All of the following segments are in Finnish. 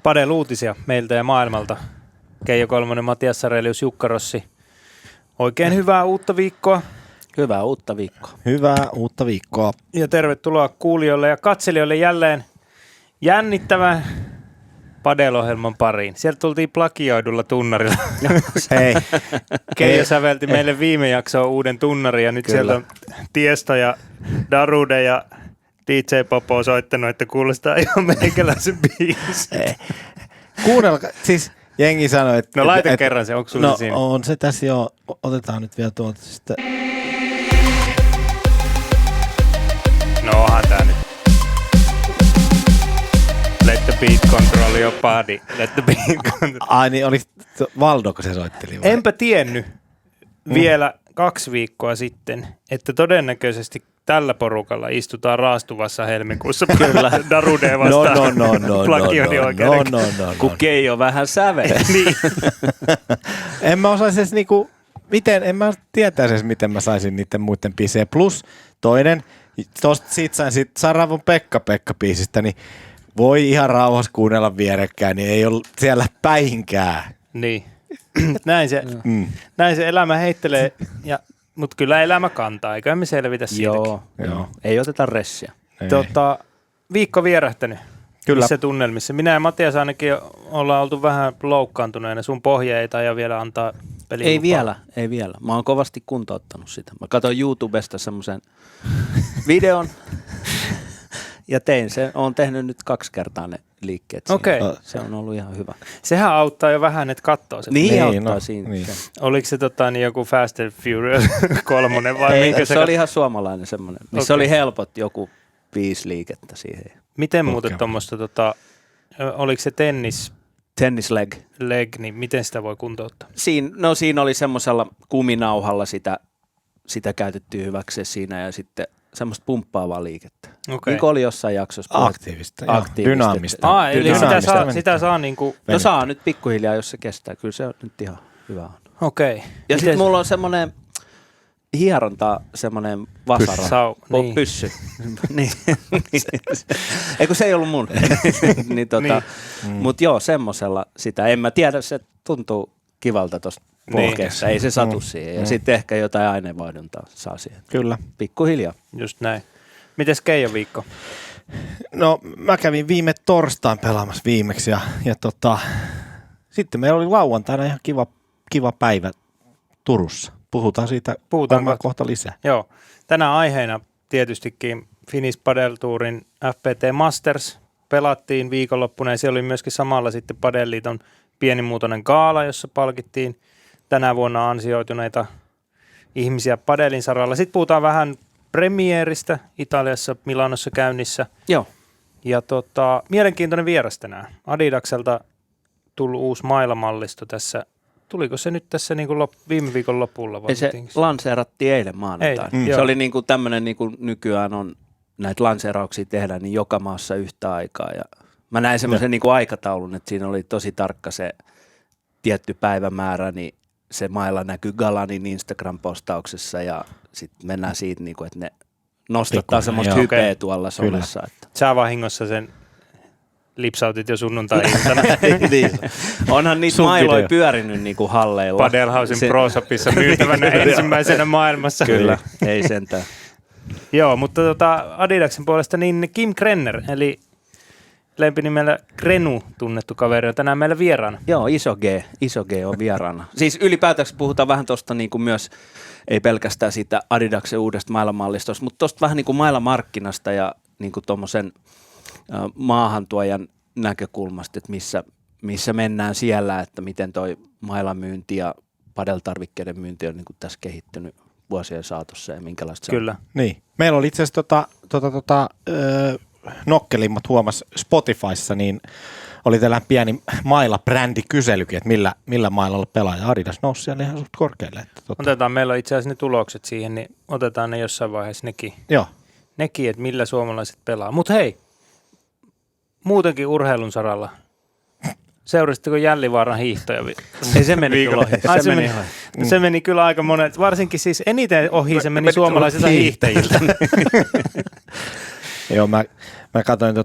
Padel-uutisia meiltä ja maailmalta. Keijo Kolmonen, Matias Sarelius, Jukka Rossi. Oikein hyvää uutta viikkoa. Hyvää uutta viikkoa. Hyvää uutta viikkoa. Ja tervetuloa kuulijoille ja katselijoille jälleen jännittävän Padel-ohjelman pariin. Sieltä tultiin plagioidulla tunnarilla. Hei. Keijo sävelti meille viime jaksoon uuden tunnarin ja nyt Kyllä. Sieltä on Tiesto ja Darude ja DJ Popo soittanut, että kuulostaa ihan meikäläisen biisi. Kuunnelkaa, siis jengi sanoi, että... No laita kerran se, onko sulla siinä? On se tässä jo, otetaan nyt vielä tuolta sitten. No onhan tää nyt. Let the beat control your body. Let the beat control. Ai niin, oli Valdoko se soitteli vai? Enpä tiennyt vielä 2 viikkoa sitten, että todennäköisesti tällä porukalla istutaan raastuvassa helmikuussa. Kyllä. Darude vastaan. No. Kun Keijo vähän sävelee. Niin. En mä osaisi edes niinku, en mä tietäisi edes, miten mä saisin niiden muiden biisejä. Plus toinen, siitä sain Saravon Pekka-biisistä, niin voi ihan rauhassa kuunnella vierekkäin, niin ei ole siellä päinkään. Niin. Näin se elämä heittelee, mutta kyllä elämä kantaa, eiköhän me selvitä siitäkin. Joo. Ei oteta ressiä. Viikko vierähtänyt. Kyllä. Missä tunnelmissa? Minä ja Matias ainakin ollaan oltu vähän loukkaantuneena. Sun pohja ei taida vielä antaa pelilupaa. Ei vielä. Mä oon kovasti kuntouttanut sitä. Mä katsoin YouTubesta semmoisen videon ja oon tehnyt nyt 2 kertaa ne liikkeet. Okei. Se on ollut ihan hyvä. Sehän auttaa jo vähän, että katsoo sen. Niin auttaa siinä. Niin. Oliko se joku Fast and Furious 3 vai ei, minkä se oli ihan suomalainen semmoinen, missä oli helpot joku 5 liikettä siihen. Miten muuten tuommoista, oliko se Tennis leg, niin miten sitä voi kuntouttaa? Siinä oli semmoisella kuminauhalla sitä käytettyä hyväksi siinä ja sitten semmoista pumppaavaa liikettä. Okay. Niin kuin oli jossain jaksossa. Aktiivista. Dynaamista. Eli sitä saa niinku... No saa nyt pikkuhiljaa, jos se kestää. Kyllä se on nyt ihan hyvä on. Okei. Ja sitten mulla on semmoinen hieronta, semmoinen vasara. Pyssy. Niin. Eikö se ei ollut mun. niin. Mutta joo, semmosella sitä. En mä tiedä, se tuntuu kivalta tosta polkeessa. Ei se satu siihen. Ja sitten ehkä jotain aineenvaihduntaa saa siihen. Kyllä. Pikkuhiljaa. Just näin. Mites Keijo viikko? No mä kävin viime torstain pelaamassa viimeksi ja sitten meillä oli lauantaina ihan kiva päivä Turussa. Puhutaan siitä varmaan kohta lisää. Joo. Tänään aiheena tietystikin Finnish Padel Tourin FPT Masters pelattiin viikonloppuna ja siellä oli myöskin samalla sitten Padel-liiton pienimuotoinen gaala, jossa palkittiin tänä vuonna ansioituneita ihmisiä padelin saralla. Sitten puhutaan vähän premieristä Italiassa, Milanossa käynnissä. Joo. Ja mielenkiintoinen vieras tänään. Adidakselta tullut uusi mailamallisto tässä. Tuliko se nyt tässä niin kuin viime viikon lopulla? Vai se lanseerattiin eilen maanantaina. Se oli niin kuin tämmöinen, niin kuin nykyään on näitä lanseerauksia tehdään, niin joka maassa yhtä aikaa. Ja mä näin semmoisen niin kuin aikataulun, että siinä oli tosi tarkka se tietty päivämäärä, niin se mailla näkyy Galanin Instagram-postauksessa ja sitten mennään siitä, niin kuin, että ne nostattaa semmoista hypeä tuolla somessa. Että. Sä vahingossa sen lipsautit jo sunnuntai-iltana. Niin. Onhan niitä mailoja pyörinyt niin kuin halleilla. Padelhausin Pro Shopissa myytävänä ensimmäisenä maailmassa. Kyllä, ei sentään. Joo, mutta Adidaksen puolesta niin Kim Krenner, eli lempinimellä Krenu tunnettu kaveri on tänään meillä vieraana. Joo, iso G on vieraana. Siis ylipäätänsä puhutaan vähän tuosta niin kuin myös, ei pelkästään siitä Adidaksen uudesta mailamallistosta, mutta tuosta vähän niin kuin mailamarkkinasta ja niin kuin tuommoisen maahantuojan näkökulmasta, että missä mennään siellä, että miten toi mailamyynti ja padeltarvikkeiden myynti on niin kuin tässä kehittynyt vuosien saatossa ja minkälaista se Kyllä. on. Niin. Meillä oli itse asiassa nokkelimmat huomas Spotifyssa, niin oli tällainen pieni maila-brändikyselykin, että millä mailalla pelaaja. Adidas nousi siellä ihan suht korkealle. Otetaan, meillä on itse asiassa ne tulokset siihen, niin otetaan ne jossain vaiheessa nekin. Joo. Nekin, että millä suomalaiset pelaa. Mutta hei, muutenkin urheilun saralla. Seurasitteko Jällivaaran hiihtoja? Ei se meni kyllä ohi. Se meni kyllä aika monet. Varsinkin siis eniten ohi se meni suomalaisilta hiihtäjiltä. Joo, mä katsoin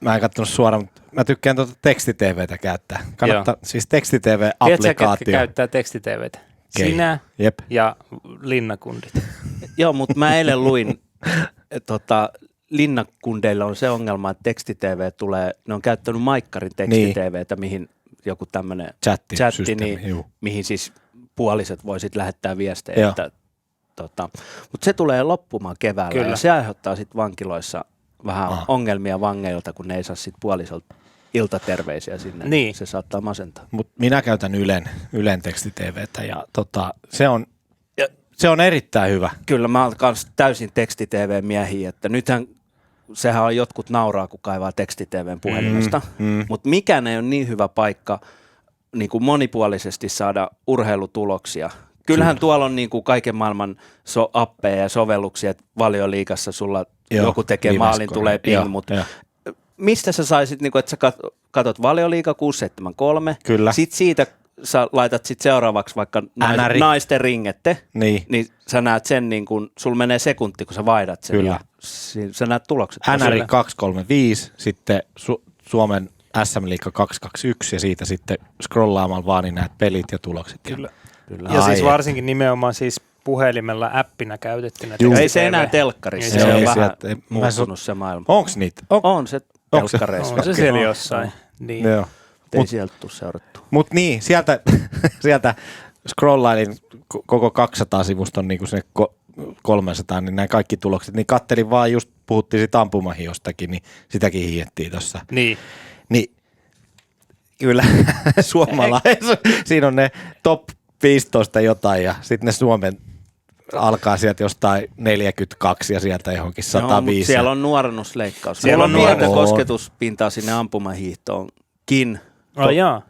mä en katsonut suoraan, mutta mä tykkään teksti-TVtä käyttää. Kannattaa, siis Tiedätkö, ketkä teksti-TV-applikaatio. käyttää teksti-TVtä? Sinä Jep. ja linnakundit. Joo, mutta mä eilen luin, linnakundeilla on se ongelma, että teksti-TV tulee, ne on käyttänyt Maikkarin teksti-TVtä, mihin joku tämmöinen chatti niin, mihin siis puoliset voisit lähettää viestejä. Mutta se tulee loppumaan keväällä ja se aiheuttaa sitten vankiloissa vähän ongelmia vangeilta, kun ne ei saa sitten puolisolta iltaterveisiä sinne. Niin. Se saattaa masentaa. Mut minä käytän Ylen teksti-TVtä ja se on erittäin hyvä. Kyllä mä oon kans täysin teksti-TV-miehiä, että nythän sehän on jotkut nauraa, kun kaivaa teksti-TVn puhelimesta, mutta mikään ei ole niin hyvä paikka niin kuin monipuolisesti saada urheilutuloksia. Kyllähän tuolla on niin kuin kaiken maailman appeja ja sovelluksia, että Valioliigassa sulla joku tekee maalin, tulee ping, mutta mistä sä saisit, niin kuin, että sä katot Valioliiga 673, Kyllä. Sitten siitä sä laitat sit seuraavaksi vaikka naisten ringette, niin sä näet sen, niin kun, sulla menee sekunti, kun sä vaihdat sen ja sä näet tulokset. NR 235, sitten Suomen SM-liiga 221 ja siitä sitten scrollaamalla vaan niin näet pelit ja tulokset. Kyllä. Ja siis varsinkin nimenomaan siis puhelimella appina käytettynä. Ei se enää telkkarissa, se on vähän muuttunut se maailma. Onko niitä? On se telkkareissa. On se siellä jossain. Niin. Ei sieltä tule seurattua. Mutta niin, sieltä scrollailin koko 200 sivusta on niinku sinne 300, niin nämä kaikki tulokset, niin kattelin vaan just, puhuttiin siitä ampumahiostakin, niin sitäkin hiettiin tuossa. Niin kyllä siinä on ne top 15 jotain ja sitten ne Suomen alkaa sieltä jostain 42 ja sieltä johonkin 105. Siellä on nuorennusleikkaus. Siellä on pientä kosketuspintaa sinne ampumahiihtoonkin. Jaa.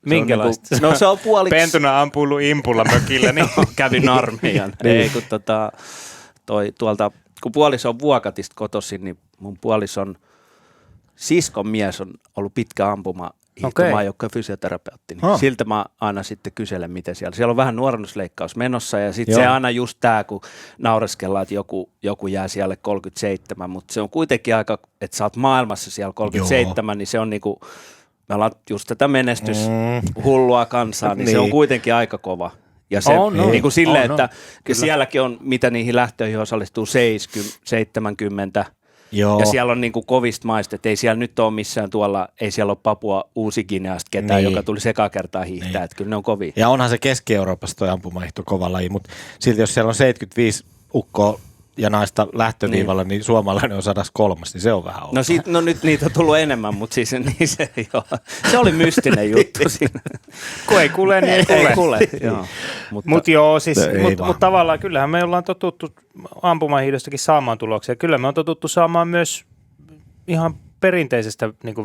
Minkälaista? No se on puoliksi. Pentuna ampuillut impulla mökillä. Niin. Kävin armeijan. Ei, kun kun puoliso on Vuokatista kotoisin, niin mun puolison siskon mies on ollut pitkä ampumahiihtomaajoukkojen fysioterapeutti. Niin siltä mä aina sitten kyselen, miten siellä on vähän nuorennusleikkaus menossa ja sitten se aina just tää, kun naureskellaan, että joku jää siellä 37, mutta se on kuitenkin aika, että sä oot maailmassa siellä 37, niin se on niinku, me ollaan just tätä menestyshullua kansaa, niin se on kuitenkin aika kova. Ja se niin kuin silleen, että sielläkin on, mitä niihin lähtöihin osallistuu 70, ja siellä on niin kuin kovista maista, että ei siellä nyt ole missään tuolla, ei siellä ole Papua Uusi-Gineasta ketään, joka tuli sekaa kertaa hiihtää, että kyllä ne on kovia. Ja onhan se Keski-Euroopassa toi ampumahihto kova laji, mutta silti jos siellä on 75 ukkoa ja naista lähtöviivalla, niin suomalainen on 103, niin se on vähän outoa. No nyt niitä on tullut enemmän, mutta siis se oli mystinen juttu siinä. Kun ei kuule, niin ei kuule. Mutta tavallaan kyllähän me ollaan totuttu ampumahiihdostakin saamaan tuloksia. Kyllä me on totuttu saamaan myös ihan perinteisestä niin kuin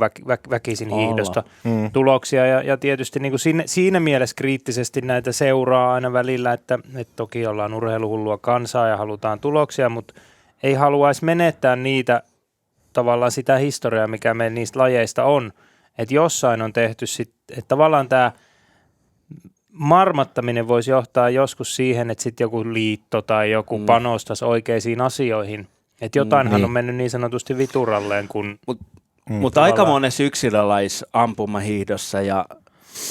väkisin hiihdosta tuloksia ja tietysti niin kuin siinä mielessä kriittisesti näitä seuraa aina välillä, että toki ollaan urheiluhullua kansaa ja halutaan tuloksia, mutta ei haluaisi menettää niitä tavallaan sitä historiaa, mikä meillä niistä lajeista on, että jossain on tehty sitten, että tavallaan tämä marmattaminen voisi johtaa joskus siihen, että sitten joku liitto tai joku panostaisi oikeisiin asioihin. Että jotainhan on mennyt niin sanotusti vituralleen, kun... Mutta aika monessa yksilölajissa ampumahiihdossa ja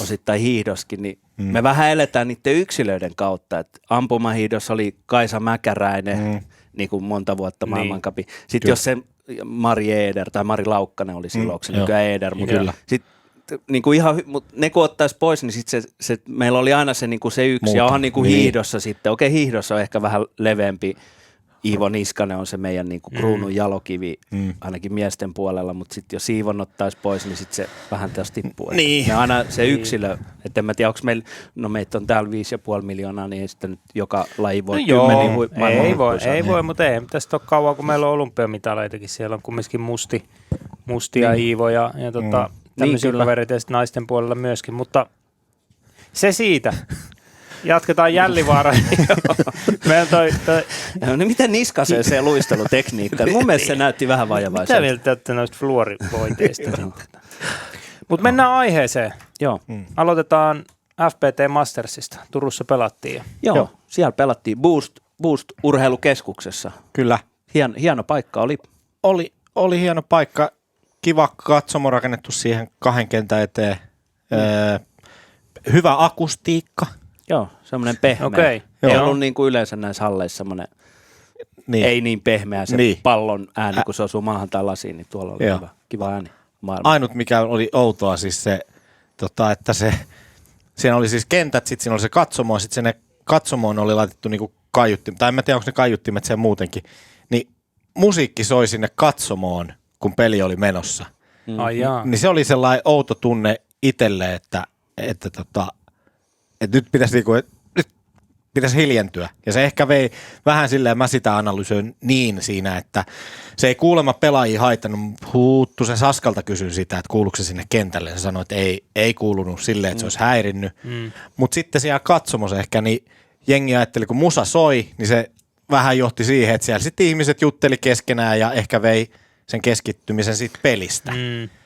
osittain hiihdoskin, niin me vähän eletään niiden yksilöiden kautta. Et ampumahiihdossa oli Kaisa Mäkäräinen niin kuin monta vuotta maailmankapi. Sitten jos se Mari Eder tai Mari Laukkanen oli silloin, onko se nykyään Eder, mutta sitten niin kuin ne kun ottaisi pois, niin sitten meillä oli aina se, niin kuin se yksi. Ja onhan niin kuin hiihdossa sitten, hiihdossa on ehkä vähän leveämpi. Iivo Niskanen on se meidän niin kuin kruunun jalokivi, ainakin miesten puolella, mutta sitten jos Iivon ottaisi pois, niin sitten se vähän taas tippuu. Me aina se yksilö, että en mä tiedä, onko meillä, meitä on täällä 5,5 miljoonaa, niin ei sitten nyt joka laji voi ei voi, mutta ei tästä ole kauan, kun meillä on olympiamitaleitakin, siellä on kumminkin mustia Iivo ja tämmöisiä kavereita ja sitten naisten puolella myöskin, mutta se siitä. Jatketaan Jällivaara. No miten Niskaseen se luistelutekniikka? Mun mielestä se näytti vähän vajavaiselta. Mitä mieltä olette noista fluorivoiteista? Mutta mennään aiheeseen. Joo. Aloitetaan FPT Mastersista. Turussa pelattiin. Joo, siellä pelattiin Boost urheilukeskuksessa. Kyllä. Hieno paikka oli. Oli hieno paikka. kiva katsomo rakennettu siihen 2 kentän eteen. Hyvä akustiikka. Joo, semmoinen pehmeä. Okei. Ei Joo. ollut niin kuin yleensä näissä halleissa semmoinen, Niin. ei niin pehmeä se Niin. pallon ääni, kun se osuu maahan tai lasiin, niin tuolla oli Joo. kiva ääni maailma. Ainut mikä oli outoa siis se, että siinä oli siis kentät, sitten siinä oli se katsomo, ja sitten sinne katsomoon oli laitettu niinku kaiuttimet, tai en mä tiedä onko ne kaiuttimet siellä muutenkin, niin musiikki soi sinne katsomoon, kun peli oli menossa. Ai jaa. Niin se oli sellainen outo tunne itselle, että nyt pitäisi hiljentyä. Ja se ehkä vei vähän silleen, mä sitä analysoin niin siinä, että se ei kuulemma pelaajia haittanut. Huuttusen Saskalta kysyin sitä, että kuuluuko se sinne kentälle. Se sanoi, että ei kuulunut silleen, että se olisi häirinnyt. Mutta sitten siellä katsomossa ehkä, niin jengi ajatteli, kun musa soi, niin se vähän johti siihen, että siellä sitten ihmiset jutteli keskenään ja ehkä vei sen keskittymisen siitä pelistä.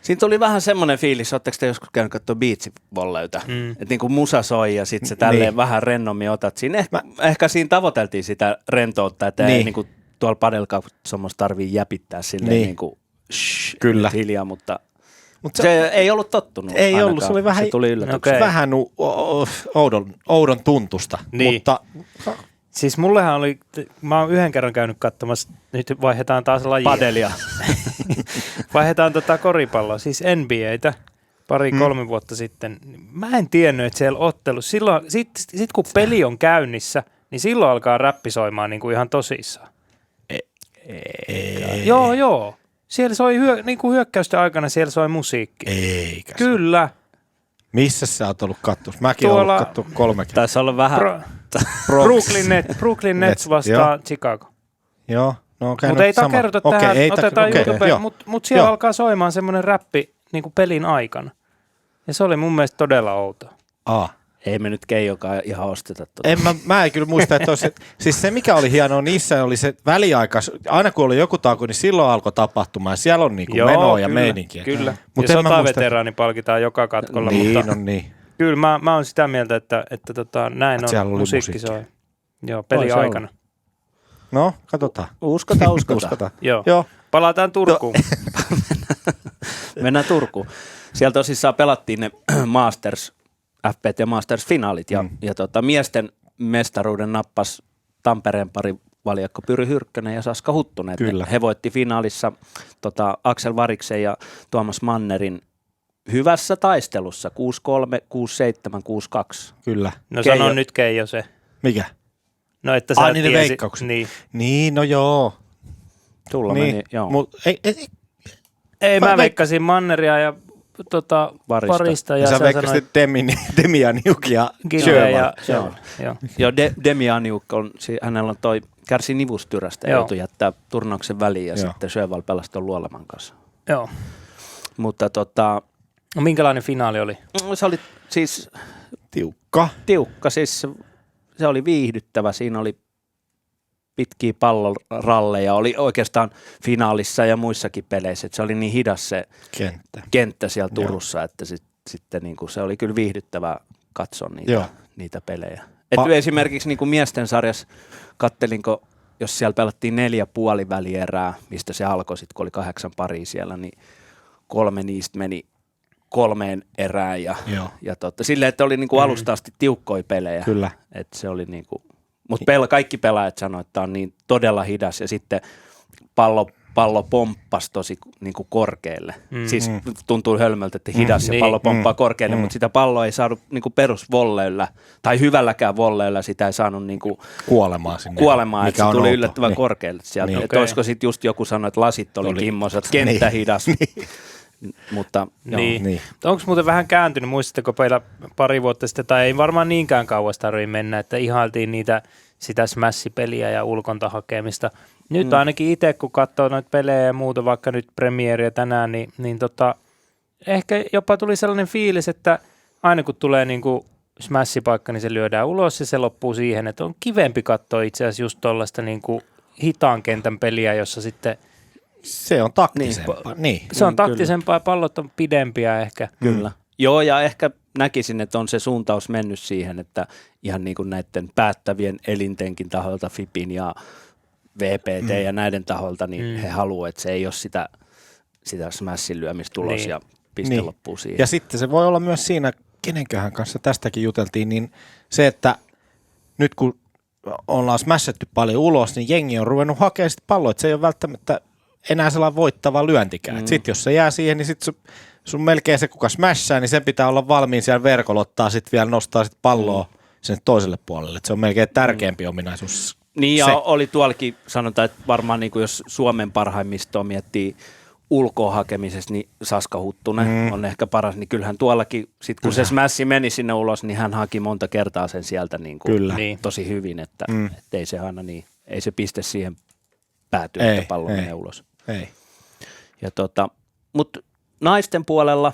Siinä tuli vähän semmoinen fiilis, ootteko te joskus käynyt katsoa beach-volleyta? Että niin kuin musa soi ja sitten se tälleen Niin. vähän rennommin otat. Siinä ehkä siinä tavoiteltiin sitä rentoutta, että ei niin kuin tuolla padelkatsomossa tarvii jäpittää silleen niin kuin Kyllä. hiljaa, mutta se ei ollut tottunut Ei ainakaan. ollut, se oli vähän, se tuli yllätyksenä. Okei. vähän oudon tuntusta, Niin. mutta Siis mullehan oli, mä oon yhden kerran käynyt katsomassa, nyt vaihdetaan taas lajia. Padelia. Vaihdetaan koripalloa, siis NBAtä 2-3 vuotta sitten. Mä en tiennyt, että siellä ottelussa, silloin, sit kun peli on käynnissä, niin silloin alkaa räppi soimaan niin kuin ihan tosissaan. Joo. Siellä soi niin kuin hyökkäysten aikana siellä soi musiikki. eikä. Kyllä. Missä sä oot ollut katsossa? Mäkin oon Tuolla- ollut katsoa 3 kertaa. Taisi olla vähän... Brooklyn Nets vastaan Chicago. Joo, no on käynyt Mutta ei sama. takerrota Okei, tähän, ei otetaan okei, YouTubeen, joo. mutta siellä Joo. alkaa soimaan semmoinen räppi niin kuin pelin aikana. Ja se oli mun mielestä todella outo. Ei me nyt Keijokaan ihan osteta tuota. Mä en kyllä muista, että olisi, siis se mikä oli hienoa niissä oli se väliaika, aina kun oli joku tauko, niin silloin alkoi tapahtumaan. Siellä on niinku menoa ja meininkiä. Kyllä. Mut Ja en mä muista- sotaveteraani palkitaan joka katkolla, Niin, mutta on niin. kyllä mä oon sitä mieltä, että näin Siellä on oli musiikki musiikki. soi. Joo, peli Voi se aikana. No, katsotaan. Uskotaan. Joo. Joo. Palataan Turkuun. Mennään Turkuun. Siellä tosissaan pelattiin ne Masters, FPT Masters-finaalit ja miesten mestaruuden nappas Tampereen pari valjakko Pyry Hyrkkönen ja Saska Huttunen. Kyllä. He voitti finaalissa Aksel Variksen ja Tuomas Mannerin hyvässä taistelussa 6-3, 6-7, 6-2. Kyllä. No Keijo. sano nyt Keijo se. Mikä? No että sä niiden tiesit. veikkaukset. Niin. Niin, no joo. Tulla Niin, meni, joo. Ei, Mä mä veikkasin Manneria ja Varista ja sä sä veikkasit sanoit Demianiuk ja Gille Sjöwall. ja Joo. Joo. Joo, Demianiuk on, hänellä on kärsi nivustyrästä ja Joo. joutui jättää turnauksen väliin ja Joo. sitten Sjöwall pelasi tuon Luoleman kanssa. Joo. Mutta No, minkälainen finaali oli? se oli siis Tiukka. tiukka, siis se oli viihdyttävä, siinä oli pitkiä palloralleja, oli oikeastaan finaalissa ja muissakin peleissä, että se oli niin hidas se kenttä siellä Turussa, että sitten niin kuin se oli kyllä viihdyttävää katsoa niitä pelejä. Esimerkiksi niin kuin miesten sarjassa kattelinko, jos siellä pelattiin 4 puolivälierää, mistä se alkoi sitten, kun oli 8 paria siellä, niin 3 niistä meni 3 erään ja silleen, että oli niinku alusta asti tiukkoja pelejä. Kyllä. Että se oli niinku, mutta kaikki pelaajat sanoivat, että on niin todella hidas ja sitten pallo pomppasi tosi niinku korkealle. Siis tuntuu hölmöltä, että hidas ja pallo pomppaa korkealle, mutta sitä palloa ei saanut niinku perusvolleilla tai hyvälläkään volleilla sitä ei saanut niinku kuolemaan sinne. Kuolemaan, että se tuli outo. yllättävän korkealle sieltä. Niin. Että olisiko sitten just joku sanoi, että lasit oli kimmosat, kenttä hidas. Mutta joo. Niin. Onko muuten vähän kääntynyt, muistatteko peillä pari vuotta sitten, tai ei varmaan niinkään kauas tarvitse mennä, että ihailtiin sitä smash-peliä ja ulkonta hakemista. Nyt ainakin itse, kun katsoo noita pelejä ja muuta, vaikka nyt premieriä tänään, niin ehkä jopa tuli sellainen fiilis, että aina kun tulee niinku smash-paikka, niin se lyödään ulos ja se loppuu siihen, että on kivempi katsoa itse asiassa just tuollaista niinku hitaan kentän peliä, jossa sitten se on taktisempaa. Niin. se on taktisempaa ja pallot on pidempiä ehkä. Kyllä. Joo, ja ehkä näkisin, että on se suuntaus mennyt siihen, että ihan niin kuin näiden päättävien elintenkin taholta, FIPin ja VPT ja näiden taholta, niin he haluavat, että se ei ole sitä sitä smashin lyömistä ulos Niin. ja piste Niin. loppuu siihen. Ja sitten se voi olla myös siinä, kenenköhän kanssa tästäkin juteltiin, niin se, että nyt kun ollaan smashatty paljon ulos, niin jengi on ruvennut hakemaan sit palloa, että se ei ole välttämättä enää sellainen voittava lyöntikään. Sitten jos se jää siihen, niin sitten sun melkein se, kuka smashaa, niin sen pitää olla valmiin siellä verkolla, ottaa sitten vielä, nostaa sit palloa sinne toiselle puolelle. Et se on melkein tärkeämpi ominaisuus. Niin ja se. oli tuollakin, sanotaan, että varmaan niin kuin jos Suomen parhaimmistoa miettii ulkoa hakemisessa, niin Saska Huttunen on ehkä paras, niin kyllähän tuollakin, sit kun se smashi meni sinne ulos, niin hän haki monta kertaa sen sieltä niin kuin Kyllä. Niin. tosi hyvin, että ei se aina niin, ei se piste siihen pääty, Ei, että pallo ei. menee ulos. Ei. Ja mutta naisten puolella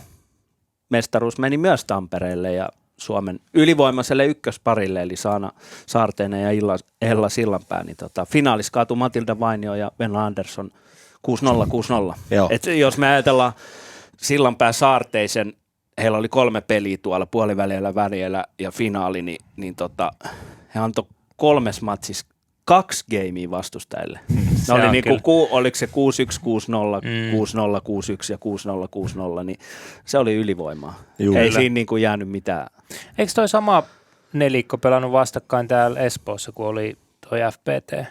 mestaruus meni myös Tampereelle ja Suomen ylivoimaiselle ykkösparille, eli Saana Saarteinen ja Ella Sillanpää, niin finaalis kaatui Matilda Vainio ja Venla Andersson 6-0. Joo. Et jos me ajatellaan Sillanpää Saarteisen, heillä oli 3 peliä tuolla puolivälillä ja finaali, niin he antoi 3 matsissa 2 gamea vastustajille. Ne oli on niinku, oliko se 6-1, 6-0, 6-0, 6-1 ja 6-0, 6-0, niin se oli ylivoimaa. Juu. Ei Kyllä. siinä niinku jäänyt mitään. Eikö toi sama nelikko pelannut vastakkain täällä Espoossa, kun oli toi FPT,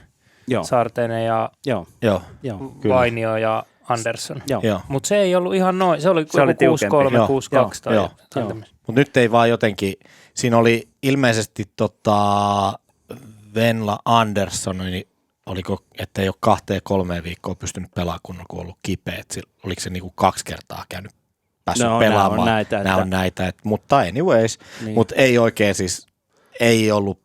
Joo, Saarteinen ja joo, Joo. joo. Kyllä. Vainio ja Andersson? Joo. Joo. Mutta se ei ollut ihan noin, se oli Se oli 6-3, tiukempi. 6-2 tai Joo. jotain Joo. tämmöistä. Mutta nyt ei vaan jotenkin, siinä oli ilmeisesti Venla Andersson, niin oliko, että ei ole 2-3 viikkoa pystynyt pelaamaan, kun on ollut kipeä. Oliko se niinku 2 kertaa käynyt päässyt No, pelaamaan? nämä on näitä, Nämä että- on näitä, mutta anyways. Niin. Mutta ei oikein siis, ei ollut,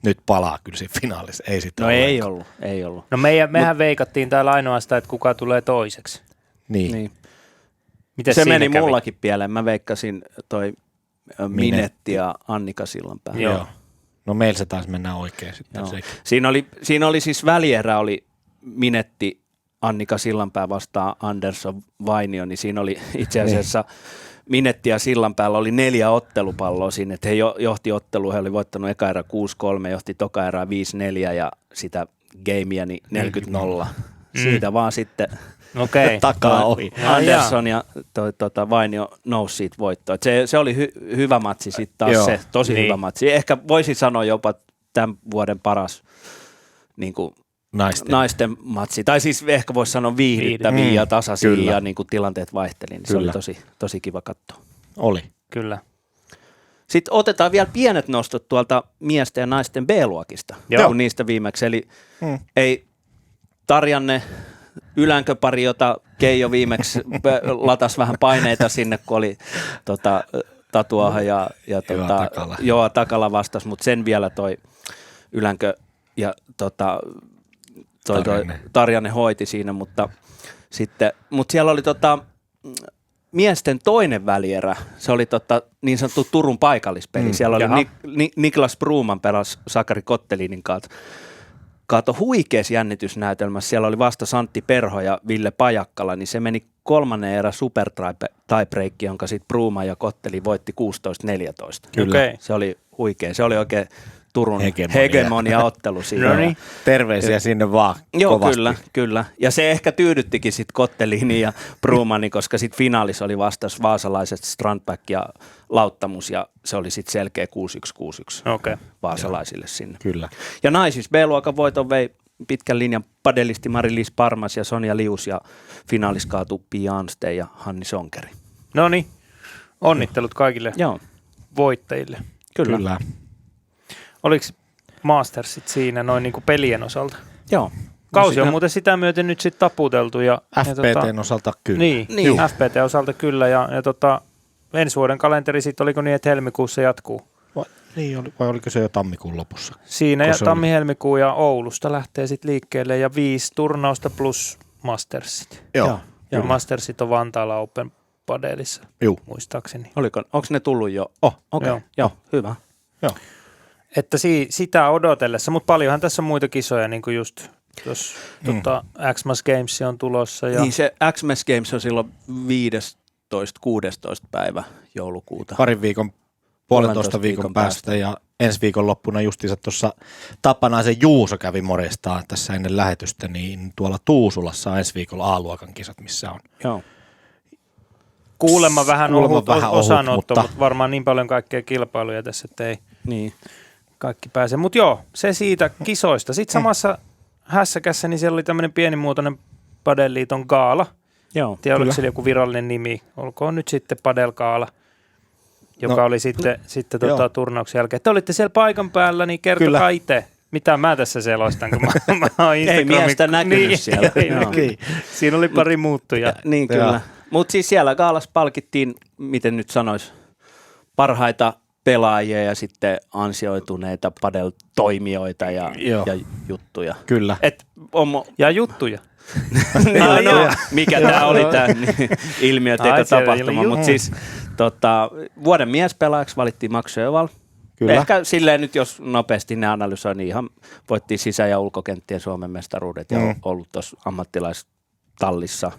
nyt palaa kyllä siinä finaalissa. Ei sitä No ollenkaan. ei ollut. No mehän veikattiin täällä ainoastaan, että kuka tulee toiseksi. Niin. Niin. Miten Se siinä meni kävi? mullakin pieleen. Mä veikkasin toi Minetti ja Annika Sillanpää. Joo. Joo. No meillä se taisi mennä oikein sitten Joo. sekin. Siinä oli siis välierä oli Minetti, Annika Sillanpää vastaan Andersson Vainio, niin siinä oli itse asiassa Minetti ja Sillanpäällä oli 4 ottelupalloa siinä, että he johti ottelua, he oli voittanut eka erä 6-3, johti toka erää 5-4 ja sitä gamea niin 40-0. Siitä vaan sitten Okei. Takaa ohi. Andersson ja Vainio nousi siitä voittoon. Et se oli hyvä matsi sitten taas Joo. se, tosi Niin. hyvä matsi. Ehkä voisin sanoa jopa tämän vuoden paras niin kuin naisten matsi. Tai siis ehkä voisi sanoa viihdyttäviä ja tasaisia Kyllä. ja niin kuin tilanteet vaihteli. Niin se oli tosi kiva katsoa. Oli. Kyllä. Sitten otetaan vielä pienet nostot tuolta miesten ja naisten B-luokista, Joo. kun niistä viimeksi. Eli ei Tarjanne Ylänköpari, jota Keijo viimeksi latas vähän paineita sinne, kun oli Tatuaha ja Takala. Joo, Takala vastasi, mutta sen vielä toi Ylänkö ja Tarjanne hoiti siinä, mutta siellä oli miesten toinen välierä, se oli niin sanottu Turun paikallispeli. Siellä oli Niklas Bruman pelasi Sakari Kottelinin kanssa. Kaato huikeassa jännitysnäytelmässä. Siellä oli vasta Santti Perho ja Ville Pajakkala, niin se meni 3. erä super tiebreak, jonka sitten Bruma ja Kotteli voitti 16-14. Kyllä. Okei. Se oli huikea. Se oli oikein Turun Hegemonia. hegemonia-ottelu siinä. No niin. Terveisiä sinne vaan Joo, kovasti. kyllä. Ja se ehkä tyydyttikin sitten Kottelini ja Brumani, koska sitten finaalissa oli vastas vaasalaiset Strandback ja Lauttamus, ja se oli sitten selkeä 6-1 Okei. vaasalaisille sinne. Kyllä. Ja naisissa B-luokan voiton vei pitkän linjan padelisti Mari-Liis Parmas ja Sonja Lius, ja finaalis kaatui Pia Anste ja Hanni Sonkeri. No niin. Onnittelut kaikille Joo, voittajille. kyllä. Oliko Mastersit siinä noin niin kuin pelien osalta? Joo. Kausi on muuten sitä myöten nyt sitten taputeltu. Ja FPTn osalta kyllä. Niin, Niin. FPT-osalta kyllä. Ja ensi vuoden kalenteri sitten oliko niin, että helmikuussa jatkuu? Vai oliko se jo tammikuun lopussa? Siinä Kun ja se tammi-helmikuu ja Oulusta lähtee sitten liikkeelle ja 5 turnausta plus Mastersit. Joo. Ja Mastersit on Vantaalla Open Padelissa, Juu. muistaakseni. Onko ne tullut jo? Okei. Joo, hyvä. Joo. Että sitä odotellessa, mutta paljonhan tässä on muita kisoja, niin kuin just tuossa Xmas Games on tulossa. Ja Niin se Xmas Games on silloin 15-16 päivä joulukuuta. Parin viikon puolentoista viikon päästä ja ensi viikon loppuna justiinsa tuossa Tapanaisen Juuso kävi morjestaan tässä ennen lähetystä, niin tuolla Tuusulassa on ensi viikolla A-luokan kisat, missä on. Joo. Kuulemma vähän ohut, osanotto, mutta mutta varmaan niin paljon kaikkea kilpailuja tässä, että ei Niin. kaikki pääse. Mutta joo, se siitä kisoista. Sitten samassa hässäkässä, niin siellä oli tämmöinen pienimuotoinen Padel-liiton gaala. Joo. Tiedä, oliko kyllä. siellä joku virallinen nimi. Olkoon nyt sitten Padel-gaala, joka oli sitten joo. turnauksen jälkeen. Te olitte siellä paikan päällä, niin kertokaa itse. Mitä mä tässä selostan, kun mä oon Ei miestä näkynyt siellä. Joo. Siinä oli pari muuttujaa. Niin kyllä. Mutta siis siellä gaalassa palkittiin, miten nyt sanois, parhaita pelaajia ja sitten ansioituneita padel-toimijoita ja juttuja. Kyllä. Ja juttuja. Joo. Mikä tämä oli tämä ilmiö, teko tapahtuma. Mutta siis vuoden miespelaajaksi valittiin Max Sjöwall. Kyllä. Ehkä silleen nyt, jos nopeasti ne analysoi, niin ihan voitti sisä- ja ulkokenttien Suomen mestaruudet ja ollut tuossa ammattilaistallissa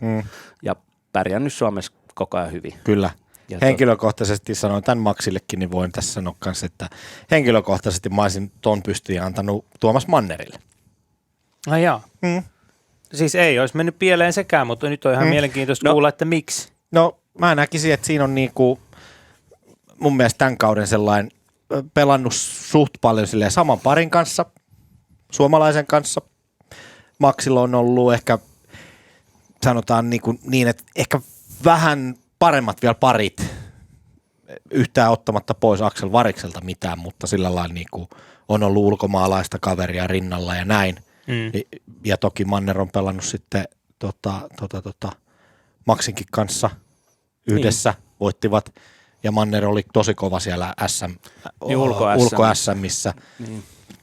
ja pärjännyt Suomessa koko ajan hyvin. Kyllä. Ja Henkilökohtaisesti sanoin tämän Maxillekin, niin voin tässä sanoa kanssa, että henkilökohtaisesti mä olisin ton pystyyn antanut Tuomas Mannerille. Ai jaa. Siis ei olisi mennyt pieleen sekään, mutta nyt on ihan mielenkiintoista kuulla, että miksi. No mä näkisin, että siinä on niinku mun mielestä tämän kauden sellainen pelannut suht paljon silleen saman parin kanssa, suomalaisen kanssa. Maxilla on ollut ehkä, sanotaan niin, että ehkä vähän paremmat vielä parit, yhtään ottamatta pois Aksel Varikselta mitään, mutta sillä lailla niin on ollut ulkomaalaista kaveria rinnalla ja näin. Ja toki Manner on pelannut sitten Maxinkin kanssa yhdessä, voittivat. Ja Manner oli tosi kova siellä ulko SMissä.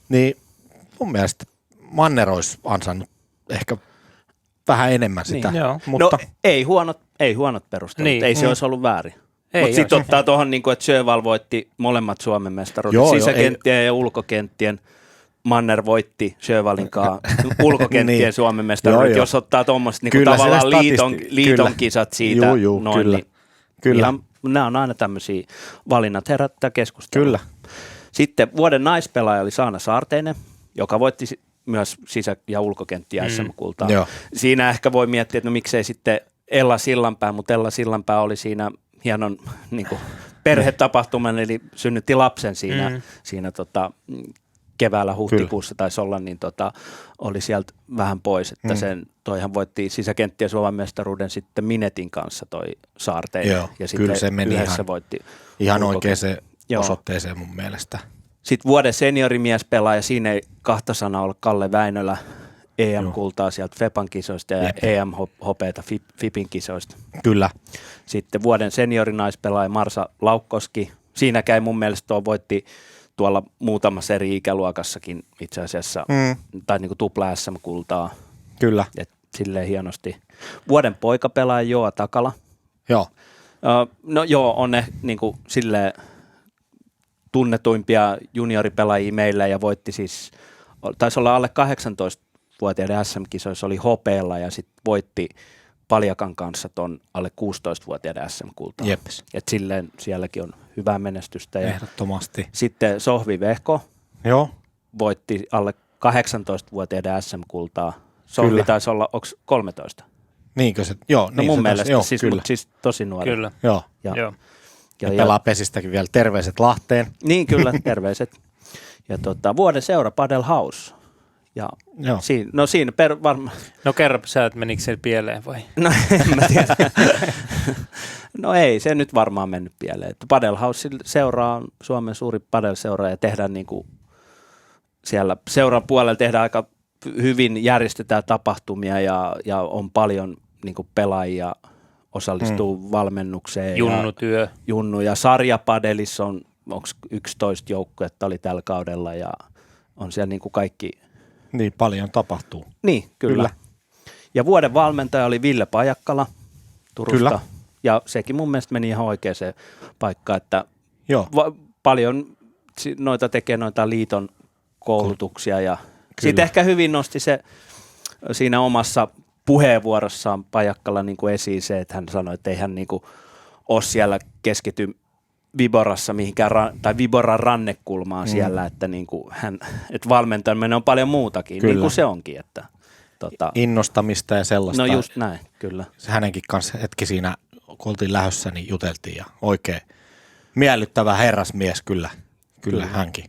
Niin mun mielestä Manner olisi ansainnut ehkä vähän enemmän sitä. Niin, mutta no ei huonot perustelut, Niin. ei se olisi ollut väärin. Mutta sitten ottaa tuohon, niin että Sjöwall voitti molemmat Suomen mestaruudet, sisäkenttien ja ulkokenttien. Manner voitti Sjöwallin kanssa ulkokenttien Suomen mestaruudet, jos ottaa tuommoiset niin tavallaan liiton kisat siitä. Kyllä. Ihan, nämä on aina tämmöisiä valinnat herättää keskustelua. Kyllä. Sitten vuoden naispelaaja oli Saana Saarteinen, joka voitti myös sisä- ja ulkokenttiä SM-kultaa. Siinä ehkä voi miettiä, että no miksei sitten Ella Sillanpää, mutta Ella Sillanpää oli siinä hienon niin kuin perhetapahtuman, eli synnytti lapsen siinä keväällä huhtikuussa taisi olla, niin oli sieltä vähän pois, että toihan voitti sisäkenttien Suomen mestaruuden sitten Minetin kanssa toi Saarteinen. Joo, ja kyllä se meni ihan oikeaan osoitteeseen mun mielestä. Sitten vuoden seniorimiespelaaja, siinä ei kahta sanaa ole Kalle Väinölä, EM-kultaa sieltä FEPan kisoista ja EM-hopeata FIPin kisoista. Kyllä. Sitten vuoden seniorinaispelaaja Marsa Laukkoski, siinäkään mun mielestä voitti tuolla muutamassa eri ikäluokassakin itse asiassa, tai niin kuin tupla SM-kultaa. Kyllä. Et silleen hienosti. Vuoden poikapelaaja Joa Takala. Joo. No joo, on ne niin kuin silleen tunnetuimpia junioripelaajia meillä ja voitti siis, taisi olla alle 18-vuotiaiden SM-kisoissa, oli hopeella ja sitten voitti Paljakan kanssa ton alle 16-vuotiaiden SM-kultaa. Jeps. Et silleen sielläkin on hyvää menestystä. Ja ehdottomasti. sitten Sohvi Vehko voitti alle 18-vuotiaiden SM-kultaa. Sohvi taisi olla, onko 13? Niinkö se? Joo. No mun mielestä siis tosi nuori. Kyllä. Joo. Ja pelaa Pesistäkin vielä. Terveiset Lahteen. Niin kyllä, terveiset. Ja vuoden seura Padel House. Ja siinä varmaan. No kerro sä, että menikö se pieleen vai? No en mä tiedä. No ei, se nyt varmaan mennyt pieleen. Padel House seura on Suomen suuri padel-seura ja tehdään niinku siellä seuran puolella tehdään aika hyvin, järjestetään tapahtumia ja on paljon niinku pelaajia osallistuu valmennukseen. Junnutyö. Ja sarjapadelissa on, onko 11 joukkuetta oli tällä kaudella ja on siellä niinku kaikki. Niin paljon tapahtuu. Niin, kyllä. Ja vuoden valmentaja oli Ville Pajakkala Turusta. Kyllä. Ja sekin mun mielestä meni ihan oikeaan paikkaan, että paljon tekee noita liiton koulutuksia ja sitten ehkä hyvin nosti se siinä omassa puheenvuorossaan Pajakkala niin kuin esiin se, että hän sanoi, että ei hän niin kuin ole siellä keskity Viborassa mihinkään, tai Viboran rannekulmaan siellä, että niinku että valmentaminen on paljon muutakin, Kyllä. niin kuin se onkin. Että, Innostamista ja sellaista. no just näin, kyllä. Se hänenkin kanssa hetki siinä, kun oltiin lähdössä, niin juteltiin ja oikein miellyttävä herrasmies kyllä hänkin.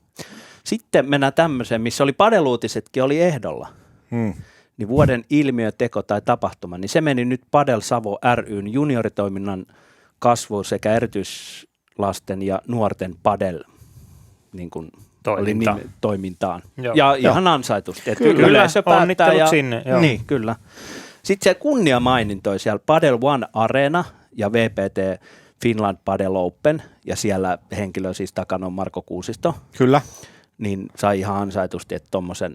Sitten mennään tämmöiseen, missä oli padeluutisetkin oli ehdolla. Niin vuoden ilmiö, teko tai tapahtuma, niin se meni nyt Padel Savo ry:n junioritoiminnan kasvu sekä erityislasten ja nuorten padel niin kuin toimintaan. Ja ihan ansaitusti. Että yleisö päättää. Ja, sinne. Niin, kyllä. Sitten se kunniamainintoi siellä Padel One Arena ja VPT Finland Padel Open, ja siellä henkilö siis takana on Marko Kuusisto. Kyllä. Niin sai ihan ansaitusti, että tommosen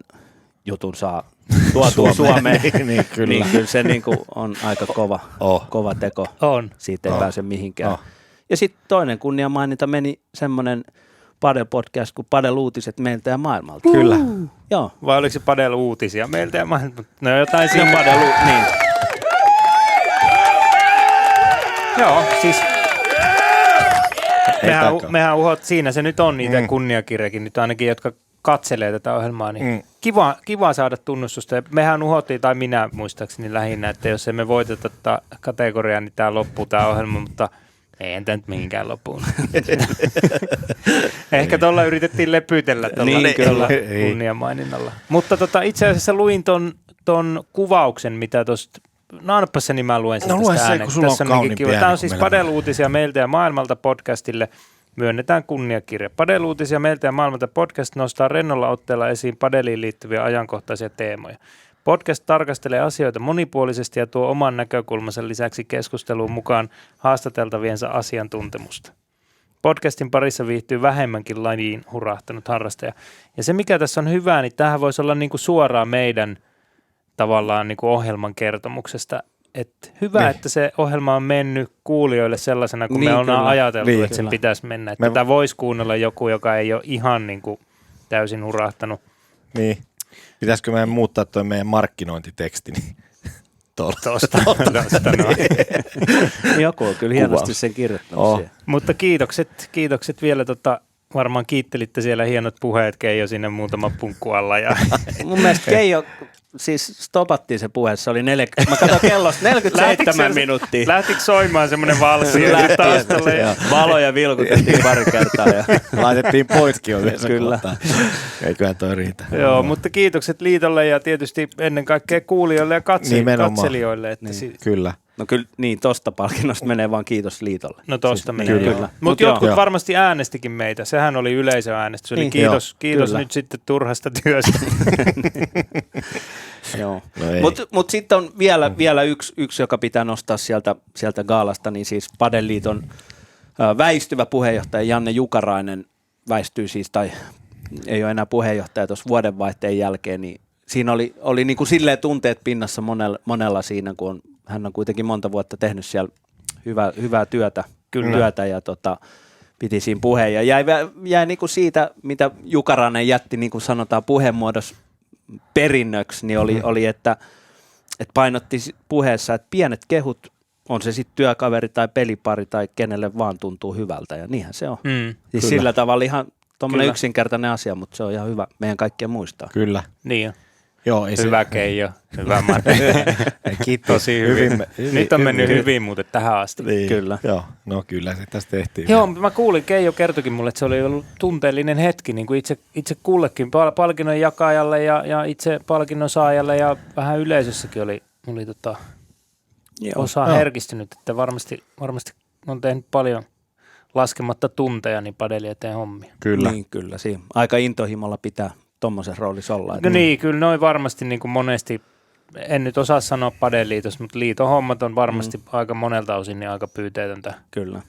jutun saa tuotua Suomeen. niin, kyllä. Niin kyllä se niin kuin on aika kova teko. On. Siitä ei pääse mihinkään. Ja sitten toinen kunniamaininta meni semmoinen Padel-podcast kuin Padel-uutiset meiltä ja maailmalta. Kyllä. Joo. Vai oliko se Padel-uutisia meiltä ja maailmalta? No jotain siinä. Niin. Joo, siis mehän siinä se nyt on niitä kunniakirjakin nyt ainakin, jotka katselee tätä ohjelmaa, niin kiva saada tunnustusta. Ja mehän uhottiin, tai minä muistaakseni lähinnä, että jos emme voiteta tätä kategoriaa, niin tämä loppuu tämä ohjelma, mutta ei tämä nyt mihinkään loppuun. Ehkä tuolla yritettiin lepytellä tuolla kunniamaininnalla. Mutta itse asiassa luin ton kuvauksen, mitä tuosta. No annappas se, niin mä luen sitä ääneen. Tämä on siis Padel-uutisia meiltä ja maailmalta podcastille. Myönnetään kunniakirja. Padel-uutisia meiltä ja maailmalta podcast nostaa rennolla otteella esiin padeliin liittyviä ajankohtaisia teemoja. Podcast tarkastelee asioita monipuolisesti ja tuo oman näkökulmansa lisäksi keskusteluun mukaan haastateltaviensa asiantuntemusta. Podcastin parissa viihtyy vähemmänkin lajiin hurahtanut harrastaja. Ja se, mikä tässä on hyvää, niin tämähän voisi olla niin kuin suoraan meidän tavallaan niin kuin ohjelman kertomuksesta. Että hyvä, että se ohjelma on mennyt kuulijoille sellaisena, kun me ollaan ajateltu, että sen pitäisi mennä. Että tätä voisi kuunnella joku, joka ei ole ihan niin kuin täysin hurahtanut. Niin. Pitäisikö meidän muuttaa tuo meidän markkinointiteksti? Niin Tuosta joku on kyllä hienosti sen kirjoittanut siihen. Mutta kiitokset vielä. Varmaan kiittelitte siellä hienot puheet, Keijo, sinne muutama punkku alla. Ja mun mielestä Keijo, siis stopattiin se puhe, se oli mä katsoin kellosta 47 minuuttia. Lähtikö soimaan semmoinen valssi? Valoja vilkutettiin pari kertaa. Ja laitettiin poiskin yhdessä. Kyllä. Eiköhän toi riitä. Joo, mutta kiitokset liitolle ja tietysti ennen kaikkea kuulijoille ja katselijoille. Että Kyllä. No kyllä, niin tosta palkinnosta menee vaan kiitos liitolle. No tosta menee, kyllä. Mutta jotkut varmasti äänestikin meitä. Sehän oli yleisöäänestys. Eli kiitos nyt sitten turhasta työstä. Joo. Mutta sitten on vielä yksi, joka pitää nostaa sieltä gaalasta, niin siis Padel-liiton väistyvä puheenjohtaja Janne Jukarainen väistyy siis, tai ei ole enää puheenjohtaja tuossa vuodenvaihteen jälkeen, niin siinä oli niin kuin silleen tunteet pinnassa monella siinä, kun hän on kuitenkin monta vuotta tehnyt siellä hyvää työtä ja piti siinä puheen. Ja jäi niin kuin siitä, mitä Jukarainen jätti, niin kuin sanotaan puheenmuodossa perinnöksi, niin oli että painotti puheessa, että pienet kehut, on se sitten työkaveri tai pelipari tai kenelle vaan tuntuu hyvältä, ja niinhän se on. Siis sillä tavalla ihan tuommoinen yksinkertainen asia, mutta se on ihan hyvä meidän kaikkien muistaa. Kyllä. Niin on. Joo, hyvä Keijo, hyvä Matti. Kiitos. Tosi hyvin. Nyt on mennyt hyvin muuten tähän asti. Niin. Kyllä. Joo, no kyllä se tässä tehtiin. Joo, mä kuulin, Keijo kertoikin mulle, että se oli ollut tunteellinen hetki, niin kuin itse kullekin palkinnon jakajalle ja itse palkinnon saajalle ja vähän yleisössäkin oli osa herkistynyt, että varmasti on tehnyt paljon laskematta tunteja niin padeli eteen hommia. Kyllä. Niin, kyllä. Siinä aika intohimolla pitää tommoisen roolissa olla. No niin, kyllä noin varmasti niin kuin monesti, en nyt osaa sanoa Padel-liitossa, mutta liiton hommat on varmasti aika monelta osin niin aika pyyteetöntä. Kyllä.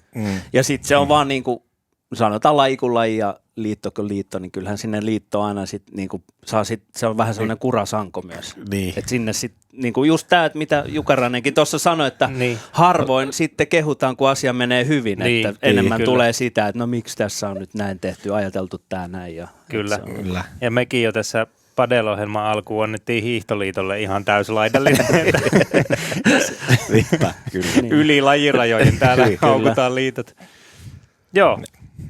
Ja sitten se on vaan niin kuin, sanotaan laji kuin laji ja liitto kuin liitto, niin kyllähän sinne liitto aina sit niin kuin saa se on vähän sellainen kurasanko myös. Niin. Että sinne sitten niin kuin just tämä, mitä Jukarainenkin tuossa sanoi, että harvoin sitten kehutaan, kun asia menee hyvin, että enemmän tulee sitä, että no miksi tässä on nyt näin tehty, ajateltu tämä näin. Ja, kyllä. Ja mekin jo tässä Padel-ohjelman alkuun annettiin Hiihtoliitolle ihan täyslaidallinen. Niinpä, kyllä. Yli lajirajojen täällä haukutaan liitot. Joo.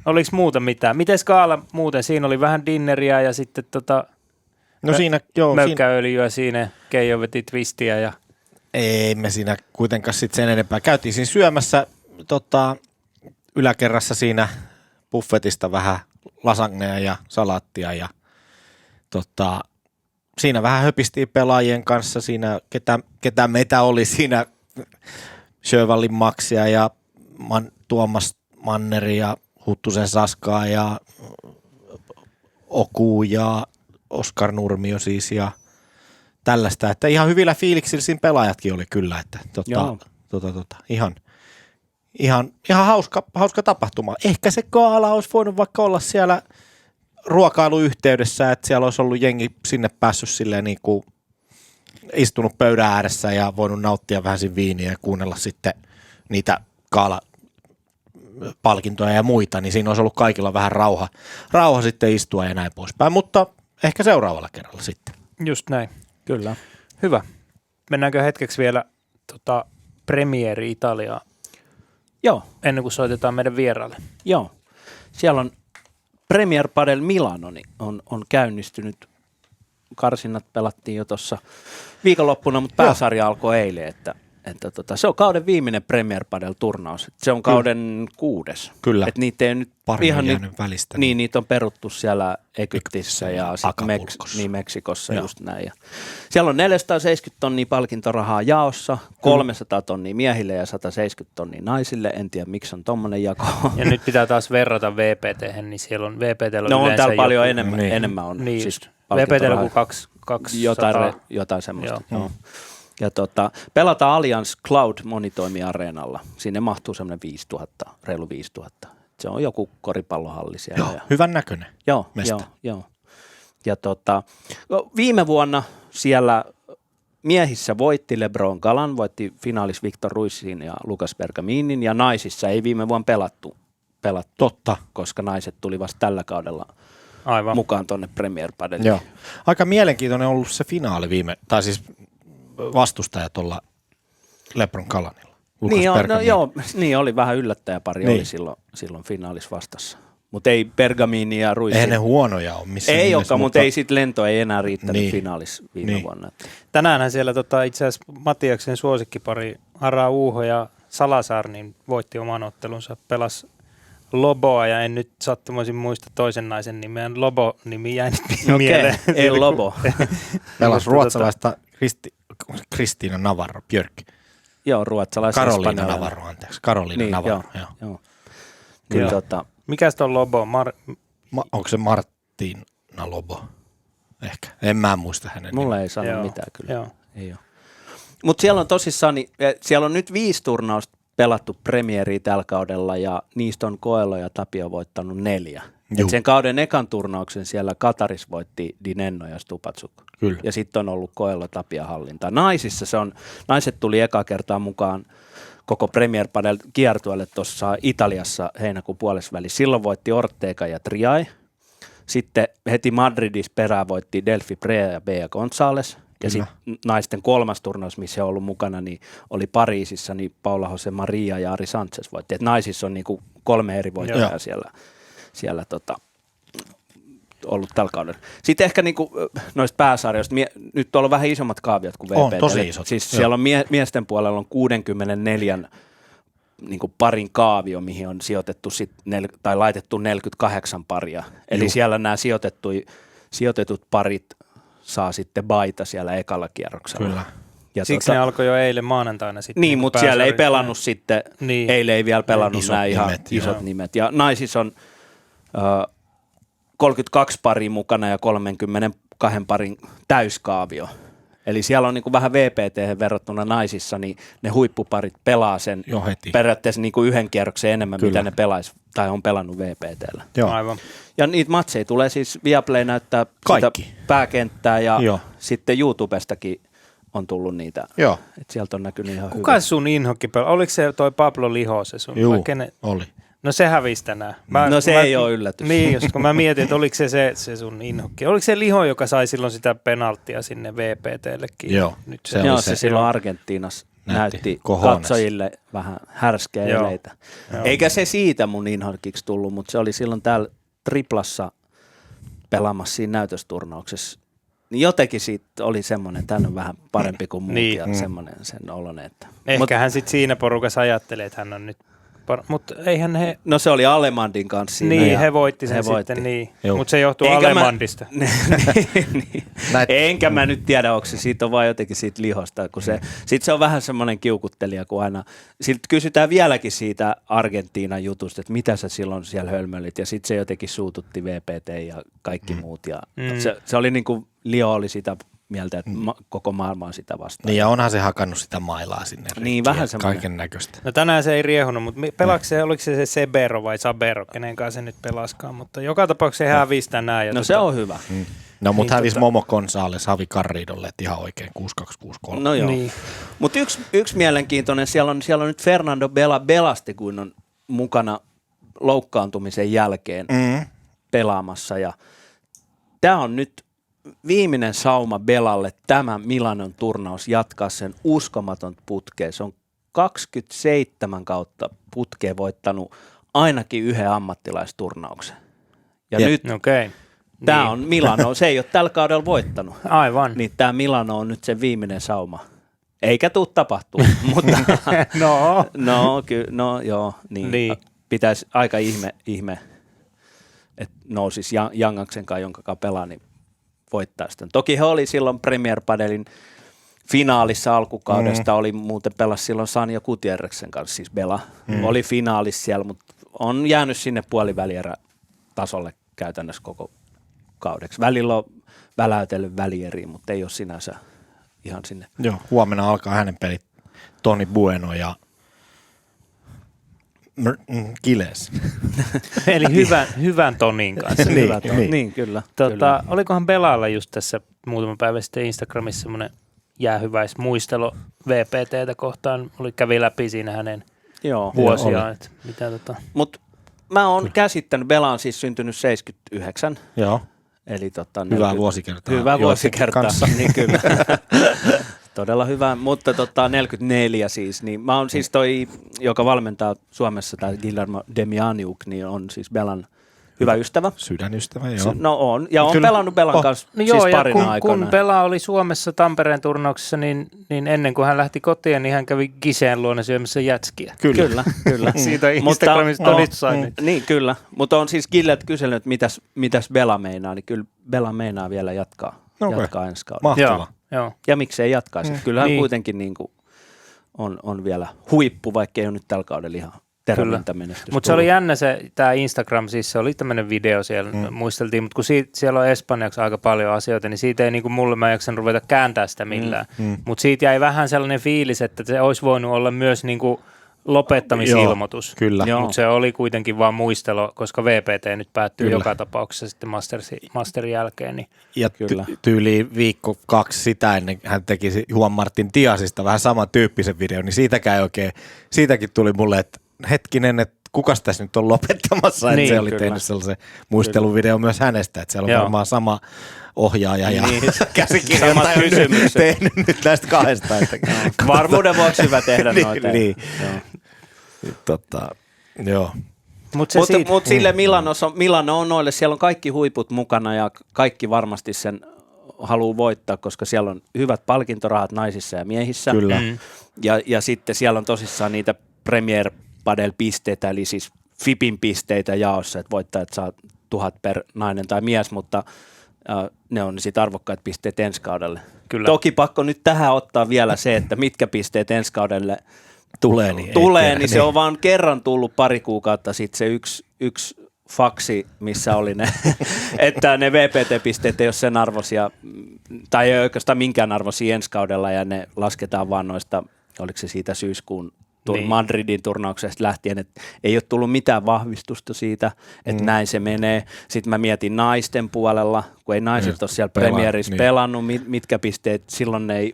Oliko muuta mitään? Miten skaala muuten? Siinä oli vähän dinneriä ja sitten No siinä, möykkäöljyä siinä, Keijo veti twistiä ja... Ei me siinä kuitenkaan sitten sen enempää. Käytiin siinä syömässä yläkerrassa siinä buffetista vähän lasagnea ja salaattia ja siinä vähän höpistiin pelaajien kanssa siinä, ketä meitä oli siinä, Sjövallin Maxia ja Tuomas Manneri ja Huttusen Saskaa ja Oku ja Oskar Nurmio siis ja tällaista, että ihan hyvillä fiiliksillä siinä pelaajatkin oli kyllä, että ihan hauska tapahtuma. Ehkä se gaala olisi voinut vaikka olla siellä ruokailuyhteydessä, että siellä olisi ollut jengi sinne päässyt silleen niin kuin istunut pöydän ääressä ja voinut nauttia vähän siinä viiniä ja kuunnella sitten niitä gaala-palkintoja ja muita, niin siinä olisi ollut kaikilla vähän rauha sitten istua ja näin poispäin, mutta ehkä seuraavalla kerralla sitten. Just näin. Kyllä. Hyvä. Mennäänkö hetkeksi vielä Premieri Italiaan? Joo. Ennen kuin soitetaan meidän vieraalle. Joo. Siellä on Premier Padel Milano niin on käynnistynyt. Karsinnat pelattiin jo tuossa viikonloppuna, mutta pääsarja alkoi eilen, että se on kauden viimeinen Premier Padel-turnaus. Se on kauden 6. Kyllä. Että niitä ei nyt pari ihan jäänyt välistä. Niin, niitä on peruttu siellä Egyptissä ja Acapulcossa. Meksikossa just näin. Ja siellä on 470 tonnia palkintorahaa jaossa, 300 tonnia miehille ja 170 tonnia naisille. En tiedä, miksi on tommonen jako. Ja nyt pitää taas verrata VPT:hen, niin siellä on VPT:llä no on yleensä täällä paljon joku, enemmän on. Niin, siis VPT:llä kuin 200. Jotain semmoista. Joo. Ja pelataan Allianz Cloud monitoimiareenalla. Sinne mahtuu semmoinen 5000, reilu 5000. Se on joku koripallohalli siellä. Joo, hyvän näköinen. Joo. Ja viime vuonna siellä miehissä voitti LeBron Galan, voitti finaalis Victor Ruizin ja Lucas Bergaminin, ja naisissa ei viime vuonna pelattu. Totta. Koska naiset tuli vasta tällä kaudella Aivan. mukaan tuonne Premier Padeliin. Joo. Aika mielenkiintoinen on ollut se finaali siis vastustaja tuolla LeBron Galanilla. Niin oli vähän yllättäjäpari oli silloin finaalis vastassa. Mutta ei Bergamini ja Ruiz. Eihän ne huonoja ole missään. Ei olekaan, mutta ei sit lento ei enää riittänyt finaalis viime vuonna. Tänäänhän siellä itse asiassa Matiaksen suosikkipari Ara Uuho ja Salazar niin voitti oman ottelunsa, pelasi Loboa ja en nyt sattumoisin muista toisen naisen nimeä. Lobo-nimi jäi nyt mieleen. Ei Lobo. Pelasi ruotsalaista Kristiina Navarro, Björk. Joo, ruotsalaista. Karoliina Navarro, anteeksi. Karoliina niin, Navarro, joo. Niin, mikäs on Lobo? Onko se Martina Lobo? Ehkä. En mä muista hänen. Mulle ei sano mitään kyllä. Joo. Ei ole. Mutta siellä on tosissaan, siellä on nyt 5 turnausta pelattu premieriä tällä kaudella ja niistä on Coelho ja Tapio voittanut 4. Et sen kauden ekan turnauksen siellä Kataris voitti Dinenno ja Stupatsuk. Kyllä. Ja sitten on ollut Coelho Tapia hallinta. Naisissa naiset tuli eka kertaa mukaan koko Premier Padel kiertueelle tuossa Italiassa heinäkuun puolesvälissä. Silloin voitti Ortega ja Triay. Sitten heti Madridissa perään voitti Delphi Prea ja Bea González. Ja sitten naisten 3. turnaus, missä he on ollut mukana, niin oli Pariisissa, niin Paula Jose Maria ja Ari Sanchez voitti. Et naisissa on niinku 3 eri voittajaa siellä ollut tällä kaudella. Sitten ehkä niinku noista pääsarjoista, nyt on ollut vähän isommat kaaviot kuin VPT. On tosi isot. Siis siellä on miesten puolella on 64 niinku parin kaavio, mihin on sijoitettu tai laitettu 48 paria. Eli siellä nämä sijoitetut parit saa sitten baita siellä ekalla kierroksella. Kyllä. Ja siksi ne alkoi jo eilen maanantaina sitten. Niin, mutta siellä ei pelannut sitten, eilen ei vielä pelannut nämä ihan isot nimet. Ja naisissa on 32 paria mukana ja 32 parin täyskaavio. Eli siellä on niin kuin vähän VPT verrattuna naisissa, niin ne huippuparit pelaa sen periaatteessa niin kuin 1 kierroksen enemmän, mitä ne pelaisi tai on pelannut VPT:llä. Joo. Aivan. Ja niitä matseja tulee siis, Viaplay näyttää sitä pääkenttää ja sitten YouTubestakin on tullut niitä. Joo. Et sieltä on näkynyt ihan hyvin. Kuka sun inhokki pelaa? Oliko se toi Pablo Liho se sun? Joo, oli. No se hävisi tänään. Ei ole yllätys. Niin, kun mä mietin, että oliko se sun inhokki. Oliko se Liho, joka sai silloin sitä penalttia sinne VPT:llekin? Joo. Se silloin Argentiinassa näytti cojones. katsojille vähän härskeä eleitä. Eikä se siitä mun inhokiksi tullut, mutta se oli silloin täällä Triplassa pelaamassa siinä näytösturnauksessa. Niin jotenkin siitä oli semmoinen, että hän on vähän parempi kuin muut ja semmoinen sen oloinen. Että. Ehkä hän sitten siinä porukassa ajattelee, että hän on nyt mutta eihän he... No se oli Alemandin kanssa siinä. Niin, he voitti sen sitten, niin. Mutta se johtuu Alemandista. Niin. Enkä mä nyt tiedä, onko se siitä on vaan jotenkin siitä lihosta. Kun sitten se on vähän semmoinen kiukuttelija, kun aina... Sitten kysytään vieläkin siitä Argentiinan jutusta, että mitä sä silloin siellä hölmöilit. Ja sitten se jotenkin suututti VPT ja kaikki muut. Ja se oli niin kuin Lio oli sitä mieltä, että koko maailma on sitä vastaan. Niin ja onhan se hakannut sitä mailaa sinne. Niin vähän semmoinen. Kaiken näköistä. No tänään se ei riehunut, mutta oliko se Sebero vai Sabero, kenen kanssa se nyt pelaskaan, mutta joka tapauksessa se hävisi tänään. No se on hyvä. No mutta hävisi Momo Gonzales Javi Carridolle, että ihan oikein 6-2-6-3. No joo. Niin. Mutta yksi mielenkiintoinen, siellä on nyt Fernando Belaste, kun on mukana loukkaantumisen jälkeen pelaamassa ja tämä on nyt viimeinen sauma Belalle tämä Milanon turnaus jatkaa sen uskomaton putkeen. Se on 27 kautta putkeen voittanut ainakin yhden ammattilaisturnauksen. Ja nyt tämä on Milano, se ei ole tällä kaudella voittanut. Aivan. Niin tämä Milano on nyt sen viimeinen sauma. Eikä tule tapahtumaan, mutta niin. Pitäisi aika ihme että nousisi Jangaksen kanssa, jonka pelaa, niin voittaa sitä. Toki he oli silloin Premier Padelin finaalissa alkukaudesta, oli muuten pelasi silloin Sanjo Gutierrezin kanssa, siis Bela. Oli finaalissa siellä, mutta on jäänyt sinne puolivälierä tasolle käytännössä koko kaudeksi. Välillä on väläytellyt välieriin, mutta ei ole sinänsä ihan sinne. Joo, huomenna alkaa hänen pelit Toni Bueno ja Giles. Eli hyvän Tonin kanssa. Niin, kyllä. Olikohan Belalla just tässä muutama päivä sitten Instagramissa semmoinen jäähyväismuistelo VPT:tä kohtaan. Kävi läpi siinä hänen vuosiaan. Mutta mä oon käsittänyt, Bela on siis syntynyt 79. Joo. Eli hyvää vuosikertaa. Hyvää vuosikertaa, niin kyllä. Todella hyvä, mutta 44 siis, niin mä oon siis toi, joka valmentaa Suomessa, tämä Guillermo Demianiuk, niin on siis Belan hyvä ystävä. Sydänystävä, joo. No on, ja on pelannut Belan kanssa siis parina aikoina. Kun Bela oli Suomessa Tampereen turnauksessa, niin ennen kuin hän lähti kotiin, niin hän kävi Giseen luona syömässä jätskiä. Kyllä. Siitä Instagramista todistain. Niin, kyllä. Mutta on siis Gillet kysynyt, että mitäs Bela meinaa, niin kyllä Bela meinaa vielä jatkaa ensi kaudella. Mahtavaa. Joo. Ja miksei jatkaisi. Kyllähän kuitenkin niin kuin on vielä huippu, vaikka ei ole nyt tällä kaudella ihan terveeltä menestystä. Mutta se oli jännä tämä Instagram, siis se oli tämmöinen video siellä, muisteltiin, mutta kun siellä on espanjaksi aika paljon asioita, niin siitä ei niin kuin mulle, mä jaksan ruveta kääntää sitä millään. Mutta siitä jäi vähän sellainen fiilis, että se olisi voinut olla myös niin kuin lopettamisilmoitus. Kyllä. Mutta se oli kuitenkin vaan muistelo, koska VPT nyt päättyy joka tapauksessa sitten masterin jälkeen. Niin. Ja tyyliin viikko 2 sitä ennen hän teki Juan Martin Diasista vähän samantyyppisen videon, niin siitäkin tuli mulle, että hetkinen, että kukas tässä nyt on lopettamassa, että se oli tehnyt sellaisen muisteluvideo myös hänestä, että siellä on varmaan sama ohjaaja ja käsikirjoittaja tehnyt nyt näistä kahdesta. Varmuuden vuoksi hyvä tehdä noita. Joo. Mutta sille Milano on noille, siellä on kaikki huiput mukana ja kaikki varmasti sen haluaa voittaa, koska siellä on hyvät palkintorahat naisissa ja miehissä. Kyllä. Ja sitten siellä on tosissaan niitä Premier Padel-pisteitä, eli siis FIPin pisteitä jaossa, että voittajat saa 1000 per nainen tai mies, mutta ne on sitten arvokkaat pisteet ensi kaudelle. Kyllä. Toki pakko nyt tähän ottaa vielä se, että mitkä pisteet ensi kaudelle tulee, niin se on vaan kerran tullut pari kuukautta sitten se yksi faksi, missä oli ne, että ne VPT-pisteet ei ole sen arvoisia, tai ei oikeastaan minkään arvoisia ensi kaudella, ja ne lasketaan vaan noista, oliko se siitä syyskuun Madridin turnauksesta lähtien, että ei ole tullut mitään vahvistusta siitä, että näin se menee. Sitten mä mietin naisten puolella, kun ei naiset ole siellä Premierissä pelannut, mitkä pisteet, silloin ne ei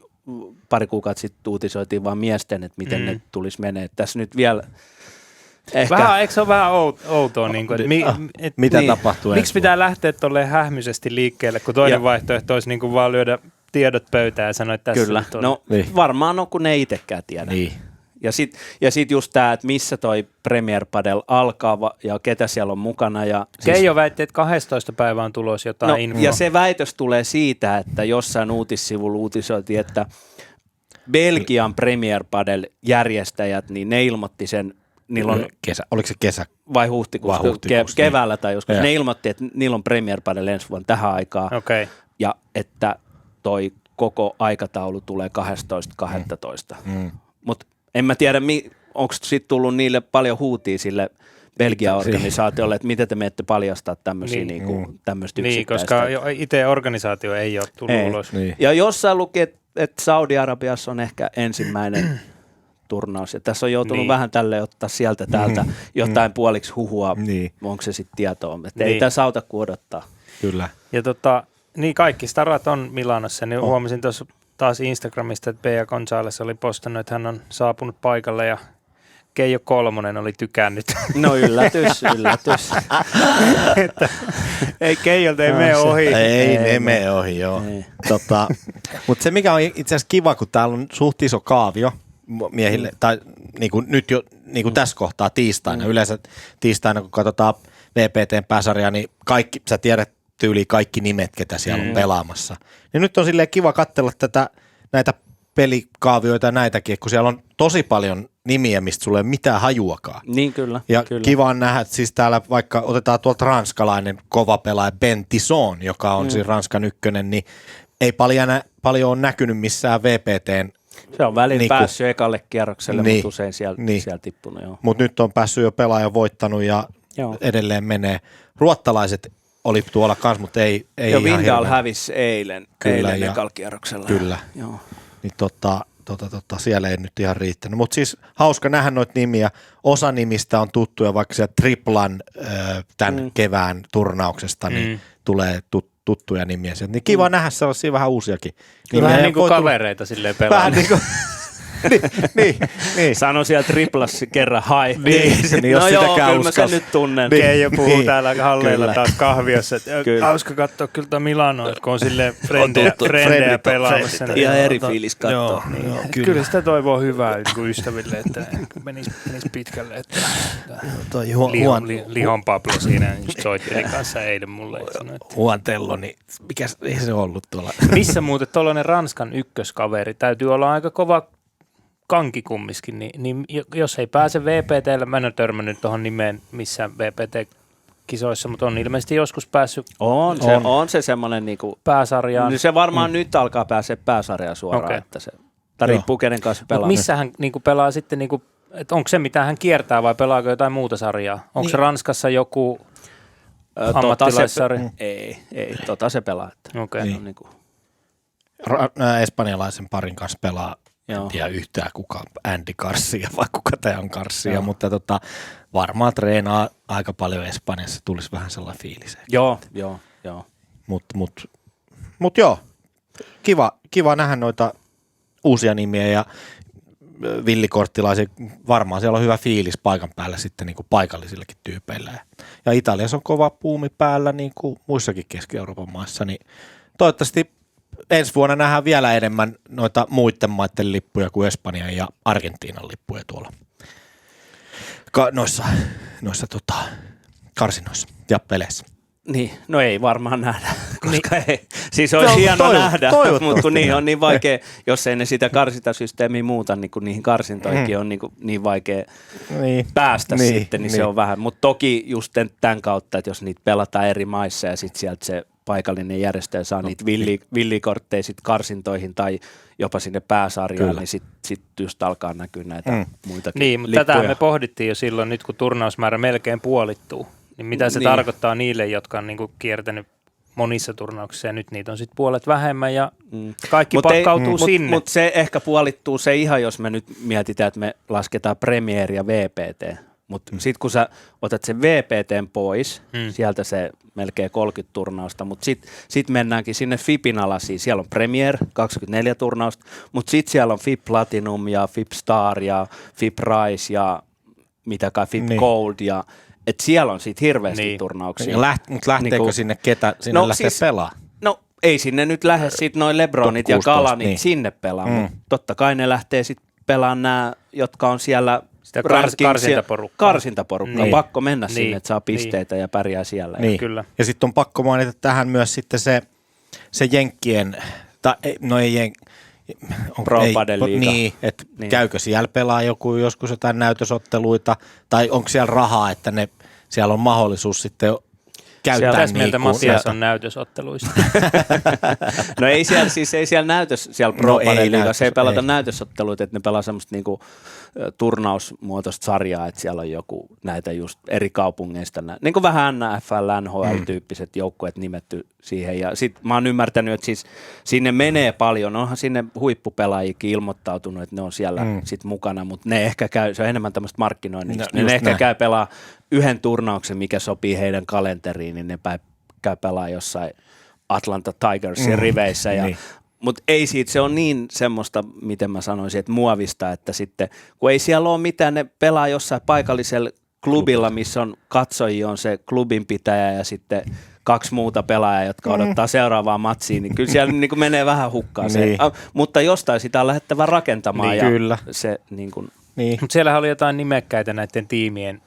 pari kuukautta sitten uutisoitiin vaan miesten, että miten ne tulisi menee. Tässä nyt vielä ehkä. Eikö se ole vähän outoa? Mitä tapahtuu? Miksi pitää lähteä tolleen hähmyisesti liikkeelle, kun toinen vaihtoehto olisi niin kuin vaan lyödä tiedot pöytään ja sanoi, että tässä Kyllä, nyt on. no Niin. varmaan on, kun ne itsekään tiedä. Niin. Ja sit just tämä, että missä toi Premier Padel alkaa ja ketä siellä on mukana. Ja Keijo väitti, että 12 päivää on tulossa jotain infoa. ja se väitös tulee siitä, että jossain uutissivulla uutisoitiin, että Belgian Premier Padel järjestäjät, niin ne ilmoitti sen, niillä on, Oliko se kesä? vai huhtikuussa, keväällä tai joskus, ne ilmoitti, että niillä on Premier Padel ensi vuonna tähän aikaan, Okei. ja että toi koko aikataulu tulee 12.12. Mutta en mä tiedä, onko siitä tullut niille paljon huutia sille Belgian organisaatiolle, että miten te menette paljastaa tämmöisiä tämmöistä yksittäistä. Niin, koska itse organisaatio ei ole tullut ulos. Niin. Ja jossain luki, että Saudi-Arabiassa on ehkä ensimmäinen turnaus, ja tässä on joutunut vähän tälle ottaa sieltä täältä jotain puoliksi huhua, onko se sitten tietoa, että ei tässä auta kuin odottaa. Kyllä. Ja niin kaikki starat on Milanossa, niin huomasin tuossa taas Instagramista, että Bea González oli postannut, että hän on saapunut paikalle ja Keijo Kolmonen oli tykännyt. No yllätys. Että, ei Keijolta ei mene ohi. Ei ne mene ohi, joo. Mutta se mikä on itse asiassa kiva, kun täällä on suht iso kaavio miehille, tai niinku nyt jo niinku tässä kohtaa tiistaina. Yleensä tiistaina, kun katsotaan VPTn pääsarjaa, niin sä tiedät tyyliin kaikki nimet, ketä siellä on pelaamassa. Niin nyt on silleen kiva katsella näitä pelikaavioita ja näitäkin, kun siellä on tosi paljon nimiä, mistä sulla ei ole mitään hajuakaan. Niin kyllä. Ja kiva on nähdä, että siis täällä vaikka otetaan tuolta ranskalainen kova pelaaja Ben Tisson, joka on siis Ranskan ykkönen, niin ei paljon ole näkynyt missään VPTn. Se on välillä päässyt ekalle kierrokselle, mutta usein sieltä tippunut. Mutta nyt on päässyt jo pelaaja voittanut ja edelleen menee. Ruottalaiset oli tuolla kanssa, mutta ei ihan Vindal hävisi eilen ekalla kierroksella. Kyllä. Joo. Niin siellä ei nyt ihan riittänyt. Mutta siis hauska nähdä noita nimiä. Osa nimistä on tuttuja, vaikka siellä Triplan tämän kevään turnauksesta, niin tulee tuttuja nimiä sieltä. Niin kiva nähdä sellaisia vähän uusiakin. Vähän niin kuin kavereita silleen pelaa. Vähän niin kuin niin. Sano siellä Triplassa kerran hai. Niin, jos no sitäkään joo, kyllä mä uskalsi. sen nyt tunnen. Keijo puhuu täällä halleilla Kyllä. taas kahviossa. Hauska katsoa kyllä Milanoa, kun on silleen frendejä pelaamassa. Ihan eri fiilis katsoa. Joo, Kyllä sitä toivoo hyvää ystäville, että menisi pitkälle. Että Lihon Pablo siinä just soitteli kanssa eilen mulle. Juan Tello, niin mikä ei se ollut tuolla? Missä muuten tuollainen Ranskan ykköskaveri? Täytyy olla aika kova kanki kumminkin, niin jos ei pääse VPT:lle, mä en ole törmännyt tuohon nimeen missään VPT-kisoissa, mutta on ilmeisesti joskus päässyt on se semmoinen niinku pääsarjaan. Niin se varmaan nyt alkaa pääsee pääsarjaan suoraan, että se riippuu kenen kanssa pelaa. Missä hän niinku pelaa sitten, niinku, että onko se mitä hän kiertää vai pelaako jotain muuta sarjaa? Onko se Ranskassa joku ammattilaissarja? Ei, se pelaa. Okay. Niin. Niinku. Espanjalaisen parin kanssa pelaa. En tiedä yhtään kuka on Andy Garcia vai kuka tämä on Garcia, mutta varmaan treenaa aika paljon Espanjassa, tulisi vähän sellainen fiilis. Joo. Mut joo, kiva nähdä noita uusia nimiä ja villikorttilaisia. Varmaan siellä on hyvä fiilis paikan päällä sitten niin kuin paikallisillekin tyypeillä. Ja Italiassa on kova puumi päällä niin kuin muissakin Keski-Euroopan maissa, niin toivottavasti ensi vuonna nähdään vielä enemmän noita muiden maiden lippuja kuin Espanjan ja Argentiinan lippuja tuolla noissa karsinoissa ja peleissä. Niin, no ei varmaan nähdä, koska ei. Siis olisi hieno nähdä, mutta kun niin on niin vaikea, jos ei ne sitä karsintasysteemiä muuta, niin kun niihin karsintoihin on niin vaikea päästä sitten, niin se on vähän. Mutta toki just tämän kautta, että jos niitä pelataan eri maissa ja sitten sieltä se paikallinen järjestäjä saa niitä villikortteja sit karsintoihin tai jopa sinne pääsarjaan, niin sit just alkaa näkyä näitä muitakin Niin, mutta lippuja. tätä me pohdittiin jo silloin, nyt kun turnausmäärä melkein puolittuu. Niin mitä se tarkoittaa niille, jotka on niinku kiertänyt monissa turnauksissa ja nyt niitä on sitten puolet vähemmän ja kaikki pakkautuu sinne. Mutta se ehkä puolittuu se ihan, jos me nyt mietitään, että me lasketaan Premier ja VPT. Mutta sitten kun sä otat sen VPTn pois, sieltä se melkein 30 turnausta, mutta sitten mennäänkin sinne FIPin alasiin. Siellä on Premier, 24 turnausta, mutta sitten siellä on FIP Platinum ja FIP Star ja FIP Rise ja FIP Gold ja et siellä on siitä hirveästi turnauksia. Mutta lähteekö sinne ketä sinne lähtee pelaamaan? No ei sinne nyt lähde sitten noin LeBronit ja 16, Galanit niin. sinne pelaamaan, mutta totta kai ne lähtee sitten pelaamaan nämä, jotka on siellä karsintaporukkaa. Niin. Pakko mennä Niin. sinne, että saa pisteitä ja pärjää siellä. Niin. Kyllä. Ja sitten on pakko mainita tähän myös sitten se Jenkkien, tai no ei Pro Padel Liiga. Niin, että Niin. käykö siellä pelaa joskus jotain näytösotteluita, tai onko siellä rahaa, että siellä on mahdollisuus sitten käyttää Mitäs mieltä Matias näitä. on näytösotteluista? No ei siellä Pro No ei Padel Liigassa, näytös, ei pelata ei. näytösotteluita, että ne pelaa semmoista niinku turnausmuotoista sarjaa, että siellä on joku näitä just eri kaupungeista, niin kuin vähän NFL, NHL-tyyppiset joukkueet nimetty siihen. Ja sit mä oon ymmärtänyt, että siis sinne menee paljon, onhan sinne huippupelaajikin ilmoittautunut, että ne on siellä sit mukana, mutta ne ehkä käy, se on enemmän tämmöistä markkinoinnista, No, ne ehkä näin. käy pelaa yhden turnauksen, mikä sopii heidän kalenteriin, niin ne käy pelaa jossain Atlanta Tigersin riveissä ja niin. mutta ei siitä, se on niin semmoista, miten mä sanoisin, että muovista, että sitten, kun ei siellä ole mitään, ne pelaa jossain paikallisella klubilla, missä on katsojia, on se klubinpitäjä ja sitten 2 muuta pelaajaa, jotka odottaa seuraavaa matsia, niin kyllä siellä niin kuin menee vähän hukkaan se. Niin. Mutta jostain sitä on lähdettävä rakentamaan Niin, ja kyllä. se niin kuin, Niin. Mutta siellähän oli jotain nimekkäitä näiden tiimien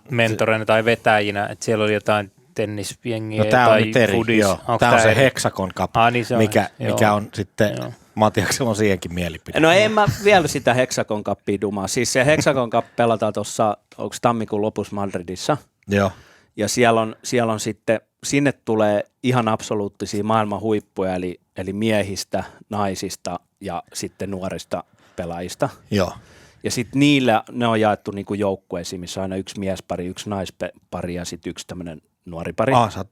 mentoreina tai vetäjinä, että siellä oli jotain tennisjengiä No tämä on tai nyt eri, foodis. joo. Tämä on se Hexagon Cup, niin se on, mikä on sitten, Joo. Matiaksella on siihenkin mielipide. no en mä vielä sitä Hexagon Cupia dumaa. Siis se Hexagon Cup pelataan tuossa, onko tammikuun lopussa Madridissa? Joo. Ja siellä on sitten, sinne tulee ihan absoluuttisia maailman huippuja, eli miehistä, naisista ja sitten nuorista pelaajista. Joo. Ja sitten niillä ne on jaettu niinku joukkueisiin, missä on aina yksi miespari, yksi naispari ja sitten yksi tämmöinen nuori pari. Sä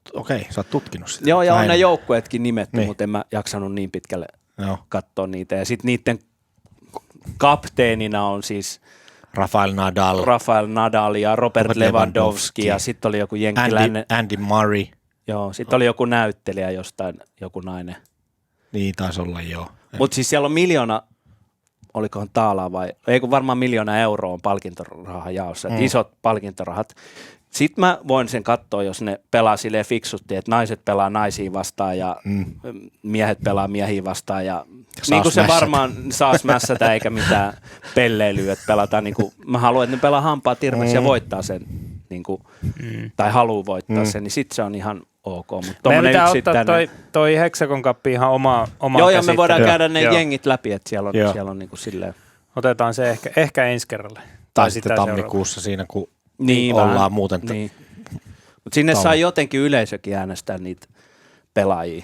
oot tutkinut sitä. Joo, ja on Näin. ne joukkueetkin nimetty, Niin. mutta en mä jaksanut niin pitkälle Joo. katsoa niitä. Ja sitten niiden kapteenina on siis Rafael Nadal, Rafael Nadal ja Robert Lewandowski ja sitten oli joku jenkkiläinen. Andy Murray. Joo, sitten oli joku näyttelijä jostain, joku nainen. Niin taisi olla, joo. Mutta siis siellä on 1 miljoona, olikohan taalaa vai, ei kun varmaan 1 miljoona euroa on palkintoraha jaossa, että isot palkintorahat. Sitten mä voin sen katsoa, jos ne pelaa silleen fiksusti, että naiset pelaa naisiin vastaan ja miehet pelaa miehiin vastaan ja niin kuin se mässätä. varmaan saa mässätä eikä mitään pelleilyä, että pelataan niin kuin, mä haluan, että ne pelaa hampaa tirveksi ja voittaa sen, niin kuin, tai haluaa voittaa sen, niin sitten se on ihan ok. Mutta Meidän pitää ottaa yksittäinen. toi Hexagon Cup ihan oma Joo, ja me voidaan käsittely. käydä ne Joo. jengit läpi, että siellä Joo. on, siellä on niin kuin silleen. Otetaan se ehkä ensi kerralle. Tai sitten sitä tammikuussa siinä, kun Niin, ollaan vähän. muuten. Niin. Mutta sinne saa jotenkin yleisökin äänestää niitä pelaajia.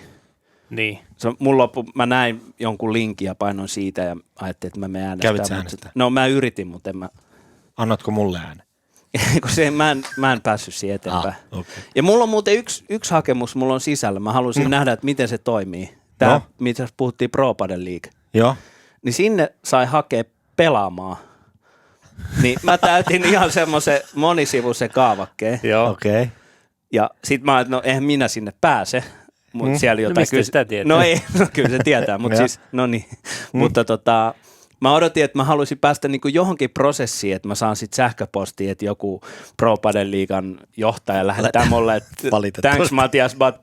Niin. Se on, mä näin jonkun linkin ja painoin siitä ja ajattelin, että mä menen äänestää. Kävit sä äänestää? No mä yritin, mutta en mä, Annatko mulle äänen? kun mä en päässyt siihen eteenpäin. Okay. Ja mulla on muuten yksi hakemus, mulla on sisällä. Mä haluaisin nähdä, että miten se toimii. Tämä, No. mitä puhuttiin Pro Padel League. Joo. Niin sinne sai hakea pelaamaan. Niin mä täytin ihan semmoisen monisivuisen kaavakkeen. Joo. Okei. Okay. Ja sit mä ajattelin, no eihän minä sinne pääse. Mutta siellä jotain mistä sitä tietää? No ei, no kyllä se tietää, mutta siis, no niin. Mutta mä odotin, että mä haluaisin päästä niinku johonkin prosessiin, että mä saan sit sähköpostia, että joku Pro Padel Liigan johtaja lähettää mulle, että Valitettavasti. thanks Matias, but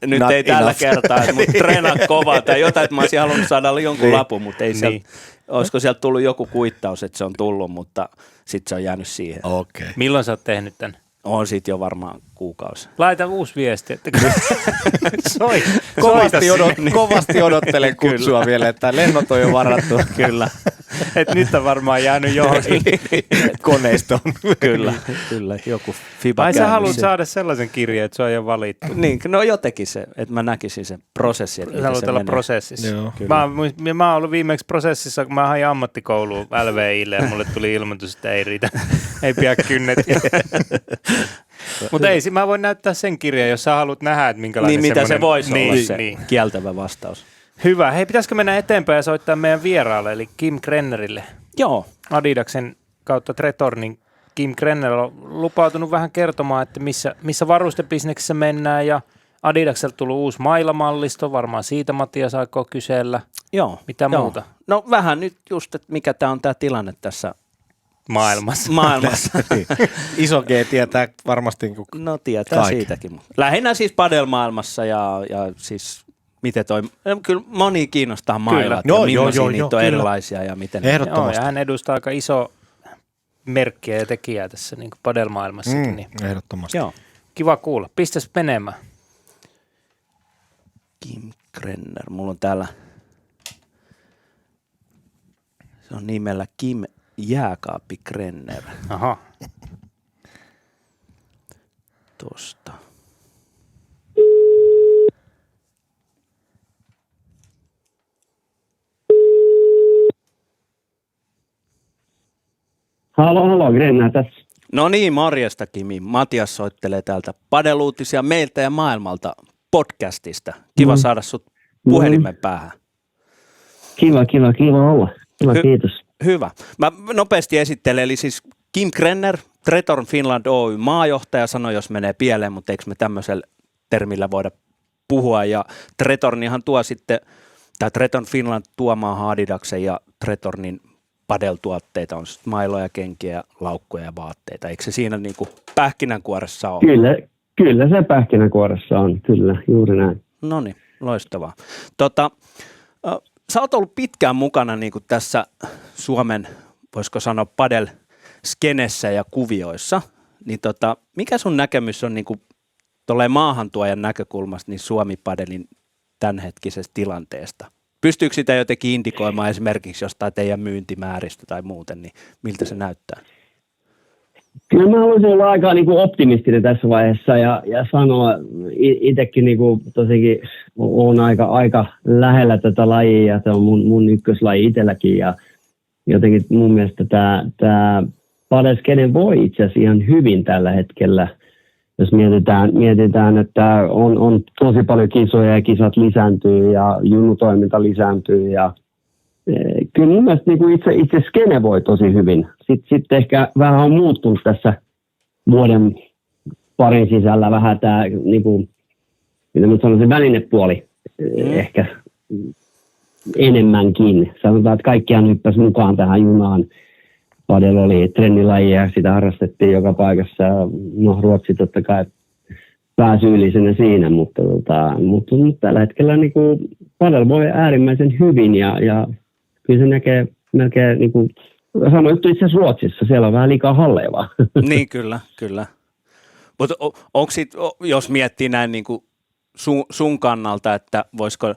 nyt Not ei tällä enough. kertaa, mutta treenaa kovaa tai jotain, että mä olisin halunnut saada jonkun Niin. lapun, mutta ei sieltä, olisiko sieltä tullut joku kuittaus, että se on tullut, mutta sitten se on jäänyt siihen. Okei. Okay. Milloin sä oot tehnyt tän? On siitä jo varmaan kuukausi. Laita uusi viesti, että soita Kovasti odottelen kutsua vielä, että lennot on jo varattu. Kyllä. että nyt on varmaan jäänyt johonkin. Koneistoon. Kyllä, joku FIBA Vai sä käynyt haluat siellä. saada sellaisen kirjeen, että se on jo valittu? Niin, no jotenkin se, että mä näkisin sen prosessin. Että Sä miten haluat se olla menee. prosessissa. Joo. Mä oon ollut viimeksi prosessissa, kun mä hain ammattikouluun LVIlle ja mulle tuli ilmoitus, että ei riitä, ei pidä kynnet. Mutta ei, mä voin näyttää sen kirjan, jos sä haluat nähdä, että minkälainen Niin, mitä se semmoinen- voisi olla niin, se niin. kieltävä vastaus. Hyvä. Hei, pitäisikö mennä eteenpäin ja soittaa meidän vieraalle, eli Kim Krennerille. Joo, Adidaksen kautta Tretornin Kim Krenner on lupautunut vähän kertomaan, että missä varustebisneksessä mennään ja Adidakselta tullut uusi mailamallisto, varmaan siitä Matias aikoo kysellä. joo. Mitä joo. muuta? No vähän nyt just, että mikä tämä on tämä tilanne tässä Maailmassa. maailmassa. Iso G tietää varmasti. No tietää Kaiken. siitäkin. Lähinnä siis padel-maailmassa ja siis miten toi, kyllä moni kiinnostaa mailat Joo, ja millaisia joo, niitä on kyllä. erilaisia ja miten. Ehdottomasti. Joo, ja hän edustaa aika iso merkkiä ja tekijää tässä niin padelmaailmassakin. Niin. Ehdottomasti. Joo, kiva kuulla. Pistäs menemään. Kim Krenner, mulla on täällä, se on nimellä Kim Jääkaappi Krenner. Aha. Tosta. Halo, Grenna tässä. No niin, morjesta Kimi. Matias soittelee täältä Padeluutisia meiltä ja maailmalta podcastista. Kiva saada sut puhelimen päähän. Kiva olla. Kiva, kiitos. Hyvä. Mä nopeasti esittelen, eli siis Kim Krenner, Tretorn Finland Oy maajohtaja, sanoi jos menee pieleen, mutta eikö me tämmöisellä termillä voida puhua. Ja Tretornihan tuo sitten, tämä Tretorn Finland tuo maahan Adidaksen ja Tretornin padeltuotteita, on sitten mailoja, kenkiä, laukkuja ja vaatteita. Eikö se siinä niin kuin pähkinänkuoressa ole? Kyllä se pähkinänkuoressa on, kyllä, juuri näin. No niin, loistavaa. Sä oot ollut pitkään mukana niin kuin tässä Suomen, voisiko sanoa, padel-skenessä ja kuvioissa. Niin mikä sun näkemys on niin kuin maahantuojan näkökulmasta niin Suomi-padelin tämänhetkisestä tilanteesta? Pystyykö sitä jotenkin indikoimaan esimerkiksi jostain teidän myyntimääristä tai muuten, niin miltä se näyttää? Kyllä mä haluaisin olla aika niin kuin optimistinen tässä vaiheessa ja sanoa itsekin niin kuin tosikin on aika lähellä tätä lajia ja se on mun ykköslaji itselläkin ja jotenkin mun mielestä tämä padel-skene voi itse asiassa ihan hyvin tällä hetkellä. Jos mietitään, että on tosi paljon kisoja ja kisat lisääntyy ja junnutoiminta lisääntyy ja kyllä mun mielestä niin kuin itse skene voi tosi hyvin. Sitten ehkä vähän on muuttunut tässä vuoden parin sisällä vähän tämä, niin kuin, mitä mä sanoisin, välinepuoli ehkä enemmänkin. Sanotaan, että kaikkiaan hyppäsi mukaan tähän junaan. Padel oli trendilaji ja sitä harrastettiin joka paikassa. No Ruotsi totta kai pääsyyllisenä siinä, mutta tällä hetkellä niin kuin padel voi äärimmäisen hyvin ja kyllä se näkee melkein niin kuin sama juttu itse asiassa Ruotsissa. Siellä on vähän liikaa halleja vaan. Niin, kyllä. Mutta onko sit, jos miettii näin niin kuin sun kannalta, että voisiko,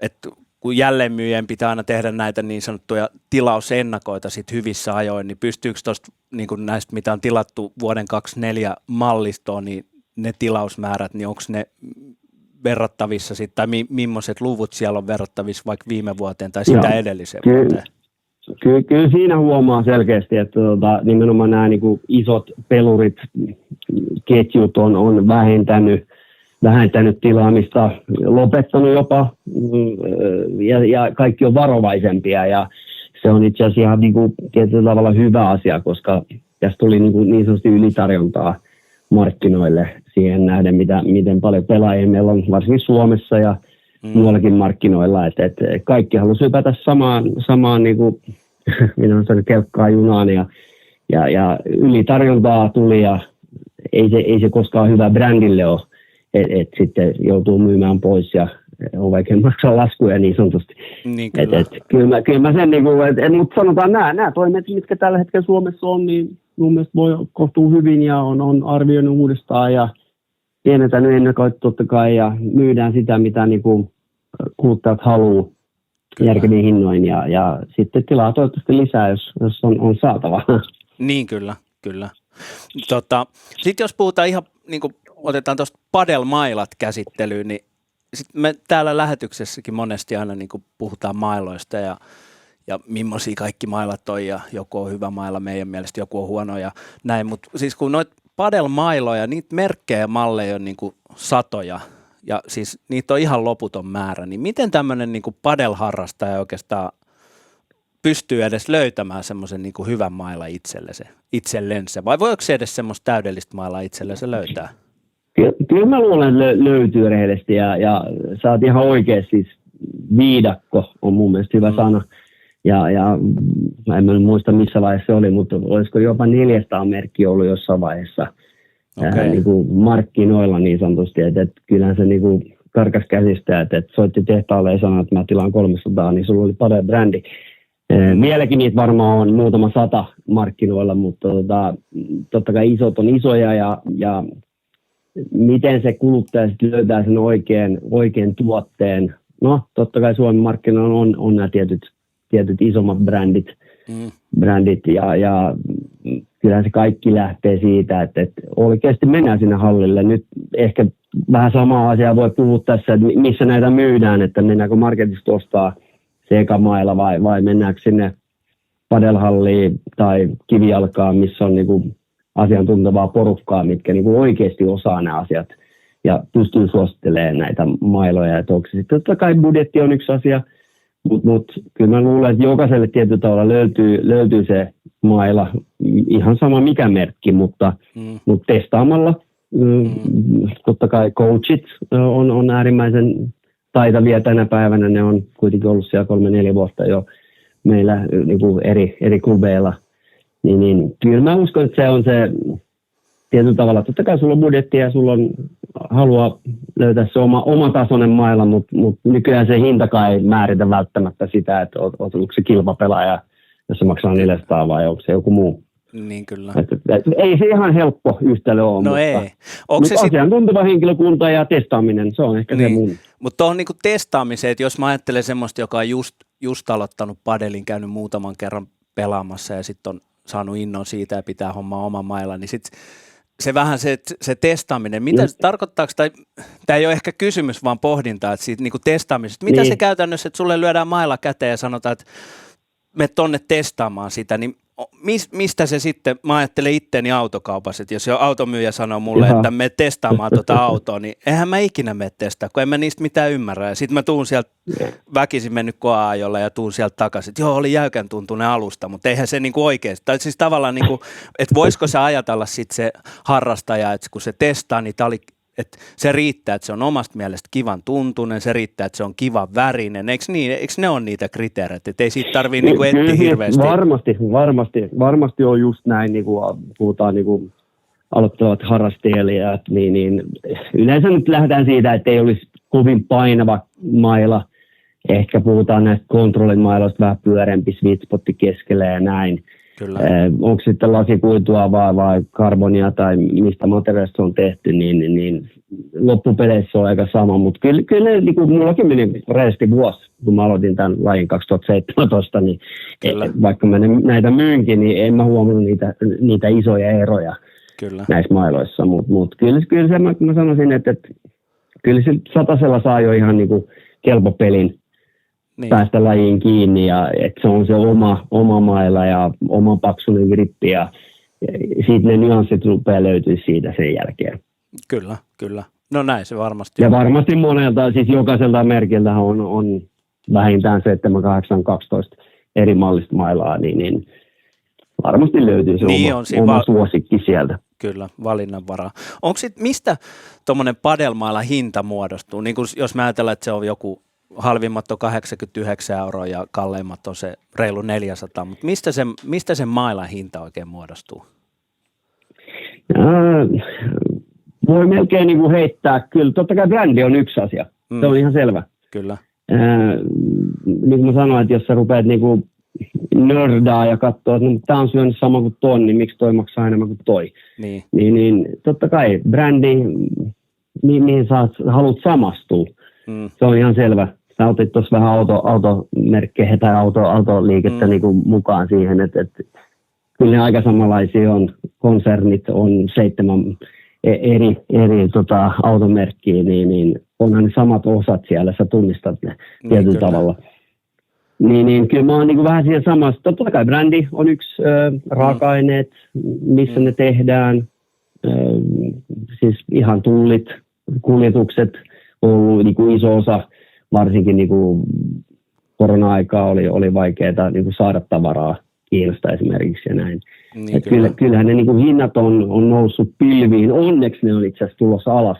että kun jälleenmyyjien pitää aina tehdä näitä niin sanottuja tilausennakoita sit hyvissä ajoin, niin pystyykö tuosta niin kuin näistä, mitä on tilattu vuoden 2024 mallistoon, niin ne tilausmäärät, niin onko ne verrattavissa sitten, tai millaiset luvut siellä on verrattavissa vaikka viime vuoteen tai sitä edelliseen vuoteen? Kyllä siinä huomaa selkeästi, että nimenomaan nämä niin kuin isot pelurit, ketjut on vähentänyt tilaamista, lopettanut jopa, ja kaikki on varovaisempia, ja se on itse asiassa ihan niin kuin tietyllä tavalla hyvä asia, koska tässä tuli niin sanotusti ylitarjontaa markkinoille siihen nähden, miten paljon pelaajia meillä on, varsinkin Suomessa ja muuallakin markkinoilla, että kaikki halusi hypätä samaan niin kuin, minä sanoin, kelkkaa junaan, ja ylitarjontaa tuli, ja ei se koskaan hyvä brändille ole, että sitten joutuu myymään pois ja on vaikea maksaa laskuja niin sanotusti. Niin, kyllä mä sen, niin kuin, mutta sanotaan nämä toimet, mitkä tällä hetkellä Suomessa on, niin mun mielestä voi kohtuu hyvin ja on arvioinut uudestaan ja pienentänyt ennakoita totta kai ja myydään sitä, mitä niin kuin kuluttajat haluaa järkeviin hinnoin ja sitten tilaa toivottavasti lisää, jos on saatava. Niin, kyllä. Sitten jos puhutaan ihan, niin kuin otetaan tuosta padelmailat käsittelyyn, niin sitten me täällä lähetyksessäkin monesti aina niin kuin puhutaan mailoista ja millaisia kaikki mailat on ja joku on hyvä maila meidän mielestä, joku on huono ja näin, mutta siis kun noita padelmailoja, niitä merkkejä ja malleja on niin kuin satoja ja siis niitä on ihan loputon määrä, niin miten tämmöinen niin kuin padelharrastaja oikeastaan pystyy edes löytämään semmoisen niin kuin hyvän maila itsellensä vai voiko se edes semmoista täydellistä mailaa itsellensä löytää? Kyllä mä luulen, että löytyy rehellisesti ja sä oot ihan oikein, siis viidakko on mun mielestä hyvä sana. Ja en muista missä vaiheessa se oli, mutta olisiko jopa 400 merkkiä ollut jossain vaiheessa niin kuin markkinoilla niin sanotusti. Että kyllähän se niin kuin karkas käsistä, että soitti tehtaalle ja sanoi, että mä tilaan 300, niin sulla oli Padel-brändi. Vieläkin niitä varmaan on muutama 100 markkinoilla, mutta totta kai isot on isoja ja miten se kuluttaja sitten löytää sen oikein tuotteen. No, totta kai Suomen markkinoilla on nämä tietyt isommat brändit ja kyllähän se kaikki lähtee siitä, että oikeasti mennään sinne hallille. Nyt ehkä vähän samaa asiaa voi puhua tässä, että missä näitä myydään, että mennäänkö marketista ostaa se eka mailla vai mennäänkö sinne padelhalliin tai kivijalkaan, missä on niinku asiantuntevaa porukkaa, mitkä niinku oikeasti osaa nämä asiat ja pystyy suosittelemaan näitä mailoja. Että onko se sitten totta kai budjetti on yksi asia, mutta kyllä mä luulen, että jokaiselle tietyllä tavalla löytyy se maila, ihan sama mikä merkki, mutta testaamalla. Totta kai coachit on äärimmäisen taitavia tänä päivänä, ne on kuitenkin ollut siellä 3-4 vuotta jo meillä niin kuin eri klubeilla. Niin kyllä mä uskon, että se on se tietyllä tavalla. Totta kai sulla on budjetti ja sulla on halua löytää se oma tasoinen maila, mutta nykyään se hintakaan ei määritä välttämättä sitä, että onko se kilpapelaaja, jos se maksaa 400 vai onko se joku muu. Niin kyllä. Ei se ihan helppo yhtälö ole, no mutta asiantunteva henkilökunta ja testaaminen, se on ehkä niin. Se mun. Mutta tuohon niinku testaamiseen, että jos mä ajattelen semmoista, joka on just aloittanut padelin, käynyt muutaman kerran pelaamassa ja sitten on saanut innon siitä ja pitää hommaa oma mailla, niin sitten se vähän se testaaminen, mitä se tarkoittaako, tai tämä ei ole ehkä kysymys, vaan pohdintaa, että siitä niinku testaamisesta, mitä se käytännössä, että sulle lyödään mailla käteen ja sanotaan, että me tonne testaamaan sitä, niin mistä se sitten, mä ajattelen itteeni autokaupassa, että jos jo automyyjä sanoo mulle, että me testaamaan tuota autoa, niin eihän mä ikinä mene testaa, kun en mä niistä mitään ymmärrä. Ja sitten mä tuun sieltä väkisin mennyt koeajolla ja tuun sieltä takaisin, että joo, oli jäykän tuntunen alusta, mutta eihän se niinku oikeasti, tai siis tavallaan niinku, että voisiko se ajatella sitten se harrastaja, että kun se testaa, niin että se riittää, että se on omasta mielestä kivan tuntunen, se riittää, että se on kivan värinen. Eikö ne ole niitä kriteereitä? Että ei siitä tarvitse niinku etsiä hirveästi. Varmasti on just näin, niin kuin puhutaan niin kuin aloittavat harrastelijat, niin yleensä nyt lähdetään siitä, että ei olisi kovin painava maila. Ehkä puhutaan näistä kontrollin mailoista, vähän pyöreämpi sweet spotti keskellä ja näin. Kyllä. Onko sitten lasikuitua vai karbonia tai mistä materiaalista on tehty, niin loppupeleissä on aika sama. Mutta kyllä niin kuin mullakin meni reisesti vuosi, kun mä aloitin tämän lajin 2017, niin vaikka mä näitä myynkin, niin en mä huomannut niitä isoja eroja näissä mailoissa. Mutta kyllä se mä sanoisin, että kyllä se 100 saa jo ihan niin kuin kelpo pelin. Niin. Päästä lajiin kiinni ja että se on se oma maila ja oma paksuinen grippi ja siitä ne nyanssit rupeaa löytyä siitä sen jälkeen. Kyllä. No näin se varmasti on. Ja varmasti monelta, siis jokaiselta merkiltä on vähintään 7, 8, 12 eri mallista mailaa, niin varmasti löytyy se oma suosikki sieltä. Kyllä, valinnanvaraa. Onko sitten mistä tuommoinen padelmailla hinta muodostuu? Niin kun jos mä ajatellaan, että se on joku halvimmat on 89 € ja kalleimmat on se reilu 400, mutta mistä se mailan hinta oikein muodostuu? Voi melkein niin kuin heittää, kyllä totta kai brändi on yksi asia, se on ihan selvä. Kyllä. Niin kuin mä sanoin, että jos sä rupeat niin kuin nördaa ja katsoa, että tämä on syönyt sama kuin ton, niin miksi toi maksaa enemmän kuin toi? Niin totta kai brändi, mihin sä haluat samastua, se on ihan selvä. Sä otit tuossa vähän automerkkejä tai autoliikettä niin kuin mukaan siihen, että kyllä ne aika samanlaisia on. Konsernit on 7 eri automerkkiä, niin onhan ne samat osat siellä, sä tunnistat ne tietyllä tavalla. Niin kyllä mä oon niin kuin vähän siihen samassa. Totta kai brändi on yksi, raaka-aineet, missä ne tehdään, siis ihan tullit, kuljetukset on ollut niin kuin iso osa. Varsinkin niin kuin korona-aikaa oli vaikeaa niin kuin saada tavaraa Kiinasta esimerkiksi ja näin. Niin, kyllähän ne niin kuin hinnat on noussut pilviin. Onneksi ne on itse asiassa tulossa alas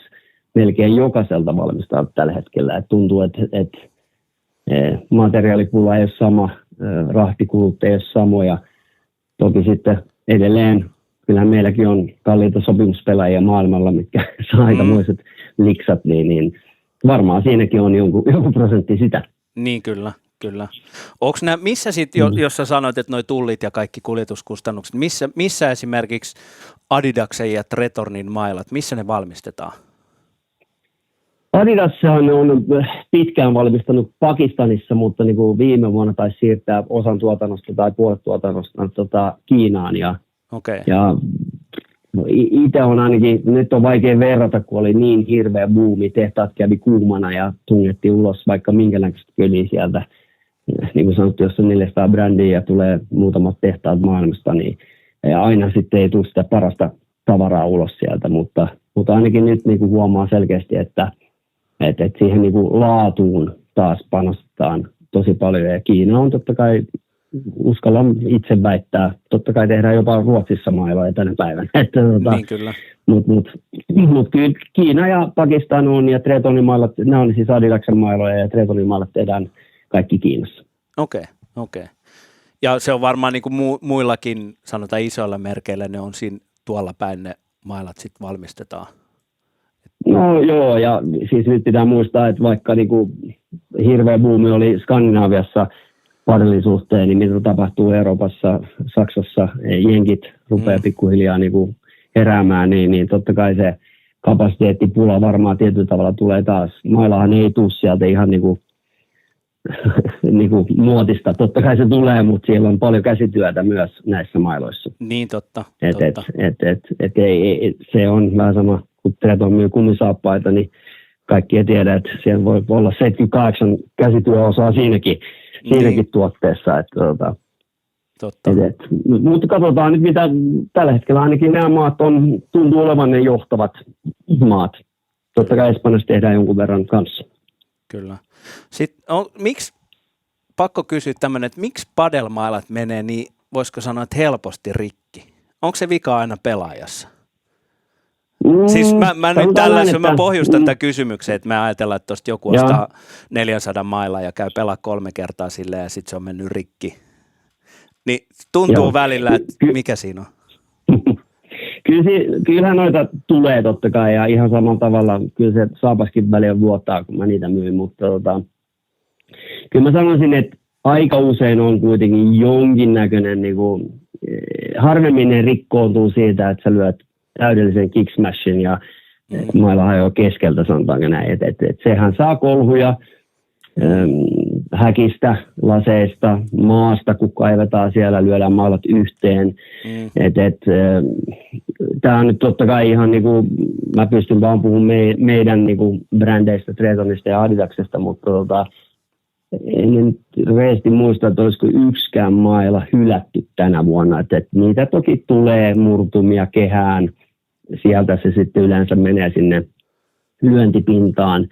melkein jokaiselta valmistajalta tällä hetkellä. Et tuntuu, että materiaalipula ei ole sama, rahtikulut ei ole samoja. Toki sitten edelleen, kyllähän meilläkin on kalliita sopimuspelaajia maailmalla, mitkä saa aikamoiset liksat, niin varmaan siinäkin on joku prosentti sitä. Niin kyllä. Onko missä sitten, jos sä sanoit, että noi tullit ja kaikki kuljetuskustannukset, missä esimerkiksi Adidaksen ja Tretornin mailat, missä ne valmistetaan? Adidashan on pitkään valmistanut Pakistanissa, mutta niin kuin viime vuonna taisi siirtää osan tuotannosta tai puolet tuotannosta Kiinaan. Ja itse on ainakin, nyt on vaikea verrata, kun oli niin hirveä buumi, tehtaat kävi kuumana ja tungettiin ulos vaikka minkälaista köliä sieltä. Niin kuin sanottu, jos on 400 brändiä ja tulee muutamat tehtaat maailmasta, niin aina sitten ei tule sitä parasta tavaraa ulos sieltä, mutta ainakin nyt niin kuin huomaa selkeästi, että siihen niin kuin laatuun taas panostetaan tosi paljon. Ja Kiina on totta kai, uskallan itse väittää, totta kai tehdään jopa Ruotsissa mailoja tänä päivänä. Niin kyllä. Mutta kyllä Kiina ja Pakistan on ja Tretonin mailat, nämä on siis Adidaksen mailoja ja Tretonin mailat tehdään kaikki Kiinassa. Okei. Ja se on varmaan niin kuin muillakin, sanotaan isoilla merkeillä, ne on siinä tuolla päin ne mailat sitten valmistetaan. No joo, ja siis nyt pitää muistaa, että vaikka niinku hirveä buumi oli Skandinaaviassa padelin suhteen, niin mitä tapahtuu Euroopassa, Saksassa, jenkit rupeaa pikkuhiljaa niinku heräämään, niin totta kai se kapasiteettipula varmaan tietyllä tavalla tulee taas. Mailahan ei tule sieltä ihan niinku muotista. Totta kai se tulee, mutta siellä on paljon käsityötä myös näissä mailoissa. Niin totta. Se on vähän sama, kun Treton myy kumisaappaita, niin kaikki ei tiedä, että siellä voi olla 78 käsityöosaa siinäkin tuotteessa. Mutta katsotaan nyt, mitä tällä hetkellä ainakin nämä maat tuntuu olevan ne johtavat maat. Totta kai Espanjassa tehdään jonkun verran kanssa. Kyllä. Sitten pakko kysyä tämmöinen, että miksi padelmailat menee niin, voisiko sanoa, että helposti rikki? Onko se vika aina pelaajassa? Siis mä nyt mä pohjustan tämän kysymyksen, että me ajatellaan, että tuosta joku ostaa 400 mailla ja käy pelaa 3 kertaa silleen ja sitten se on mennyt rikki. Niin tuntuu välillä, että mikä siinä on? Kyllähän noita tulee totta kai ja ihan samalla tavalla, kyllä se saapaskin väliin vuottaa, kun mä niitä myin, mutta kyllä mä sanoisin, että aika usein on kuitenkin jonkinnäköinen, niin kuin, harvemmin ne rikkoontuu siitä, että sä lyöt täydellisen kicksmashin ja mailla hajoaa keskeltä, sanotaanko näin, että sehän saa kolhuja häkistä, laseista, maasta, kun kaivetaan siellä, lyödään mailat yhteen. Tämä on nyt totta kai ihan niin kuin, mä pystyn vaan puhumaan meidän niin kuin brändeistä, Tretonista ja Adidaksesta, mutta en nyt reesti muista, että olisiko yksikään mailla hylätty tänä vuonna. Että niitä toki tulee murtumia kehään, sieltä se sitten yleensä menee sinne lyöntipintaan,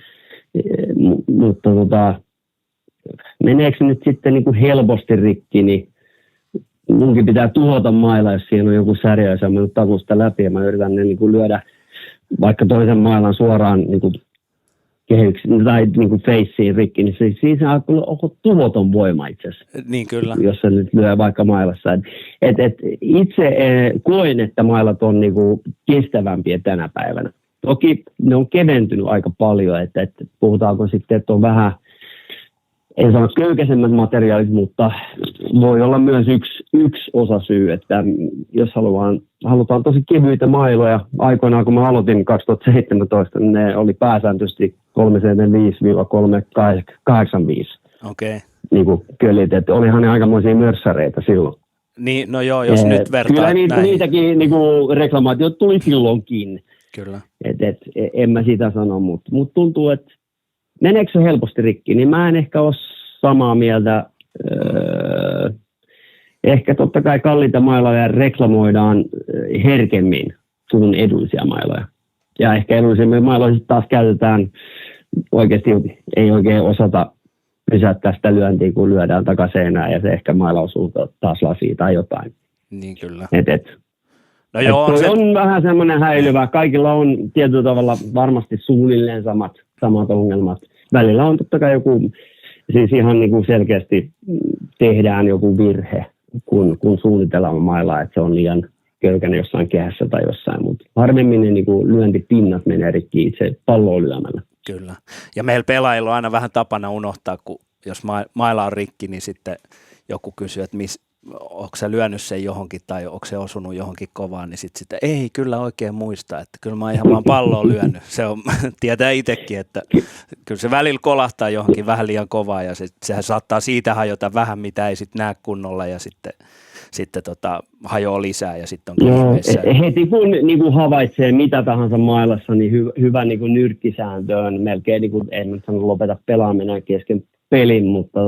mutta meneekö se nyt sitten niin kuin helposti rikki, niin munkin pitää tuhota mailla, jos siinä on joku särjö ja se on mennyt takusta läpi ja mä yritän ne niin kuin lyödä vaikka toisen mailan suoraan niin kuin kehyksiin tai niin kuin faceen rikki, niin siinä on tuhoton voima itse asiassa. Niin kyllä. Jos se nyt lyö vaikka mailassa. Itse koen, että mailat on niin kuin kestävämpiä tänä päivänä. Toki ne on keventynyt aika paljon, että puhutaanko sitten, että on vähän, en sano köykäisemmät materiaalit, mutta voi olla myös yksi osasyy, että jos halutaan tosi kevyitä mailoja, aikoinaan kun mä aloitin 2017, niin ne oli pääsääntöisesti 375-385. Okei. Niin kuin kölit, että olihan ne aikamoisia mörssäreitä silloin. Niin, no joo, jos nyt vertaa kyllä niitäkin niin kuin reklamaatiot tuli silloinkin. Kyllä. En mä sitä sano, mutta tuntuu, että meneekö se helposti rikki, niin mä en ehkä ole samaa mieltä. Ehkä totta kai kalliita mailoja reklamoidaan herkemmin kuin edullisia mailoja. Ja ehkä edullisia mailoja taas käytetään oikeasti, ei oikein osata pysäyttää sitä lyöntiä, kun lyödään takaseinään ja se ehkä maila osuu taas lasiin tai jotain. Niin kyllä. No joo, on vähän semmoinen häilyvä. Kaikilla on tietyllä tavalla varmasti suunnilleen samat ongelmat. Välillä on totta kai joku, siis ihan niin kuin selkeästi tehdään joku virhe, kun suunnitellaan mailaa, että se on liian köykäinen jossain kehässä tai jossain, mutta harvemmin ne niin kuin lyöntipinnat menee rikki itse palloa lyömällä. Kyllä. Ja meillä pelaajilla on aina vähän tapana unohtaa, kun jos maila on rikki, niin sitten joku kysyy, että onko se lyönyt sen johonkin tai onko se osunut johonkin kovaan, niin sitten ei kyllä oikein muista, että kyllä mä oon ihan vaan palloa lyönyt. Se on, tietää itsekin, että kyllä se välillä kolahtaa johonkin vähän liian kovaa ja sehän saattaa siitä hajota vähän, mitä ei sitten näe kunnolla ja sitten hajoaa lisää ja sitten on ihmeessä. Heti kun niin havaitsee mitä tahansa mailassa, niin hyvä niin nyrkkisääntö on melkein, niin kuin, en nyt sano lopeta pelaaminen kesken pelin, mutta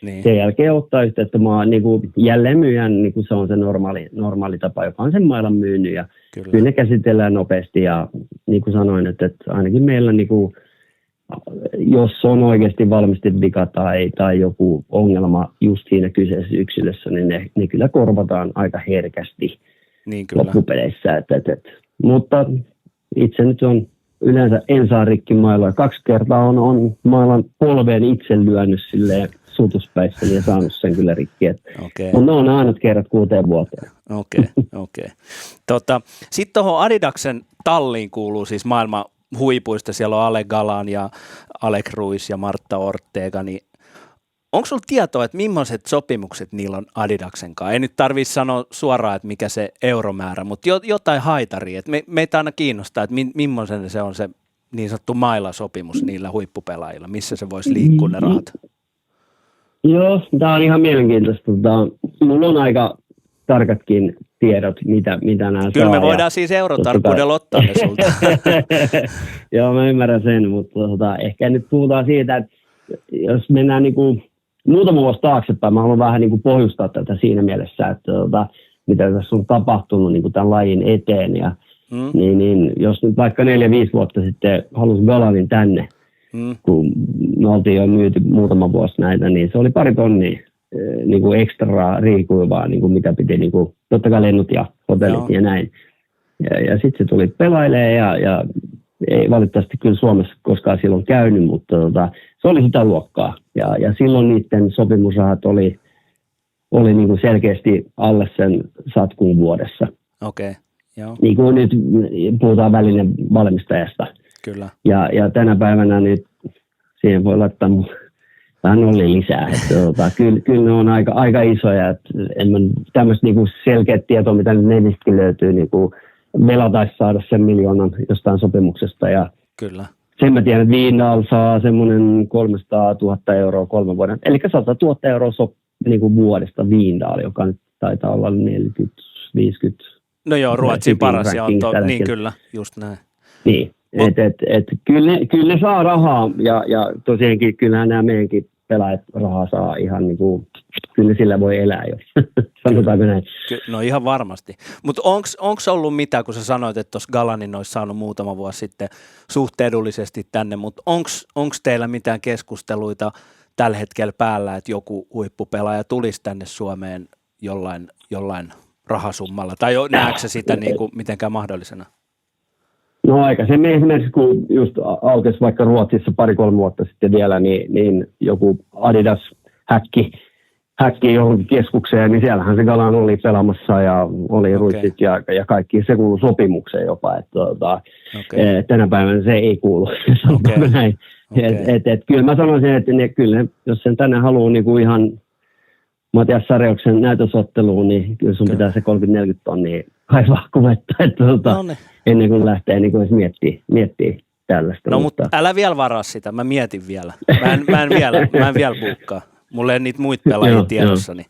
niin. Sen jälkeen ottaa yhteyttä niin jälleen myyjän, niin se on se normaali tapa, joka on sen mailan myynyt ja kyllä ne käsitellään nopeasti ja niin kuin sanoin, että ainakin meillä niin kuin, jos on oikeasti valmasti vika tai joku ongelma just siinä kyseisessä yksilössä, niin ne kyllä korvataan aika herkästi niin kyllä loppupeleissä. Mutta itse nyt on yleensä en saa rikki mailaa. 2 kertaa on mailan polveen itse lyönyt silleen sutuspäissä ja saanut sen kyllä rikki. Okay. Ne on aina kerrat 6 vuoteen. Okei. Sitten tuohon Adidaksen talliin kuuluu siis maailman huipuista. Siellä on Ale Galan ja Alec Ruiz ja Marta Ortega. Niin onko sinulla tietoa, että millaiset sopimukset niillä on Adidaksen kanssa? Ei nyt tarvitse sanoa suoraan, että mikä se euromäärä, mutta jotain haitaria. Että meitä aina kiinnostaa, että millaisen se on se niin sanottu mailasopimus niillä huippupelaajilla. Missä se voisi liikkua ne rahat? Joo, tämä on ihan mielenkiintoista. Minulla on aika tarkatkin tiedot, mitä nämä kyllä saa. Me voidaan siis eurotarkkuudella ottaa ne sulta. Joo, mä ymmärrän sen, mutta ehkä nyt puhutaan siitä, että jos mennään niin kuin muutama vuosi taaksepäin, mä haluan vähän niin kuin pohjustaa tätä siinä mielessä, että mitä tässä on tapahtunut niin kuin tämän lajin eteen. Ja, niin, jos nyt vaikka 4-5 vuotta sitten halusin Galanin tänne, kun me oltiin jo myyty muutama vuosi näitä, niin se oli 2 tonnia niin kuin ekstraa riikuivaa, niin kuin mitä piti, niin kuin, totta kai lennut ja hotellit ja näin. Ja sitten se tuli pelailemaan ja ei valitettavasti kyllä Suomessa koskaan silloin käynyt, mutta se oli sitä luokkaa. Ja silloin niiden sopimusrahat oli niin kuin selkeästi alle sen satkun vuodessa. Okei, joo. Niin kuin nyt puhutaan välinen valmistajasta. Kyllä. Ja tänä päivänä nyt siihen voi laittaa vähän oli lisää. Kyllä ne on aika isoja. Tämmöistä niinku selkeät tietoa, mitä nyt netistäkin löytyy, niinku Vela taisi saada sen 1 miljoonan jostain sopimuksesta. Ja kyllä. Sen mä tiedän, että Viindaal saa semmoinen 300 000 euroa 3 vuoden. Eli 100 000 euroa niinku vuodesta Viindaal, joka nyt taitaa olla 40-50. No joo, Ruotsin paras ja on niin kyllä, just näin. Niin. Kyllä ne saa rahaa ja tosiaankin kyllähän nämä meidänkin pelaajat rahaa saa ihan niin kuin, kyllä sillä voi elää jo, sanotaanko näin. No ihan varmasti, mutta onko ollut mitään, kun sä sanoit, että tuossa Galanin olisi saanut muutama vuosi sitten suht edullisesti tänne, mutta onko teillä mitään keskusteluita tällä hetkellä päällä, että joku huippupelaaja tulisi tänne Suomeen jollain rahasummalla, tai näetkö sitä niin kuin mitenkään mahdollisena? No aikaisemmin esimerkiksi, kun just aukesi vaikka Ruotsissa 2-3 vuotta sitten vielä, niin joku Adidas häkki johonkin keskukseen, niin siellähän se Galan oli pelaamassa ja oli Ruitsit ja kaikki, se kuului sopimukseen jopa, että tänä päivänä se ei kuulu, sanotaanko näin. Kyllä mä sanoisin, että kyllä jos sen tänne haluaa niin kuin ihan Matias Sarjauksen näytösotteluun, niin kyllä sun pitää se 30-40 tonnia kaivaa kuvetta, että ennen kuin lähtee niin kuin miettii tällaista. No mutta älä vielä varaa sitä, mä mietin vielä. Mä en vielä buukkaa. Mulla ei niitä muita pelaajia tiedossani.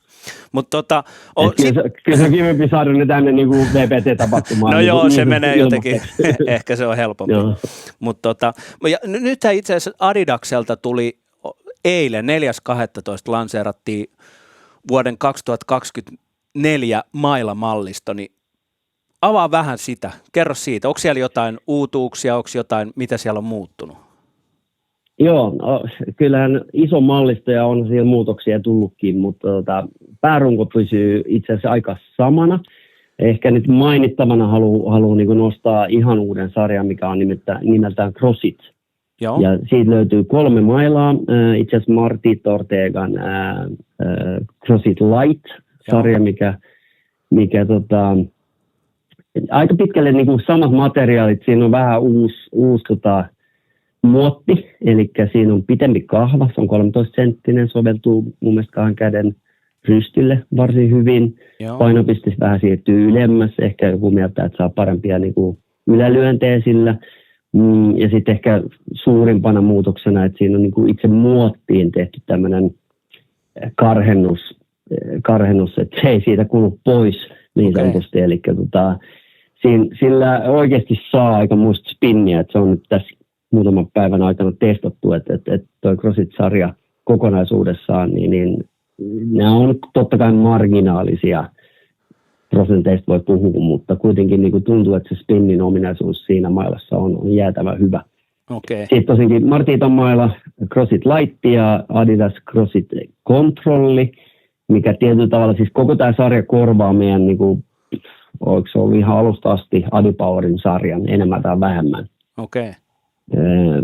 Kyllä se on kivempi saada ne tänne niin kuin VPT-tapahtumaan. No niin, joo, se menee jotenkin. Ehkä se on helpompi. Nythän itse asiassa Adidakselta tuli eilen 4.12. lanseerattiin vuoden 2024 mailamallisto, niin avaa vähän sitä. Kerro siitä. Onko siellä jotain uutuuksia, onko jotain, mitä siellä on muuttunut? Joo, kyllähän iso mallisto ja on siellä muutoksia tullutkin, mutta päärunko pysyy itse asiassa aika samana. Ehkä nyt mainittavana haluan niin nostaa ihan uuden sarjan, mikä on nimeltään Crossit. Joo. Ja siitä löytyy 3 mailaa, itse asiassa Marti Ortegan Crossit Light-sarja, mikä aika pitkälle niin kuin samat materiaalit, siinä on vähän uusi muotti, eli siinä on pitempi kahva, se on 13-senttinen, soveltuu mun mielestä 2 käden rystille varsin hyvin. Joo. Painopiste vähän siirtyy ylemmäs, ehkä joku mieltä, että saa parempia niin kuin ylälyöntejä sillä. Ja sitten ehkä suurimpana muutoksena, että siinä on niin kuin itse muottiin tehty tämmöinen karhennus, että se ei siitä kulu pois niin sanotusti. Eli sillä oikeasti saa aika muista spinniä, että se on nyt tässä muutaman päivän aikana testattu, että toi CrossFit-sarja kokonaisuudessaan, niin nämä on totta kai marginaalisia prosenteista voi puhua, mutta kuitenkin niin kuin tuntuu, että se spinnin ominaisuus siinä mailassa on jäätävän hyvä. Okay. Sitten tosinkin Martiton mailla CrossFit Light ja Adidas CrossFit Controlli, mikä tietyllä tavalla siis koko tämä sarja korvaa meidän, niin kuin, oliko se ollut ihan alusta asti Adipowerin sarjan enemmän tai vähemmän. Okei. Okay.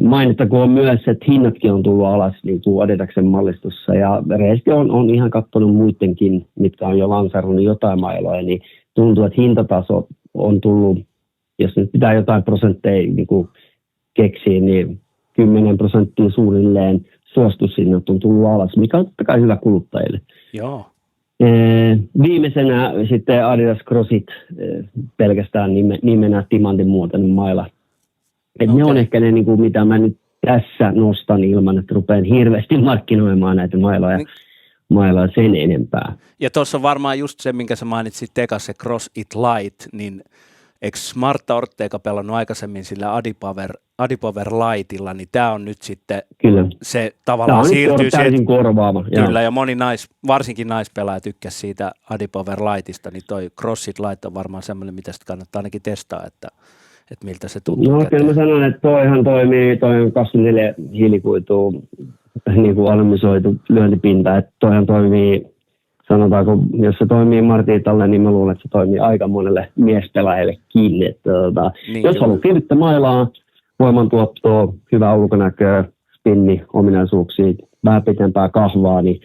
Mainittakoon myös, että hinnatkin on tullut alas niin kuin Adidaksen mallistossa ja rehellisesti on ihan katsonut muidenkin, mitkä on jo lanseerannut jotain mailoja, niin tuntuu, että hintataso on tullut, jos nyt pitää jotain prosentteja niin kuin keksiä, niin 10% suunnilleen suostushinnat on tullut alas, mikä on totta kai hyvä kuluttajille. Joo. Viimeisenä sitten Adidas CrossFit pelkästään nimenä timantin muotoinen maila. Ne on ehkä ne, niin kuin, mitä mä nyt tässä nostan ilman, että rupean hirveästi markkinoimaan näitä mailoja sen enempää. Ja tuossa on varmaan just se, minkä sä mainitsit eka, se CrossFit Light, niin eikö Marta Ortega pelannut aikaisemmin sillä Adipower Lightilla, niin tämä on nyt sitten kyllä. Se tavallaan siirtyy täysin korvaava. Kyllä, ja moni varsinkin naispelaaja tykkäsi siitä Adipower Lightista, niin toi CrossFit Light on varmaan semmoinen, mitä sitten kannattaa ainakin testaa, että miltä se tuntuu. No kyllä mä sanon, että toihan toimii, toi on 24 hiilikuitua niin kuin alumisoitu lyöntipinta, että toihan toimii, sanotaanko, jos se toimii Martitalle, niin mä luulen, että se toimii aika monelle miespelaajallekin. Niin, jos haluaa kevyttä mailaa, voimantuottoa, hyvää ulkonäköä, spinni, ominaisuuksia, vähän pitempää kahvaa, niin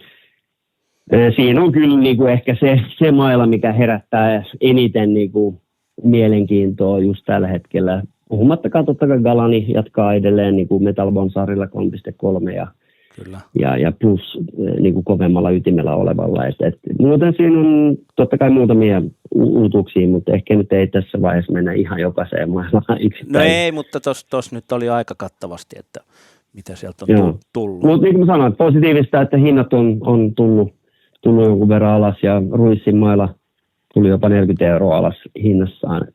siinä on kyllä niin kuin ehkä se maila, mikä herättää eniten niin kuin mielenkiintoa just tällä hetkellä. Puhumattakaan totta kai Galani jatkaa edelleen niin kuin Metal Bonsarilla 3.3 ja plus niin kuin kovemmalla ytimellä olevalla. Muuten siinä on totta kai muutamia uutuuksia, mutta ehkä nyt ei tässä vaiheessa mennä ihan jokaiseen maailmaan yksittäin. No ei, mutta tuossa nyt oli aika kattavasti, että mitä sieltä on tullut. Mutta niin kuin mä sanoin, positiivista, että hinnat on tullut jonkun verran alas ja Ruissin mailla tuli jopa 40 € alas hinnassaan,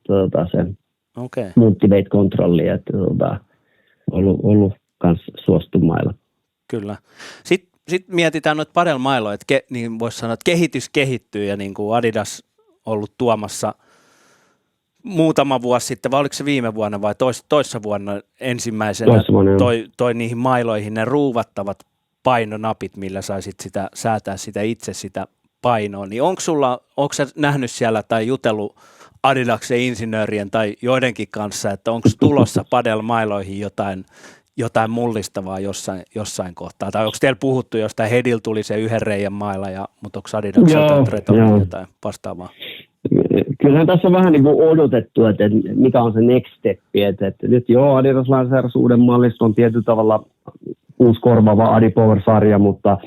se Multivate-kontrolli, että ollut kans suostumailla. Kyllä. Sitten mietitään noita padelmailoja, että niin voisi sanoa, että kehitys kehittyy ja niin kuin Adidas ollut tuomassa muutama vuosi sitten, vai oliko se viime vuonna vai toissa vuonna ensimmäisenä toi niihin mailoihin ne ruuvattavat painonapit, millä saisit säätää sitä painoa, niin onko sä nähnyt siellä tai jutellut Adidaksen insinöörien tai joidenkin kanssa, että onko tulossa padelmailoihin jotain mullistavaa jossain kohtaa, tai onko teillä puhuttu jostain, Hedil tuli se 1 reijän mailla, mutta onko Adidakselta jotain vastaavaa? Kyllähän tässä on vähän niin kuin odotettu, että mikä on se next step, että nyt Adidas lanseerasi uuden malliston, on tietyllä tavalla uusi korvaava Adipower-sarja, mitä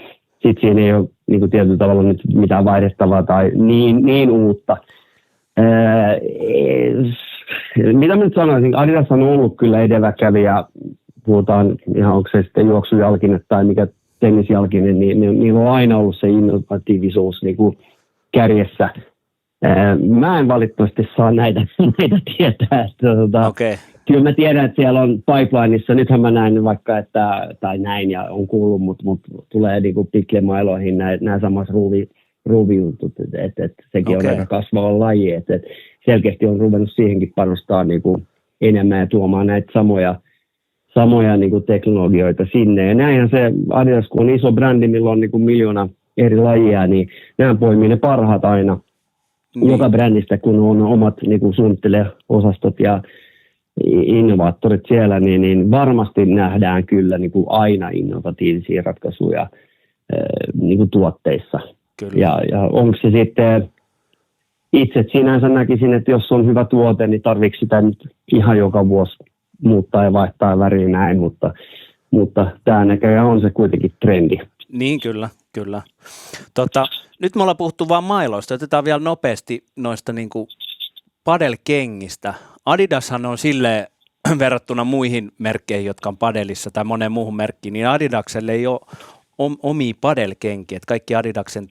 siinä ei ole niin kuin tietyllä tavalla nyt mitään vaihdettavaa tai niin uutta. Mitä mä nyt sanoisin, Adidas on ollut kyllä edelläkävijä, puhutaan ihan onko se sitten juoksujalkine tai mikä tennisjalkine, niin niillä on aina ollut se innovatiivisuus niin kuin kärjessä. Mä en valitettavasti saa näitä tietää. Okay. Kyllä mä tiedän, että siellä on pipelineissa, nythän mä näin vaikka, tai näin ja on kuullut, mutta tulee niinku piklemailoihin nämä samat ruuvijutut, että sekin on aika kasvava laji, että selkeästi on ruvennut siihenkin panostaa niinku enemmän ja tuomaan näitä samoja niinku teknologioita sinne. Ja näinhän se Adidas, kun on iso brändi, millä on niinku 1 miljoona eri lajia, niin nämä poimii ne parhaat aina joka brändistä, kun on omat niinku suunnittele-osastot ja innovaattorit siellä, niin varmasti nähdään kyllä niin kuin aina innovatiivisia ratkaisuja niin kuin tuotteissa. Kyllä. Ja onko se sitten, itse sinänsä näkisin, että jos on hyvä tuote, niin tarvitsetko sitä nyt ihan joka vuosi muuttaa ja vaihtaa väriä näin, mutta tämä näköjään on se kuitenkin trendi. Niin, kyllä. Nyt me ollaan puhuttu vaan mailoista. Otetaan vielä nopeasti noista niin kuin padelkengistä. Adidashan on silleen verrattuna muihin merkkeihin, jotka on padelissa tai moneen muuhun merkkiin, niin Adidakselle ei ole omia padelkenkiä. Että kaikki Adidaksen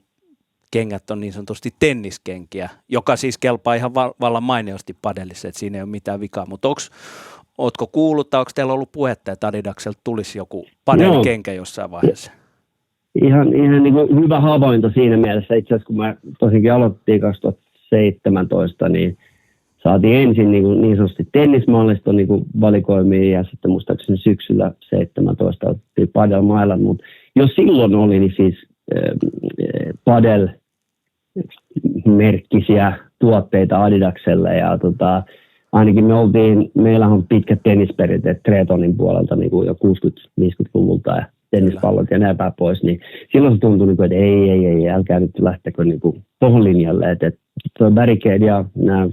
kengät on niin sanotusti tenniskenkiä, joka siis kelpaa ihan vallan mainiosti padelissa, että siinä ei ole mitään vikaa. Mutta ootko kuullut tai onko teillä ollut puhetta, että Adidakselta tulisi joku padelkenkä jossain vaiheessa? Ihan niin kuin hyvä havainto siinä mielessä. Itse asiassa kun me tosiaankin aloitettiin 2017, niin saatiin ensin niin sanotusti tennismallisto niin valikoimiin ja sitten muistaakseni syksyllä 17 otettiin padelmailan, mutta jos silloin oli, niin siis padel-merkkisiä tuotteita Adidakselle ja ainakin meillä on pitkät tennisperinteet Tretonin puolelta niin kuin jo 60-50-luvulta ja tennispallot ja näin päin pois, niin silloin se tuntui, että ei, älkää nyt lähtekö niin tuohon linjalle, että tuo Barricade ja nämä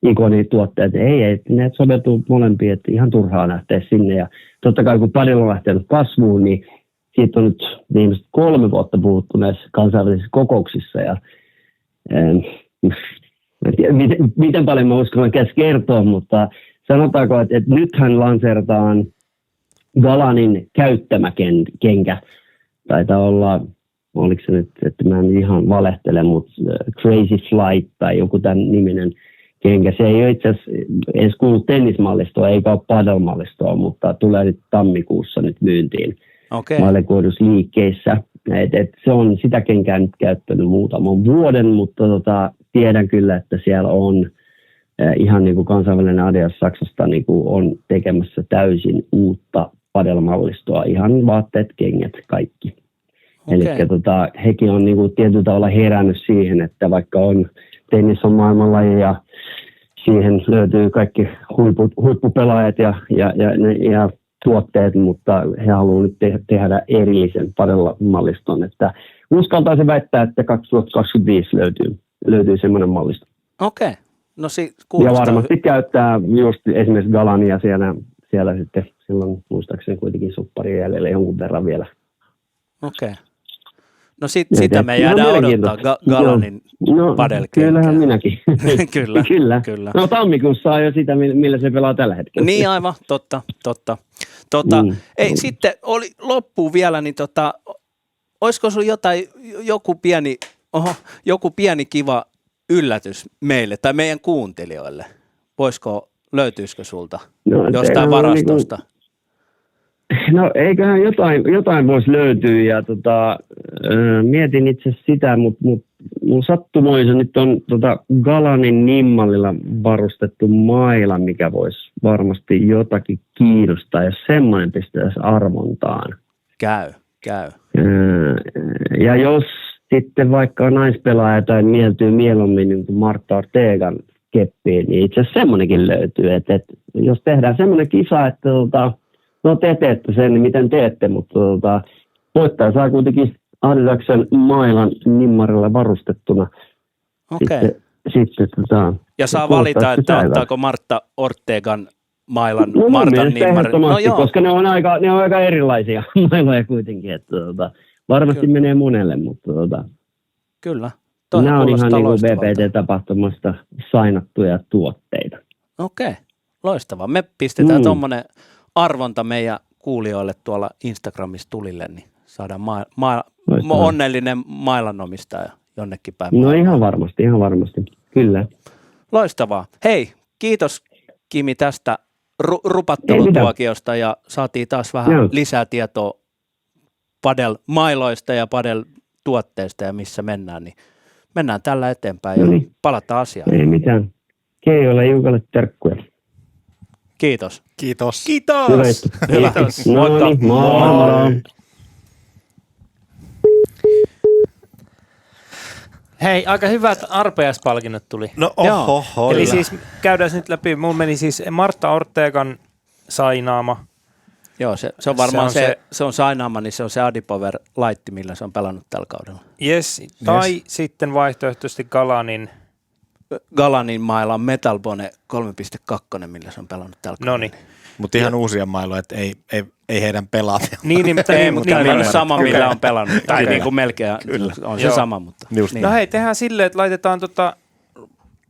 ikonituotteet, ei, ne soveltuu molempiin, että ihan turhaa lähteä sinne. Ja totta kai kun padel on lähtenyt kasvuun, niin siitä on nyt viimeiset 3 vuotta puhuttu näissä kansainvälisissä kokouksissa. Ja, miten paljon mä uskallan kertoa, mutta sanotaanko, että nythän lanseerataan Galanin käyttämä kenkä. Taitaa olla, oliko se nyt, että mä en ihan valehtele, mutta Crazy Flight tai joku tämän niminen kenkä. Se ei ole itse asiassa edes kuulu tennismallistoa eikä ole padelmallistoa, mutta tulee nyt tammikuussa nyt myyntiin maalekuotusliikkeissä. Se on sitä kenkää nyt käyttänyt muutaman vuoden, mutta tiedän kyllä, että siellä on ihan niin kuin kansainvälinen Adidas Saksasta niin kuin on tekemässä täysin uutta padelmallistoa, ihan vaatteet, kengät, kaikki. Eli hekin on niin kuin tietyllä tavalla herännyt siihen, että vaikka tennis on maailmanlaji ja siihen löytyy kaikki huippupelaajat ja tuotteet, mutta he haluavat nyt tehdä erillisen padelmalliston. Että uskaltaisin väittää, että 2025 löytyy semmoinen mallisto. Okei. No ja varmasti käyttää just esimerkiksi Galania siellä sitten silloin muistaakseni kuitenkin suppari jäljellä jonkun verran vielä. Okei. No sitä me jäädään odottaa Galanin padelkenkää. Kyllähän minäkin. Kyllä. No tammikuussa on jo sitä, millä se pelaa tällä hetkellä. Niin aivan, totta. Sitten oli loppuun vielä, niin olisiko sinulla joku pieni kiva yllätys meille tai meidän kuuntelijoille? Löytyisikö sulta jostain varastosta? No eiköhän jotain voisi löytyä ja mietin itse sitä, mutta mun sattumoissa nyt on Galanin nimmallilla varustettu maila, mikä voisi varmasti jotakin kiinnostaa, jos semmoinen pistäisi arvontaan. Käy. Ja jos sitten vaikka naispelaaja tai mieltyy mieluummin niin kuin Marta Ortegan keppiin, niin itse asiassa semmoinenkin löytyy. Et jos tehdään semmoinen kisa, että no te teette sen, niin miten teette, mutta voittaja saa kuitenkin Adidaksen mailan nimmarilla varustettuna. Okei. Sitten, ja saa valita, että ottaako Marta Ortegan mailan Martan nimmarin. No joo. Koska ne on aika erilaisia mailoja kuitenkin, että varmasti kyllä menee monelle, mutta kyllä. Nämä on ihan niin kuin VPT-tapahtumasta sainattuja tuotteita. Okei, loistavaa. Me pistetään tuommoinen arvonta meidän kuulijoille tuolla Instagramissa tulille, niin saadaan onnellinen mailanomistaja jonnekin päin. No ihan varmasti, kyllä. Loistavaa. Hei, kiitos Kimi tästä rupattelutuokiosta ja saatiin taas vähän lisää tietoa padel-mailoista ja padel-tuotteista ja missä mennään, niin mennään tällä eteenpäin ja palataan asiaan. Ei mitään. Keijolle ja Juukalle terkkuja. Kiitos. Hyvä. Moi. Hei, aika hyvät arpajaispalkinnot tuli. No Eli siis käydään nyt läpi. Mun meni siis Marta Ortegan sainaama. Joo, se on varmaan se on sainaama, niin se on se Adipower laitti, millä se on pelannut tällä kaudella. Yes, tai sitten vaihtoehtoisesti Galanin Mailan Metal Bone 3.2, millä se on pelannut tällä kaudella. Noniin. Mutta ihan uusia mailoja, että ei heidän pelaamia. Niin, mutta Ei, mutta tämä on sama, okei. millä on pelannut. Tai Okei. niin kuin melkein on se Joo. sama, mutta Just niin. No hei, tehdään silleen, että laitetaan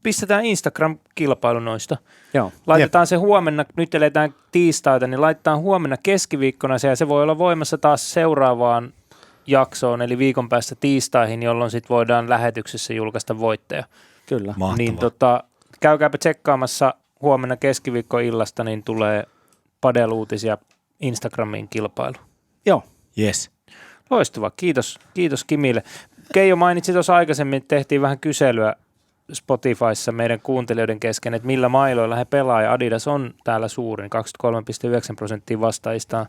pistetään Instagram-kilpailu noista. Joo. Laitetaan se huomenna, nyt eletään tiistaita, niin laitetaan huomenna keskiviikkona se, ja se voi olla voimassa taas seuraavaan jaksoon, eli viikon päästä tiistaihin, jolloin sitten voidaan lähetyksessä julkaista voittaja. Kyllä. Mahtavaa. Niin käykääpä tsekkaamassa huomenna keskiviikkoillasta, niin tulee Padel-uutisia Instagramiin kilpailu. Joo. Yes. Loistavaa, kiitos Kimille. Keijo mainitsi tuossa aikaisemmin, että tehtiin vähän kyselyä Spotifyssa meidän kuuntelijoiden kesken, että millä mailoilla he pelaa, ja Adidas on täällä suurin, 23,9% vastaajista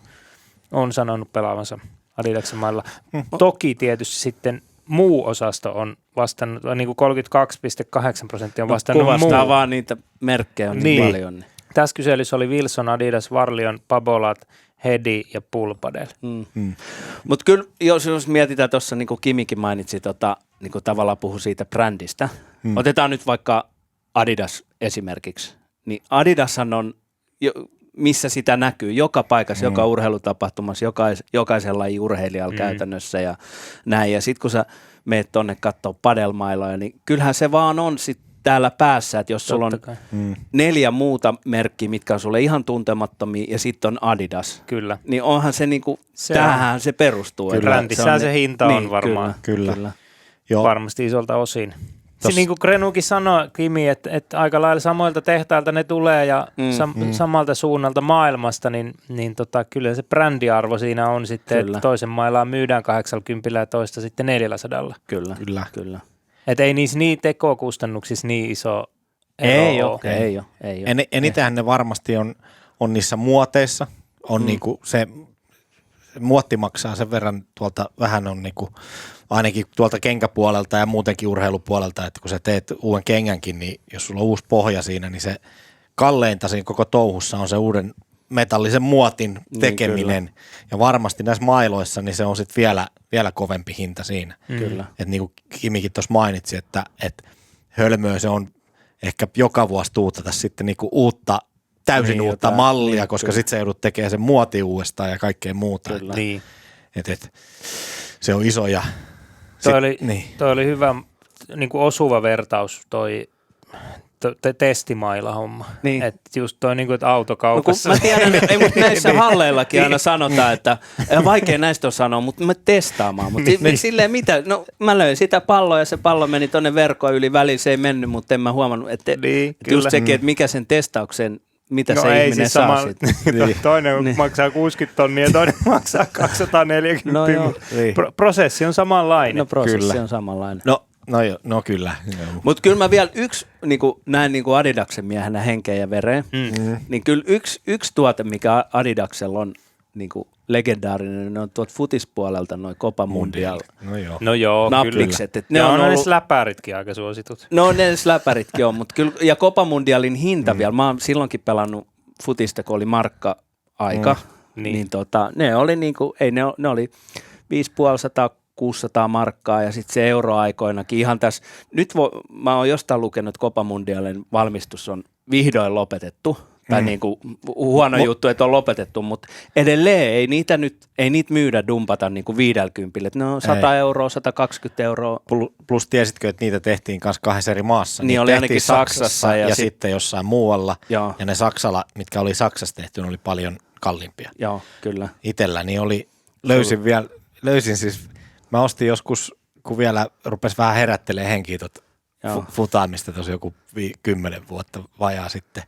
on sanonut pelaavansa Adidaksen mailla. Toki tietysti sitten muu osasto on vastannut, niin kuin 32,8% on vastannut Kuvastaa muu. vaan niitä merkkejä on niin Niin. paljon. Niin. Tässä kyselyssä oli Wilson, Adidas, Varlion, Pabolat, Hedi ja Pulpadel. Mutta kyllä, jos mietitään tuossa, niin kuin Kimikin mainitsi, niin kuin tavallaan puhui siitä brändistä. Otetaan nyt vaikka Adidas esimerkiksi. Niin Adidashan on, missä sitä näkyy, joka paikassa, joka urheilutapahtumassa, jokaisella urheilijalla käytännössä ja näin. Ja sitten kun sä meet tonne kattoo padelmailoja, niin kyllähän se vaan on sitten täällä päässä, että jos sulla on 4 muuta merkkiä, mitkä on sulle ihan tuntemattomia, ja sitten on Adidas. Kyllä. Niin onhan se niinku, Se tähän se perustuu. Kyllä. Brändissään se hinta on varmaan. Kyllä. Joo. Varmasti isolta osin. Niin kuin Krenukin sanoi, Kimi, että aika lailla samoilta tehtailta ne tulee ja samalta suunnalta maailmasta, niin kyllä se brändiarvo siinä on sitten, Kyllä. että toisen maillaan myydään 80 ja toista sitten 400. Kyllä. Että ei niissä tekokustannuksissa niin iso ero ole. Ei ole. Enitenhän ne varmasti on niissä muoteissa. On niinku se muotti maksaa sen verran tuolta vähän on niinku, ainakin tuolta kenkäpuolelta ja muutenkin urheilupuolelta, että kun sä teet uuden kengänkin, niin jos sulla on uusi pohja siinä, niin se kalleinta siinä koko touhussa on se uuden metallisen muotin tekeminen. Niin, ja varmasti näissä mailoissa niin se on sitten vielä kovempi hinta siinä. Kyllä. Että niin kuin Kimikin tuossa mainitsi, että hölmöä se on ehkä joka vuosi tuutata sitten niin kuin täysin Niin, uutta jotain, mallia, niin, koska kyllä. sitten sä joudut tekemään sen muoti uudestaan ja kaikkea muuta. Kyllä. Niin. Se on iso ja Toi oli hyvä niin kuin osuva vertaus toi testimaila-homma. Niin. Että just toi niin kuin, että No kun autokaupassa. mä tiedän, ei mutta näissä halleillakin aina sanotaan, että vaikea näistä on sanoa, mutta mä testaamaan. Mutta silleen mitä, no mä löin sitä palloa ja se pallo meni tonne verkon yli väliin, se ei mennyt, mutta en mä huomannut, että Niin, että kyllä. just sekin, että mikä sen testauksen, mitä No se ei ihminen siis saa sama, sitten. toinen Niin. maksaa 60 tonnia ja toinen maksaa 240. No joo. Niin. Prosessi on samanlainen. No prosessi Kyllä. on samanlainen. No kyllä. Mutta kyllä mä vielä näin niin kuin Adidaksen miehenä henkeen ja vereen, niin kyllä yksi tuote, mikä Adidaksella on niin kuin legendaarinen, ne on tuolta futispuolelta noin Copa Mundial No joo, naplikset. kyllä. Et ne Ja on on ne ollut, släpäritkin aika suositut. no ne släpäritkin on, mutta kyllä, ja Copa Mundialin hinta vielä, mä oon silloinkin pelannut futista, kun oli markka-aika, niin ne oli niinku, ei ne oli 550-600 markkaa ja sitten se euroaikoinakin ihan tässä, mä oon jostain lukenut, että Copa Mundialin valmistus on vihdoin lopetettu, tai niinku huono juttu, että on lopetettu, mutta edelleen ei niitä myydä dumpata niinku 50, että ne on 100 euroa, 120 euroa. Plus tiesitkö, että niitä tehtiin myös 2 eri maassa? Niin Niitä oli tehtiin ainakin Saksassa ja ja sitten jossain muualla. Joo. Ja ne mitkä oli Saksassa tehty, ne oli paljon kalliimpia. Joo, kyllä. Itselläni löysin siis, mä ostin joskus, kun vielä rupesi vähän herättelemään henkiä futaamista tuossa joku 10 vuotta vajaa sitten,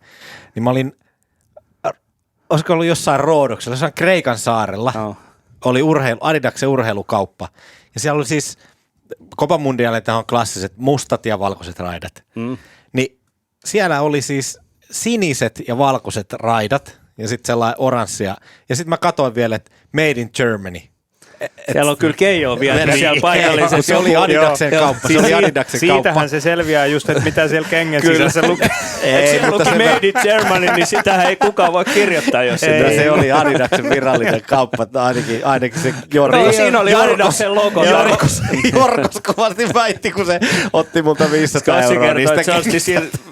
niin mä olin, olisiko ollut jossain Roodoksella, jossain Kreikan saarella, oli Adidaksen urheilukauppa, ja siellä oli siis Copa Mundialita on klassiset mustat ja valkoiset raidat, niin siellä oli siis siniset ja valkoiset raidat, ja sitten sellainen oranssia, ja sitten mä katsoin vielä, että Made in Germany. Siellä on kyllä Keijo vielä siellä paikallisessa. Se oli Adidaksen kauppa. Se oli Adidaksen kauppa. Siitähän se selviää just, että mitä siellä kengän Kyllä. sisässä lukee. Ei, mutta Made in Germany, niin sitähän ei kukaan voi kirjoittaa, jos sitä Ei. Se oli Adidaksen virallinen kauppa, ainakin se Jorkos. No, siinä oli Adidaksen logo. Jorkos kovasti väitti, kun se otti multa 500 Kassi euroa. kertoi, että se osti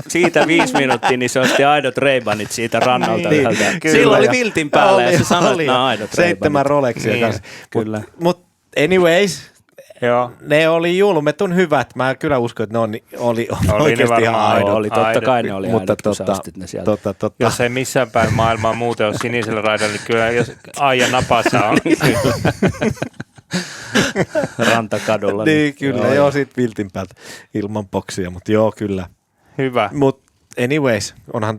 siitä 5 minuuttia, niin se osti aidot Ray-Banit siitä rannalta. Niin, Niin, silloin oli viltin päällä ja se sanoi, että nämä aidot 7 Rolexia Niin, kanssa. kyllä. Mut anyways, Joo. ne oli julmet on hyvät. Mä kyllä uskon, että ne oli oikeasti ihan varmaan aidot. Oli, totta kai ne oli Mutta aidot, kun sä ostit ne sieltä. Jos ei missään päin maailmaa muuten ole sinisellä raidalla, niin kyllä jos Aija napassa on. Rantakadulla. Niin, kyllä. Joo, siitä viltin päältä ilman boksia, mutta joo, kyllä. Hyvä. Mut anyways,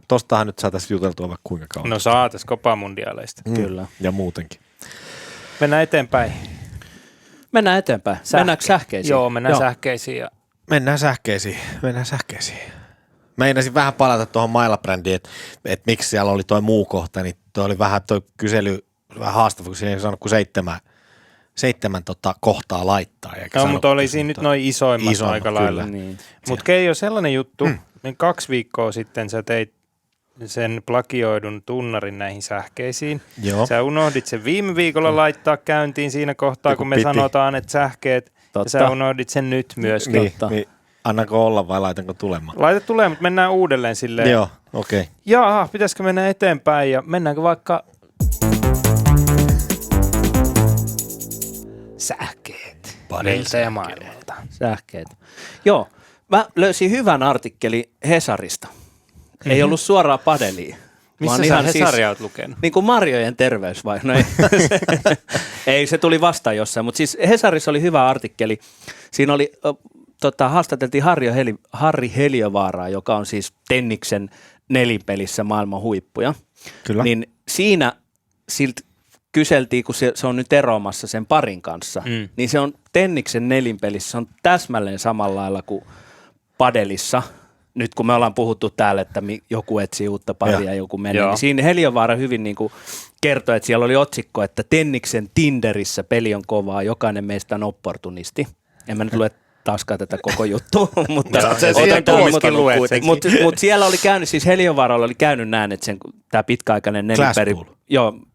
tostahan nyt saataisiin juteltua vaikka kuinka kauan. No saatais Copa Mundialeista. Kyllä. Ja muutenkin. Mennään eteenpäin. Mennään eteenpäin. Mennäänkö sähkeisiin? Joo, mennään sähkeisiin. Ja... Mennään sähkeisiin. Meinasin vähän palata tuohon Maila-brändiin, että miksi siellä oli toi muu kohta, niin toi oli vähän toi kysely vähän haastava, kun siinä ei saanut kuin seitsemän kohtaa laittaa. No, mutta oli siinä nyt noin isoimmat aika lailla. Niin. Mutta Keijo, sellainen juttu, niin 2 viikkoa sitten sä teit sen plagioidun tunnarin näihin sähkeisiin. Joo. Sä unohdit sen viime viikolla laittaa käyntiin siinä kohtaa, kun me piti. Sanotaan, että sähkeet, Totta. ja sä unohdit sen nyt myöskin. Niin, annanko olla vai laitanko tulemaan? Laita tulee, mutta mennään uudelleen silleen. Joo, okei. Okay. Jaha, pitäisikö mennä eteenpäin ja mennäänkö vaikka sähkeet meiltä ja maailmalta. Sähkeet. Joo, mä löysin hyvän artikkeli Hesarista. Ei ollut suoraan padeliin. Missä vaan sä ihan Hesaria oot lukenut? Niin kuin Marjojen terveys vai? No ei. Ei, se tuli vastaan jossain. Mutta siis Hesarissa oli hyvä artikkeli. Siinä oli, haastateltiin Harri Heliövaaraa, joka on siis Tenniksen nelinpelissä maailman huippuja. Kyllä. Niin siinä siltä kyseltiin, kun se on nyt eroamassa sen parin kanssa, niin se on Tenniksen nelinpelissä, se on täsmälleen samalla lailla kuin padelissa. Nyt kun me ollaan puhuttu täällä, että joku etsii uutta paria ja joku menee, niin siinä Heliövaara hyvin niin kuin kertoi, että siellä oli otsikko, että Tenniksen Tinderissä peli on kovaa, jokainen meistä on opportunisti. En mä nyt lue taaskaan tätä koko juttua, mutta siellä oli käynyt, siis Heliövaaralla oli käynyt näin, että tämä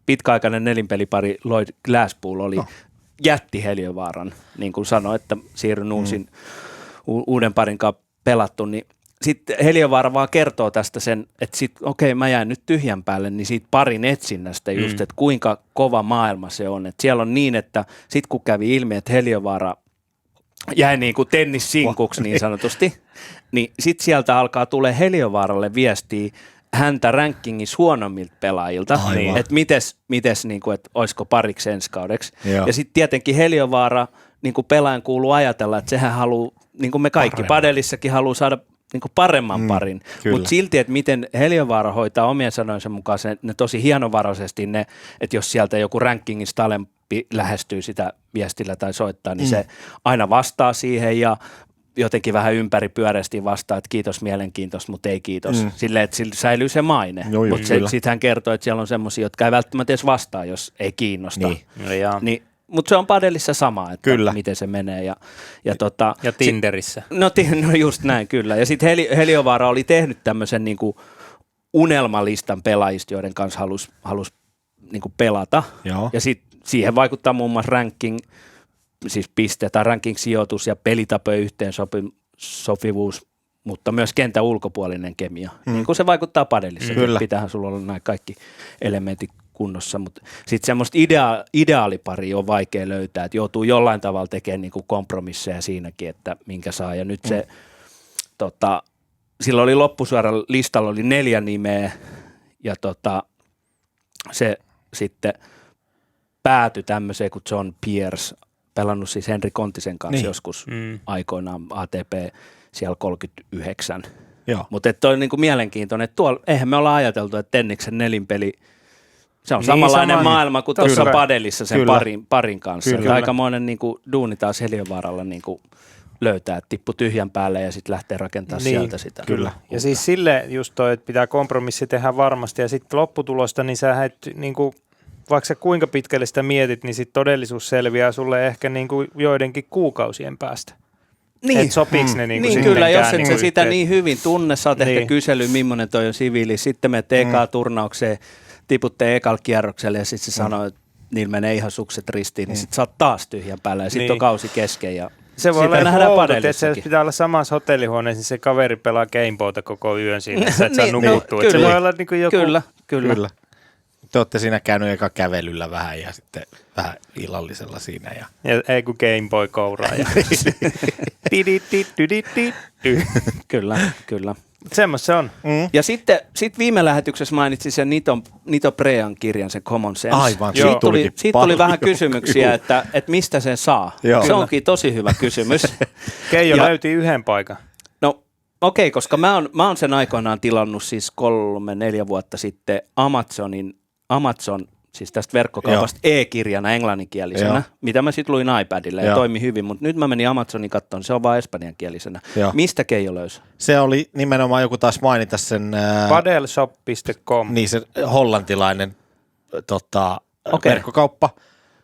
pitkäaikainen nelinpelipari Lloyd Glasspool oli jätti Heliövaaran, niin kuin sanoi, että siirryn uuden parin kanssa pelattu, niin sitten Heliövaara vaan kertoo tästä sen, että mä jäin nyt tyhjän päälle, niin siitä parin etsinnästä just, että kuinka kova maailma se on. Että siellä on niin, että sitten kun kävi ilmi, että Heliövaara jäi niin kuin tennissinkuksi niin sanotusti, niin sitten sieltä alkaa tulee Heliövaaralle viestiä häntä rankingissa huonommilta pelaajilta, että mites niin kuin, että olisiko pariksi ensi kaudeksi. Joo. Ja sitten tietenkin Heliövaara niin kuin pelaajan kuuluu ajatella, että sehän haluaa, niin kuin me kaikki padelissakin haluaa saada niin kuin paremman parin, mutta silti, että miten Heliövaara hoitaa omien sanojensa mukaan ne tosi hienovaraisesti ne, että jos sieltä joku rankingista alempi lähestyy sitä viestillä tai soittaa, niin se aina vastaa siihen ja jotenkin vähän ympäripyöreästi vastaa, että kiitos mielenkiintoista, mutta ei kiitos. Silleen, että sillä säilyy se maine. Mutta sitten hän kertoo, että siellä on semmoisia, jotka ei välttämättä edes vastaa, jos ei kiinnosta. Niin, mutta se on padelissa sama, että miten se menee. Ja Tinderissä. No just näin, kyllä. Ja sitten Heliövaara oli tehnyt tämmöisen niinku unelmalistan pelaajista, joiden kanssa halusi niinku pelata. Joo. Ja sitten siihen vaikuttaa muun muassa ranking, siis piste tai ranking-sijoitus ja pelitapojen yhteensopivuus, mutta myös kentän ulkopuolinen kemia. Niin kuin se vaikuttaa padelissa. Pitäähän sulla olla nämä kaikki elementit kunnossa, mutta sitten semmoista ideaaliparia on vaikea löytää, että joutuu jollain tavalla tekemään niinku kompromisseja siinäkin, että minkä saa. Ja nyt se, sillä oli loppusuoralla listalla oli 4 nimeä ja se sitten päätyi tämmöiseen kuin John Pierce, pelannut siis Henri Kontisen kanssa joskus aikoinaan ATP siellä 39. Mutta toi on niinku mielenkiintoinen, että tuolla, eihän me olla ajateltu, että Tenniksen nelinpeli, se on samanlainen maailma kuin tuossa padelissa sen parin kanssa. Aikamoinen niinku duuni taas Heliövaaralla niinku löytää, että tippu tyhjän päälle ja sitten lähtee rakentamaan sieltä sitä. Kyllä. Ja siis sille just toi, että pitää kompromissi tehdä varmasti ja sitten lopputulosta, niin sä et niinku vaikka sä kuinka pitkälle sitä mietit, niin sit todellisuus selviää sulle ehkä niin kuin joidenkin kuukausien päästä. Niin, Et sopiks ne niin kuin kyllä, jos et niin sä kuin sitä yhteen. niin hyvin tunne, sä oot Niin. ehkä kysellyt, millainen toi on siviili, sitten menet ekaan turnaukseen, tiputte ekalla kierrokselle ja sitten se sanoo, että niillä menee ihan sukset ristiin, niin sitten sä oot taas tyhjän päällä ja sitten Niin. on kausi kesken. Ja Se voi sitä olla nähdään outo, että se padellissakin. pitää olla samassa hotellihuoneessa, niin se kaveri pelaa Gameboyta koko yön siinä, että sä et saa Niin, no, nukuttua. Se kyllä. voi olla niin kuin joku... Kyllä. Te olette siinä käynyt eka kävelyllä vähän ja sitten vähän illallisella siinä. Ja... Ja ei kun Gameboy kouraa. Ja... Kyllä. Semmoista se on. Ja sitten viime lähetyksessä mainitsin sen Nito Prean kirjan, sen Common Sense. Aivan, Joo. siitä tulikin Siitä tuli vähän paljon. kysymyksiä, että mistä sen saa. Joo. Se Kyllä. onkin tosi hyvä kysymys. Keijo Ja- löytyi yhden paikan. No okei, koska mä oon sen aikoinaan tilannut siis 3-4 vuotta sitten Amazon, siis tästä verkkokaupasta e-kirjana englanninkielisenä, Joo. mitä mä sitten luin iPadilla ja Joo. toimi hyvin, mutta nyt mä menin Amazonin kattoon, se on vaan espanjankielisenä. Joo. Mistä Keijo löysi? Se oli nimenomaan, joku taas mainita sen, Padelshop.com. niin se hollantilainen Okei. verkkokauppa.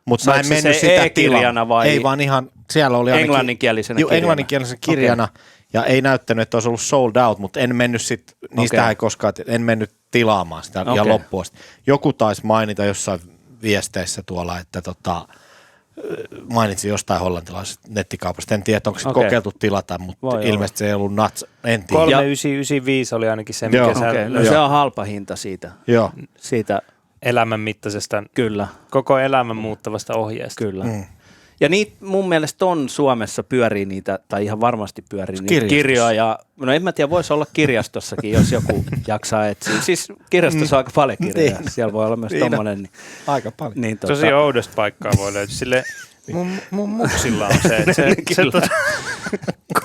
Mutta mä Saiko en se mennyt se sitä e-kirjana tilaamaan. vai Ei vaan ihan, siellä oli ainakin Englanninkielisenä Joo, kirjana? englanninkielisen kirjana. Ja ei näyttänyt, että olisi ollut sold out, mutta en mennyt sit, niistä ei koskaan, en mennyt tilaamaan sitä ja loppuun asti. Joku taisi mainita jossain viesteissä tuolla, että mainitsi jostain hollantilaisesta nettikaupasta. En tiedä, onko se kokeiltu tilata, mutta Voi olla. ilmeisesti se ei ollut nuts. En tiedä. 3995 oli ainakin se, mikä Joo. sä Okei, no löysit se on halpa hinta siitä. elämän mittaisesta, Kyllä. koko elämän muuttavasta ohjeesta. Kyllä. Ja niitä mun mielestä on Suomessa pyörii niitä, tai ihan varmasti pyörii niitä Kirjastossa. kirjoja. Ja, no en mä tiedä, voisi olla kirjastossakin, jos joku jaksaa etsiä. Siis kirjastossa on aika paljon kirjoja. Siellä voi olla myös tommonen. Aika paljon. Niin, Tosi oudosta paikkaa voi löytyä. Sille mun muksilla on se, että se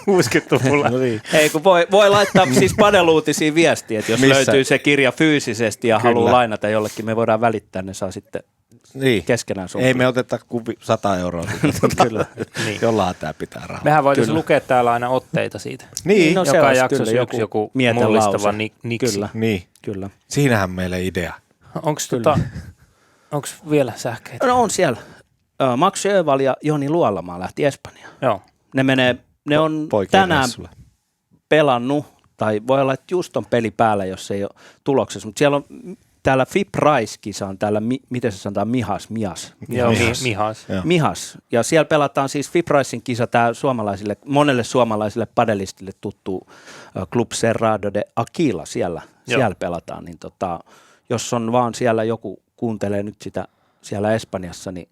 60-luvulla. No niin. Ei, kun voi laittaa siis padeluutisiin viestiä, että jos Missä? löytyy se kirja fyysisesti ja Kyllä. haluaa lainata jollekin, me voidaan välittää, ne saa sitten Niin. keskenään sun. Ei me oteta 100 euroa. Kyllä. Niin. Jollain tämä pitää rahaa. Mehän voitaisiin Kyllä. lukea täällä aina otteita siitä. Niin, No se Joka olisi jaksossa kyllä joku mietelause. mullistava niksi. Kyllä, niin. kyllä. Siinähän meille idea. Onks vielä sähkeitä? No on siellä. Max Sjöwall ja Joni Luolamaa lähti Espanjaan. Joo. Ne on Poikien tänään reissulle. pelannut, tai voi olla, että just on peli päällä, jos ei ole tuloksessa, mutta siellä on täällä FIP-Rice-kisa on täällä, miten se sanotaan, Mias. Joo, Mihas. Mihas. Joo. Mihas. Ja siellä pelataan siis FIP-Ricein kisa, tämä monelle suomalaisille padelistille tuttu Club Cerrado de Aquila siellä pelataan. Niin jos on vaan siellä joku kuuntelee nyt sitä siellä Espanjassa, niin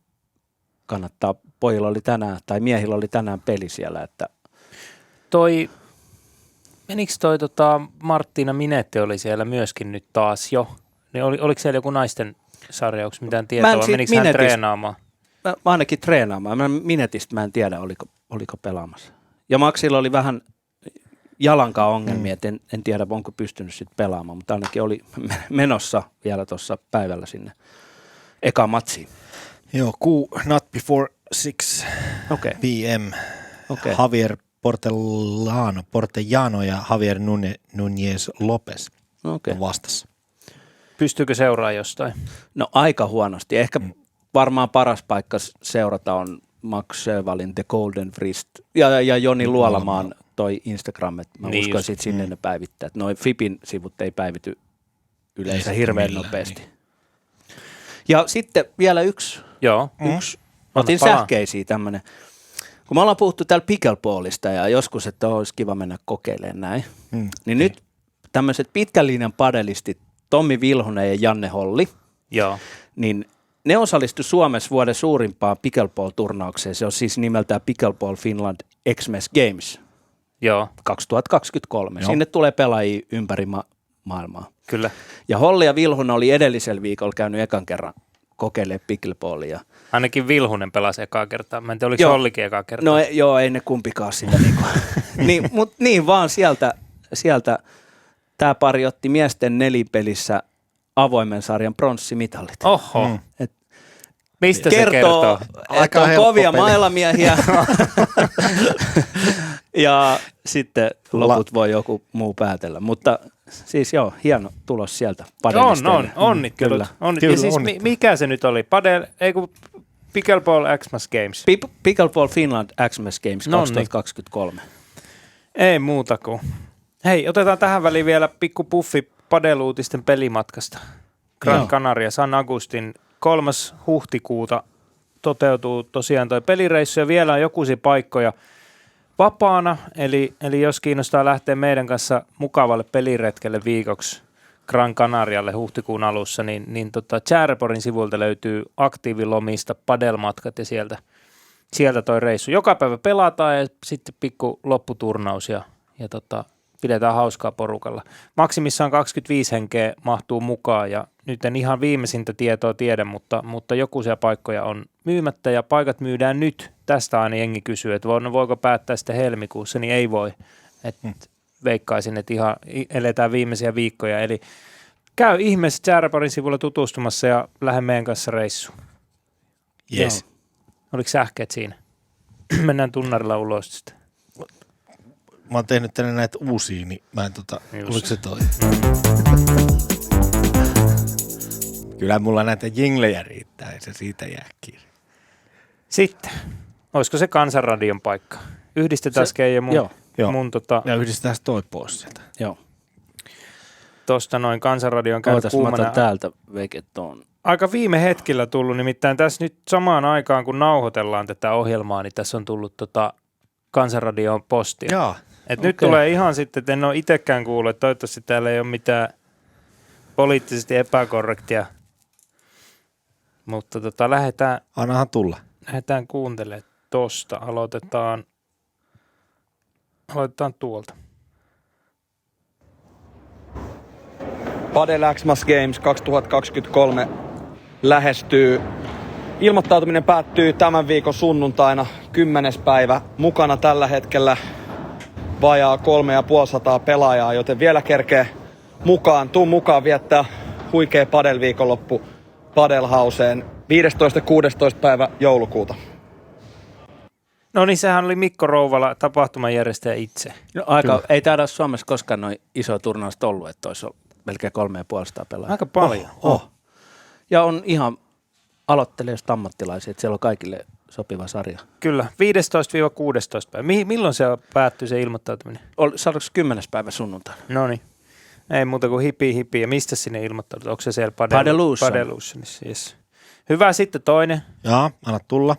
kannattaa, pojilla oli tänään, tai miehillä oli tänään peli siellä, että Menikö Marttiina Minetti oli siellä myöskin nyt taas jo? Niin oliko siellä joku naisten sarja, onko mitään tietoa, vai menikö hän treenaamaan? mä ainakin treenaamaan. Minetistä mä en tiedä, oliko pelaamassa. Ja Maxilla oli vähän jalankaan ongelmia, että en tiedä, onko pystynyt sitten pelaamaan, mutta ainakin oli menossa vielä tuossa päivällä sinne eka matsiin. Joo, not before 6 Okei. p.m. Okei. Javier Portellano ja Javier Núñez Lopez Okei. on vastassa. Pystyykö seuraa jostain? No aika huonosti. Ehkä varmaan paras paikka seurata on Max Sjöwallin The Golden Wrist ja Joni Luolamaan toi Instagram, että mä Niin uskon, just. että sinne ne päivittää. Noi Fipin sivut ei päivity yleensä Ei hirveän millään, nopeasti. Ja sitten vielä yksi. Joo. Otin palaa. sähkeisiä tämmönen. Kun me ollaan puhuttu täällä pickleballista ja joskus, että olisi kiva mennä kokeilemaan näin, niin nyt tämmöiset pitkän linjan padelistit Tommi Vilhunen ja Janne Holli, Joo. niin ne osallistu Suomessa vuoden suurimpaan pickleball-turnaukseen. Se on siis nimeltään Pickleball Finland Xmas Games Joo, 2023. Joo. Sinne tulee pelaajia ympäri maailmaa. kyllä. Ja Holli ja Vilhunen oli edellisellä viikolla käynyt ekan kerran kokeilemaan pickleballia. Ainakin Vilhunen pelasi ekaa kertaa. Mä en tiedä, oliko se Joo. Ollikin ekaa kertaa. No joo, ei ne kumpikaan sitä mutta niin vaan sieltä tämä pari otti miesten nelipelissä avoimen sarjan pronssimitalit. Oho. Et Mistä se kertoo? että Aika on helppo kovia peli. mailamiehiä. Ja sitten loput voi joku muu päätellä. Mutta siis joo, hieno tulos sieltä padelista. On, onnittelut. Kyllä. Ja siis mikä se nyt oli? Padel, ei kun Pickleball Xmas Games. Pickleball Finland Xmas Games 2023. Ei muuta kuin. Hei, otetaan tähän väliin vielä pikku puffi padeluutisten pelimatkasta. Gran Canaria, San Agustin, 3. huhtikuuta toteutuu tosiaan toi pelireissu ja vielä on jokuisia paikkoja vapaana. Eli jos kiinnostaa lähteä meidän kanssa mukavalle peliretkelle viikoksi Gran Canarialle huhtikuun alussa, niin Chareporin sivuilta löytyy aktiivilomista padelmatkat ja sieltä toi reissu. Joka päivä pelataan ja sitten pikku lopputurnaus ja pidetään hauskaa porukalla. Maksimissaan 25 henkeä mahtuu mukaan ja nyt en ihan viimeisintä tietoa tiedä, mutta jokuisia paikkoja on myymättä ja paikat myydään nyt. Tästä aina jengi kysyy, että voiko päättää sitten helmikuussa, niin ei voi. Veikkaisin, että ihan eletään viimeisiä viikkoja. Eli käy ihmeessä Chareporin sivulla tutustumassa ja lähde meidän kanssa reissuun. Yes. Oliko sähkeet siinä? Mennään tunnarilla ulos sitten. Mä oon tehnyt tänne näitä uusia, niin mä en oliko se toi? Kyllä mulla näitä jinglejä riittää, ei se siitä jää kiinni. Sitten, olisiko se Kansanradion paikka? Yhdistetään Skei ja mun ja yhdistetään toi pois sieltä. Joo. Tuosta noin Kansanradion käynyt kuumana. Mä otan täältä veketoon. Aika viime hetkellä tullut, nimittäin tässä nyt samaan aikaan, kun nauhoitellaan tätä ohjelmaa, niin tässä on tullut Kansanradioon postia. Joo. Nyt tulee ihan sitten, että en ole itsekään kuullut, että toivottavasti täällä ei ole mitään poliittisesti epäkorrektia, mutta Annahan tulla. Lähdetään kuuntelemaan tosta. Aloitetaan tuolta. Padel Xmas Games 2023 lähestyy. Ilmoittautuminen päättyy tämän viikon sunnuntaina 10. päivä. Mukana tällä hetkellä vajaa 350 pelaajaa, joten vielä kerkee mukaan. Tuu mukaan viettää huikea padel-viikonloppu Padelhauseen 15. 16. päivä joulukuuta. No niin, sehän oli Mikko Rouvala, tapahtumajärjestäjä itse. No, ei taida Suomessa koskaan noin iso turnausta ollut, että olisi melkein 350 pelaajaa. Aika paljon. Ja on ihan aloittelijoista ammattilaisia, että siellä on kaikille sopiva sarja. Kyllä, 15-16 päivä. Milloin se päättyy se ilmoittautuminen? Saadaanko 10. päivä sunnuntaina? No niin. Ei muuta kuin hipi. Ja mistä sinne ilmoittaudut? Onko se siellä Padelutionissa? Yes. Hyvä, sitten toinen. Joo, anna tulla.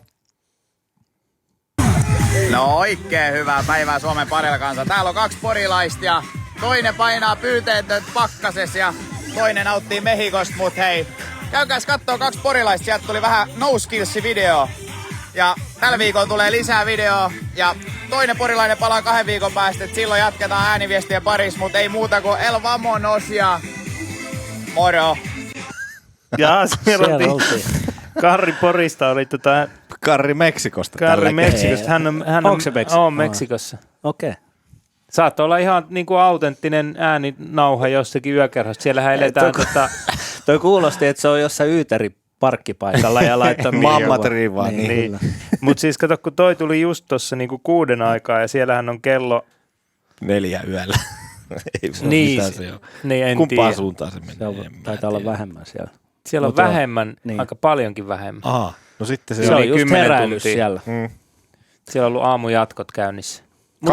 No oikein hyvää päivää Suomen Padel-kansa. Täällä on 2 porilaista ja toinen painaa pyyteetön pakkasessa ja toinen nauttii Mehikosta, mut hei, käykääs kattoo 2 porilaista, sieltä tuli vähän no skillsi video. Ja tällä viikolla tulee lisää videoa ja toinen porilainen palaa 2 viikon päästä, että silloin jatketaan ääniviestien parissa, mutta ei muuta kuin el vamonos ja moro. Jaa, siellä oltiin. Karri Porista oli Karri Meksikosta. Karri Meksikosta. Hän Onko se Meksikossa? On Meksikossa. Okei. Saattoi olla ihan niin kuin autenttinen ääninauha jossakin yökerhossa. Siellähän eletään Toi kuulosti, että se on jossain Yyteri parkkipaikalla ja laittaa mammat riivaa. Niin. Mutta siis kato, kun toi tuli just tuossa niinku 6 aikaa ja siellähän on kello 4 yöllä. Ei voi niin, mitään se on. Niin, en Kumpaan tiedä. suuntaan se menee? Taitaa olla vähemmän siellä. Siellä on vähemmän, niin. aika paljonkin vähemmän. Aha, no sitten Se on just 10 heräillyt tuntia. siellä. Siellä on ollut aamujatkot käynnissä. 12.03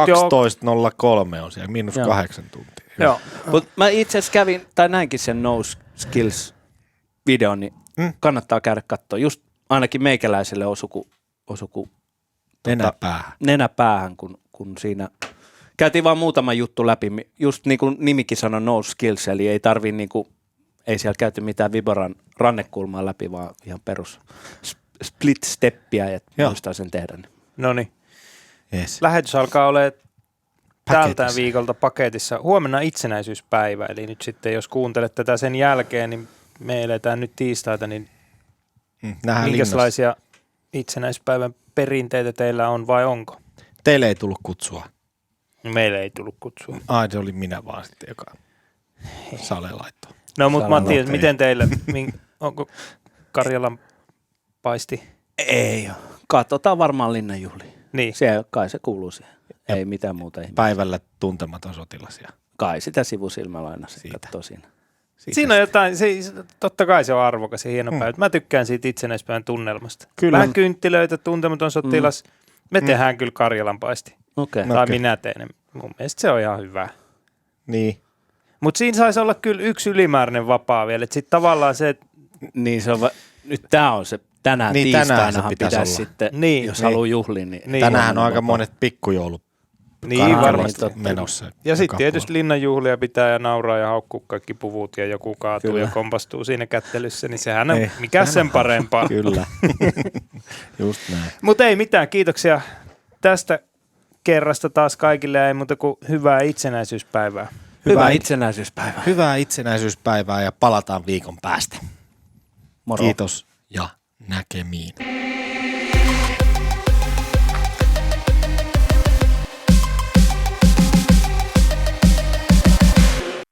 on siellä, -8 tuntia. Joo. Mut mä itse asiassa näinkin sen No Skills-videon, niin kannattaa käydä katsoa. Just ainakin meikäläiselle osuku nenäpäähän, kun siinä käytiin vaan muutama juttu läpi. Just niin kuin nimikin sanoi No Skills, eli ei tarvii niinku, ei siellä käyty mitään Viboran rannekulmaa läpi, vaan ihan perus split steppiä, että muistaa sen tehdä. No niin. Yes. Lähetys alkaa olemaan tältä viikolta paketissa. Huomenna itsenäisyyspäivä, eli nyt sitten jos kuuntelet tätä sen jälkeen, niin me eletään nyt tiistaita, niin minkälaisia itsenäisyyspäivän perinteitä teillä on vai onko? Teille ei tullut kutsua. Meille ei tullut kutsua. Ai, se oli minä vaan sitten, joka Sale laittoi. No mutta Matti, miten teille, onko Karjalan paisti? Ei ole. Katsotaan varmaan Linnanjuhliin. Niin. Kai se kuuluu siihen. Ei mitään muuta ihmettä. Päivällä tuntematon sotilas. Ja Kai sitä sivusilmällä aina katsoo siinä. Siinä on jotain, totta kai se on arvokas ja hieno päivä. Mä tykkään siitä itsenäispäivän tunnelmasta. Kyllä. Vähän kynttilöitä, tuntematon sotilas. Me tehdään kyllä Karjalanpaisti. Okei. Tai minä teen. Mun mielestä se on ihan hyvä. Niin. Mutta siinä saisi olla kyllä yksi ylimääräinen vapaa vielä. Sitten tavallaan se, että Niin se on nyt tää on se, tänään Niin, tänään tiistainahan se pitäisi pitäisi olla. sitten, Niin, jos niin. haluaa juhliin, niin, Niin. Tänäänhän on aika vapaa. monet pikkujoulut niin varmasti. menossa. Ja sitten joka tietysti linnanjuhlia pitää ja nauraa ja haukkuu kaikki puvut ja joku kaatuu Kyllä. ja kompastuu siinä kättelyssä, niin sehän on Ei, mikä sen parempaa. Kyllä. Just näin. Mutta ei mitään, kiitoksia tästä kerrasta taas kaikille, ei muuta kuin hyvää itsenäisyyspäivää. Hyvää itsenäisyyspäivää. Hyvää itsenäisyyspäivää ja palataan viikon päästä. Moro. Kiitos ja näkemiin.